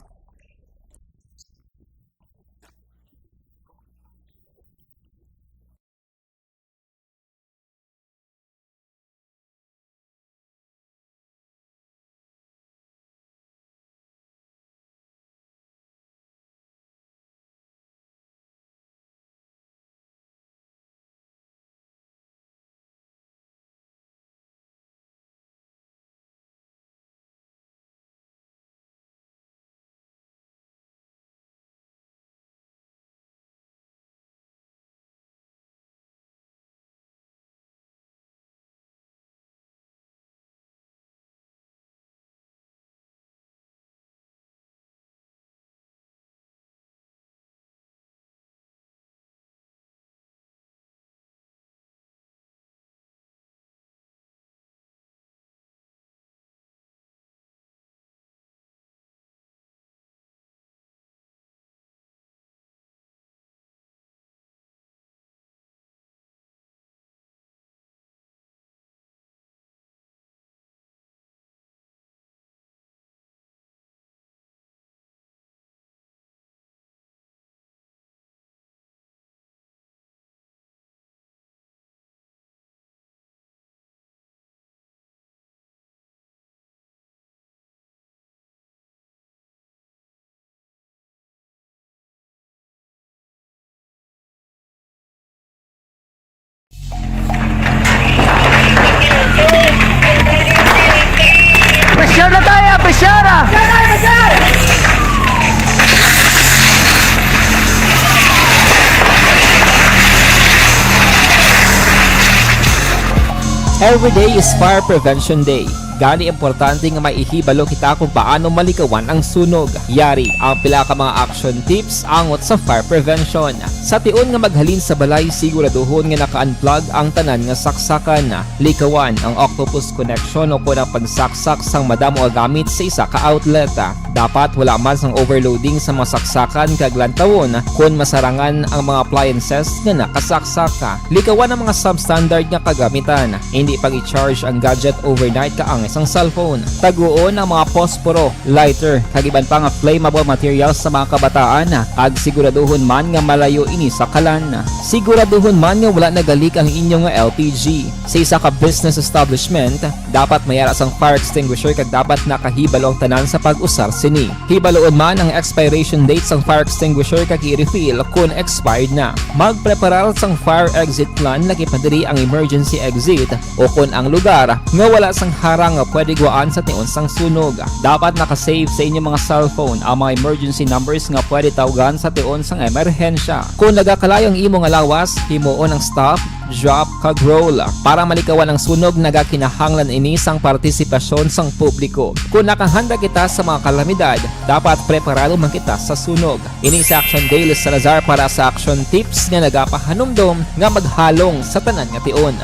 G: Every day is Fire Prevention Day. Gani importante nga maihibalo kita kung paano malikawan ang sunog. Yari ang pila ka mga action tips angot sa fire prevention. Sa tion nga maghalin sa balay, siguraduhon nga naka-unplug ang tanan nga saksakan. Likawan ang octopus connection o kung ang pagsaksak sang madamo nga gamit sa isa ka outlet. Dapat wala man sang overloading sa mga saksakan kag lantawon kung masarangan ang mga appliances nga nakasaksaka. Likawan ang mga substandard nga kagamitan. Hindi pag i-charge ang gadget overnight kaang isang cellphone. Taguon ang mga posporo, lighter, kag iban pa nga flammable materials sa mga kabataan. Ag siguraduhon man nga malayo ini sa kalan. Siguraduhon man nga wala nagalik ang inyong LPG. Sa isa ka business establishment, dapat mayara sang fire extinguisher kag dapat nakahibalo ang tanan sa pag-usar sini. Hibaloon man ang expiration date sang fire extinguisher kag i-refill kung expired na. Magpreparar sang fire exit plan laki padiri ang emergency exit o kung ang lugar nga wala sang harang nga pwede guwaan sa tion sang sunog. Dapat nakasave sa inyong mga cellphone ang mga emergency numbers nga pwede tawagan sa tion sang emerhensya. Kung nagakalayo ang imong lawas, himuon ang stop, drop, kag roll. Para malikawan ang sunog, nagakinahanglan ini sang partisipasyon sang publiko. Kung nakahanda kita sa mga kalamidad, dapat preparado man kita sa sunog. Ini sa Action Daily Salazar para sa action tips nga nagapahanumdom nga maghalong sa tanan nga tion.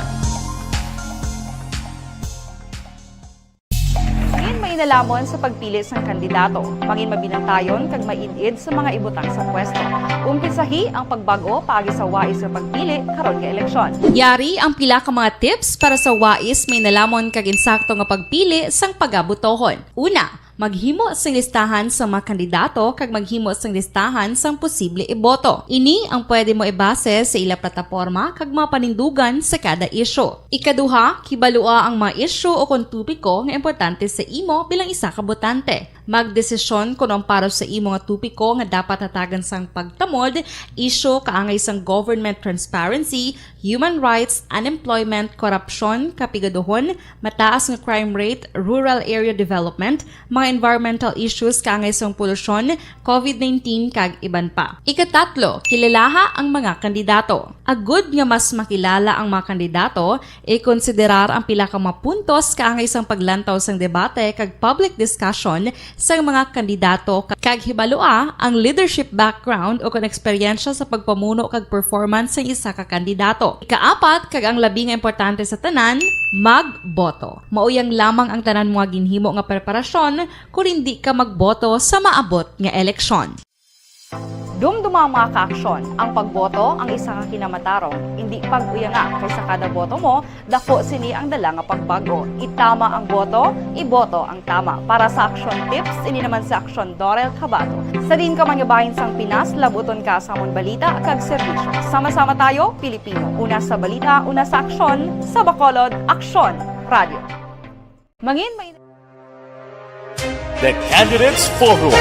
H: Nalamon sa pagpili sang kandidato, pangin mabinantayon kag mainid sa mga ibutang sa pwesto. Umpisahi ang pagbago paagi sa wais sa pagpili karon nga eleksyon. Yari ang pila ka mga tips para sa wais may nalamon kag insakto nga pagpili sang pagabutohon. Una, maghimo sang listahan sa mga kandidato kag maghimo sang listahan sang posible iboto. Ini ang pwede mo ibase sa ila plataporma kag mga panindugan sa kada isyu. Ikaduha, kibalua ang mga isyu o kung tupiko nga importante sa imo bilang isa ka botante. Magdesisyon kung ang para sa imo nga tupiko nga dapat hatagan sang pagtamod, isyu kaangay sang government transparency, human rights, unemployment, korupsyon, kapigaduhon, mataas nga crime rate, rural area development, mga environmental issues kaangay sang polusyon, COVID-19 kag iban pa. Ikatatlo, kilalaha ang mga kandidato. Agud nga mas makilala ang mga kandidato, i-konsiderar ang pila ka mga puntos kaangay sang paglantaw sang debate kag public discussion sang mga kandidato kag hibalua ang leadership background o kung eksperyensya sa pagpamuno kag performance sa isa ka kandidato. Ikaapat, kag ang labi nga importante sa tanan, magboto. Mauyang lamang ang tanan mga ginhimo nga preparasyon kung hindi ka magboto sa maabot nga eleksyon. Dumduma mga ka-aksyon, ang pagboto ang isa ka kinamatarong. Hindi pag-uyanga kaysa kada boto mo, dako sini ang dala nga pagbago. Itama ang boto, iboto ang tama. Para sa action tips, ini naman sa Action Dorel Cabato. Sa din ka manyabahin sang Pinas, labuton ka sa amon balita kag serbisyo. Sama-sama tayo, Pilipino. Una sa balita, una sa aksyon, sa Bacolod, Aksyon Radio. Mangin may
L: The Candidates Forum.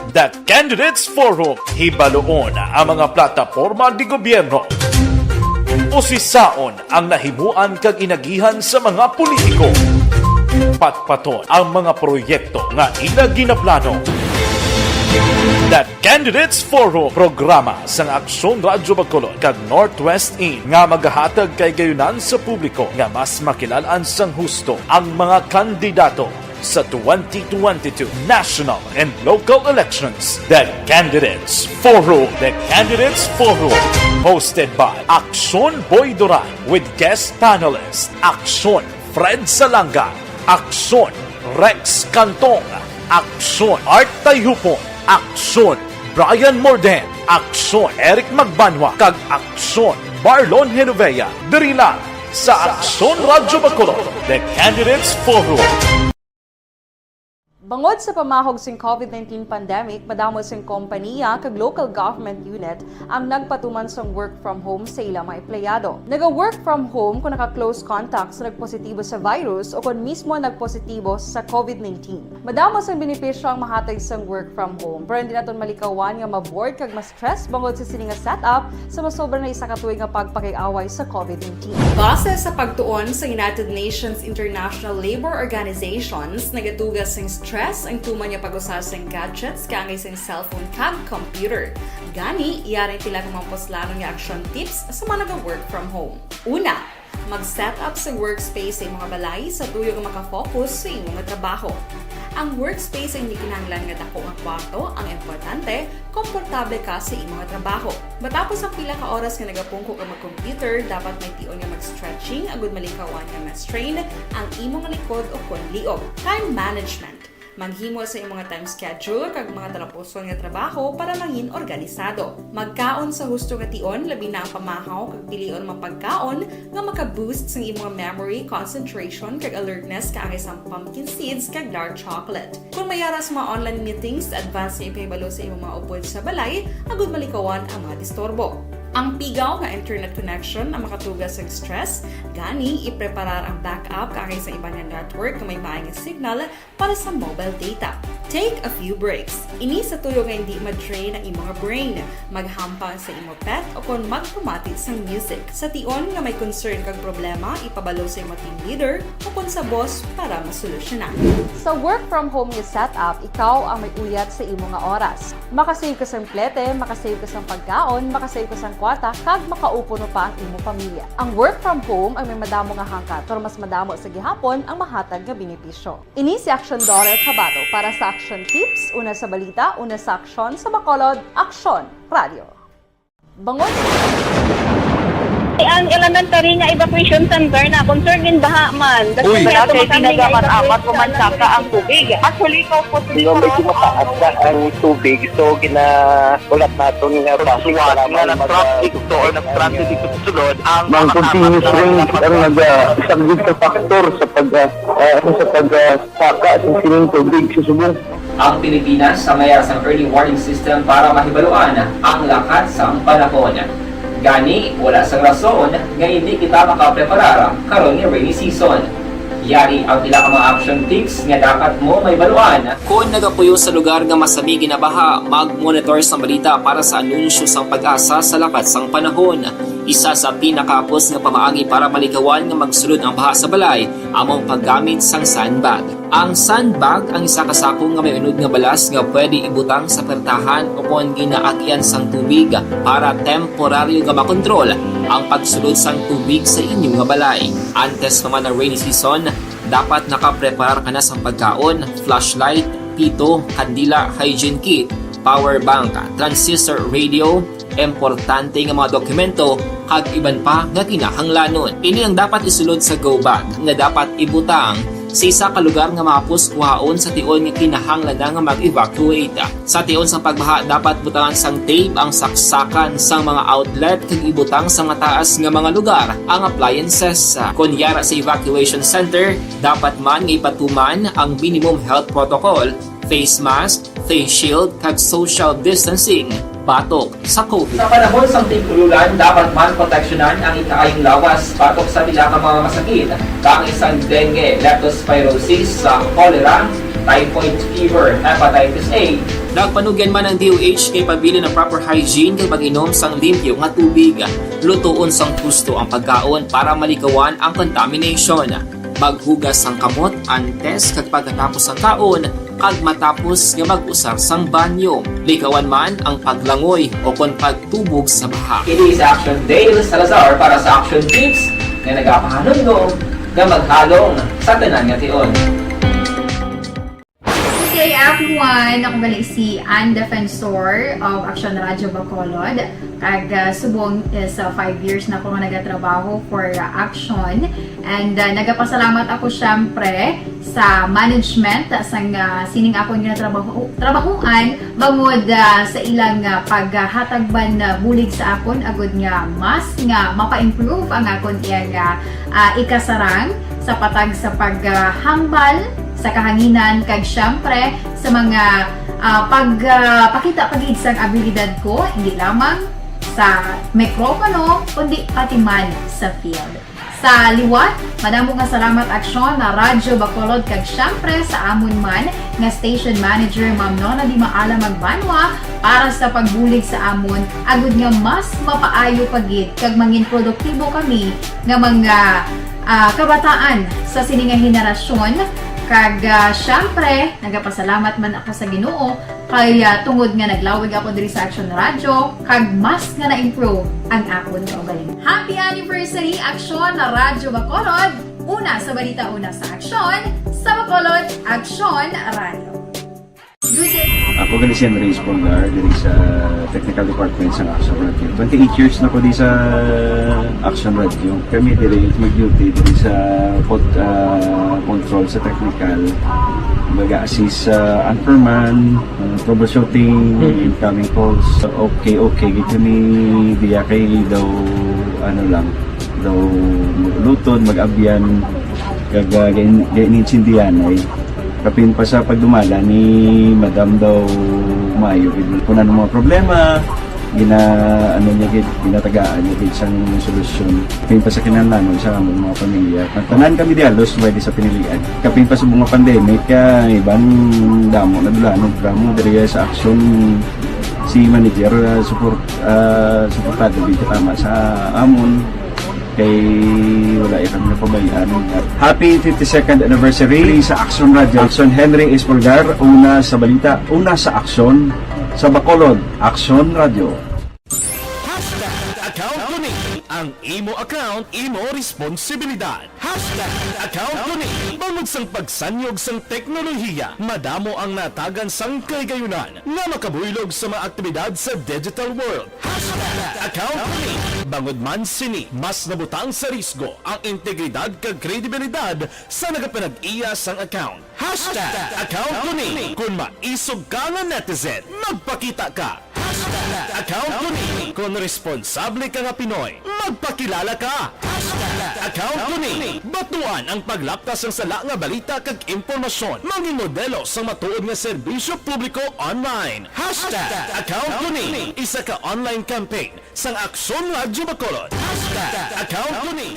L: The Candidates Forum. Hibaloon ang mga plataporma di gobyerno. Usisaon ang nahimuan kag inagihan sa mga politiko. Patpaton ang mga proyekto nga ila ginaplano. The Candidates Forum, programa sa Aksyon Radyo Bacolod kag Northwest In nga magahatag kay gayunan sa publiko nga mas makilalaan sang husto ang mga kandidato sa 2022 national and local elections. The Candidates Forum. The Candidates Forum. Hosted by Aksyon Boy Duran with guest panelists Aksyon Fred Salanga, Aksyon Rex Cantong, Aksyon Art Tayupon, Aksyon Brian Morden, Aksyon Eric Magbanwa, kag Aksyon Marlon Genovea. Diri lang sa Aksyon Radyo Bacolod. The Candidates Forum.
H: Bangod sa pamahog sing COVID-19 pandemic, madamo sing kompanya kag local government unit ang nagpatuman sang work from home sa ilang mga empleyado. Naga-work from home kung naka-close contact sa nagpositibo sa virus o kung mismo nagpositibo sa COVID-19. Madamo sang benepisyo ang mahatag sang work from home, pero hindi naton malikawan nga ma-bored kag ma-stress bangod sa sini nga setup sa masobra na isa ka tuig nga pagpakiaway sa COVID-19. Base sa pagtuon sa United Nations International Labour Organizations, nagatugas sing stress stress ang tuman niya pag-usar sa gadgets kaya sa cellphone kag computer. Gani, iyarin tila kumampos lalo nga action tips sa mga nag-work from home. Una, mag-set up sa workspace sa mga balay sa tuyo nga makafocus sa imong trabaho. Ang workspace ay hindi kinahanglan nga dako nga kwarto, ang importante, komportable ka sa imong trabaho. Matapos ang pila ka oras nga nagapungko ka mag-computer, dapat may tion nga mag-stretching agud malikawan nga ma-strain ang imong likod o konliog. Time management. Maghimo sa imong time schedule kag mga talapuson nga trabaho para mangin organisado. Magkaon sa husto nga tion labi na ang pamahaw kag pilion mapagkaon nga maka-boost sa imong memory, concentration kag alertness kaangay sa pumpkin seeds kag dark chocolate. Kung mayara sa mga online meetings, advance nga ipahibalo sa imong mga upod sa balay agud malikawan ang mga disturbo. Ang pigaw nga internet connection ang makatugas sa stress, gani ipreparar ang backup kaangay sa ibang network na may maayong signal para sa mobile data. Take a few breaks. Ini sa tuyo nga hindi ma-drain ang imong brain. Maghampang sa imong pet o kung magpumatid sa music. Sa tion nga may concern kag problema, ipabalo sa imong team leader o kung sa boss para masolusyonan. Sa work from home nga setup, ikaw ang may uyat sa imong nga oras. Makasave ka sa plete, makasave ka sa pagkaon, makasave ka sa kwata, kag makaupo no pa ang imong pamilya. Ang work from home ay may madamo nga hangkat, pero mas madamo sa gihapon ang mahatag nga benepisyo. Ini si Action Daughter Kabato para sa Action Tips, una sa balita, una sa aksyon sa Bacolod, Aksyon Radio. Bangon!
I: Ang elementary nga evacuation center na concerned baha man.
F: Uy, dati pinagamat-amat kumansaka ang tubig. Actually, ikaw po
N: Hindi mo medyo mataas na ang tubig. So, ulat natin nga basiwala nga ng traffic to or nag-traffic dito sa sulod. Ang continuous rain ang isang good factor sa pagsaka at sining tubig sa subong.
G: Ang Pilipinas sa mayroon sa early warning system para mahibaluan ang lakas sa panahon. Gani, wala sang rason nga hindi kita makapreparar karon ni rainy season. Yari ang pila ka mga action tips nga dapat mo may baluan. Kung nagapuyo sa lugar nga masabi ginabaha, mag-monitor sa balita para sa anunsyo sang pag-asa sa lakas sang panahon. Isa sa pinakapos nga pamaagi para malikawan nga magsulod ang baha sa balay, among paggamit sang sandbag. Ang sandbag ang isa kasakong nga may unod nga balas nga pwede ibutang sa pertahan o kung ginaagyan sang tubig para temporaryo nga makontrol ang pagsulod sang tubig sa inyong nga balay. Antes naman ng rainy season, dapat nakapreparar ka na sa pagkaon, flashlight, pito, kandila, hygiene kit, power bank, transistor radio, importante nga mga dokumento kag iban pa nga kinahanglanon. Ini ang dapat isulod sa go bag nga dapat ibutang sa isa ka lugar nga mapus kuhaon sa tion nga kinahanglan nga mag-evacuate. Sa tion sa pagbaha dapat butangan sang tape ang saksakan sang mga outlet kag ibutang sa mataas nga mga lugar ang appliances. Kunyara sa evacuation center, dapat man nga ipatuman ang minimum health protocol, face mask, face shield kag social distancing batok sa COVID. Sa panahon sa tig-ululan, dapat man proteksyonan ang ikaayong lawas batok sa pila ka mga masakit, kang isang dengue, leptospirosis, cholera, typhoid fever, hepatitis A. Nagpanugyan man ang DOH kay pabili ng proper hygiene kay pag-inom sang limpyo nga tubig. Lutuon sang gusto ang pagkaon para malikawan ang contamination. Maghugas sang kamot antes kag pagkatapos ang kaon kag matapos nga mag-usar sang banyo. Likawan man ang paglangoy o kon pagtubog sa baha. Kini sa Action Dale Salazar para sa Action Tips nga nagapahanundong nga maghalong sa tanan nga tion.
J: Good day everyone! Ako gali si Ann Defensor of Action Radio Bacolod. Kag subong sa 5 years na ako nga nagatrabaho for Action. And nagapasalamat ako syempre sa management sang sining ako nga trabahuan bangod sa ilang paghatagban bulig sa akon agud nga mas nga mapa-improve ang akon iyang ikasarang sa patag sa paghambal sa kahanginan kag syempre sa mga pagpakita pagid sang abilidad ko hindi lamang sa mikropono kundi pati man sa field. Sa liwat, madamo nga salamat Aksyon na Radyo Bacolod kag syempre sa amon man nga station manager Ma'am Nona Di Maala Magbanwa para sa pagbulig sa amon agud nga mas mapaayo pagid kag mangin produktibo kami nga mga kabataan sa sining nga henerasyon Kag syempre, nagapasalamat man ako sa Ginoo kay tungod nga naglawig ako diri sa Action Radio kag mas nga na-improve ang akon kaugalingon. Happy anniversary Action Radio Bacolod! Una sa balita, una sa aksyon, sa Bacolod Action Radio. Good day.
K: Ako gali si Andres Polgar diri sa Technical Department sa Action Radio. 28 years na ko di sa Action Radio. Kami diri mag-duty diri sa control sa technical. Mag-assist sa anchorman, troubleshooting, incoming calls. Okay. Gito ni diya kay daw daw lutod, mag-abyan, ganinsindihan ay kapin pa sa pagdumala ni Madam daw Mayo kung ano mga problema ginatagaan niya isang solusyon kapin pa sa kinahanglan sa among mga pamilya tanan kami dialos pwede sa pinilian kapin pa sa mga pandemic ibang damo nadulanog dramo diri sa action si manager suportado dito tama sa amon kay wala kami napabayaan. Happy 52nd anniversary sa Action Radio. Action Henry Espolgar, una sa balita, una sa aksyon, sa Bacolod, Action Radio.
L: Account ko ni ang imo account, imo responsibilidad. Account ko ni bangod sang pagsanyog sang teknolohiya, madamo ang natagan sang kaygayunan nga makabuylog sa mga aktibidad sa digital world. Account ko ni bangod man sini mas nabutang sa risgo ang integridad kag kredibilidad sa nagapanag-iya sang account. Account ko ni kung maisog ka nga netizen, magpakita ka. Account ko ni kung responsable ka nga Pinoy, magpakilala ka. Account ko ni batuan ang paglaptas ng sala nga balita kag impormasyon, mangin modelo sa matuod nga serbisyo publiko online. Account ko ni isa ka online campaign sang Aksyon Radio Bacolod. Account ko ni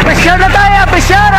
M: Pressure na tayo, pressure!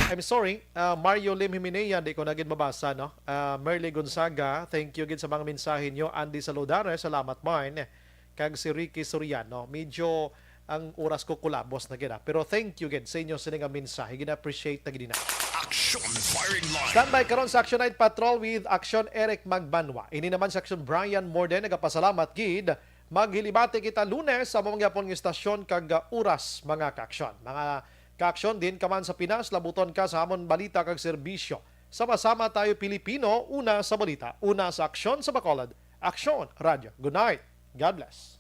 C: I'm sorry, Mario Lim Jimenea, di ko naging mabasa, no? Merly Gonzaga, thank you gid sa mga mensahe nyo. Andy Saludare, salamat mine. Kag si Ricky Soriano, medyo ang oras ko kulabos na gina. Pero thank you gid sa inyo sa nga mensahe. Gina-appreciate na gid na.
B: Action Firing Line.
C: Standby karon sa Action Night Patrol with Action Eric Magbanwa. Ini naman sa Action Brian Morden, nagapasalamat gid. Maghilibati kita Lunes sa mga pong istasyon kag oras mga kaaksyon. Mga kaaksyon din kaman sa Pinas, labuton ka sa hamon balita kag serbisyo. Sama-sama tayo Pilipino, una sa balita, una sa aksyon sa Bacolod. Action Radio. Good night. God bless.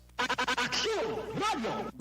B: Action Radio.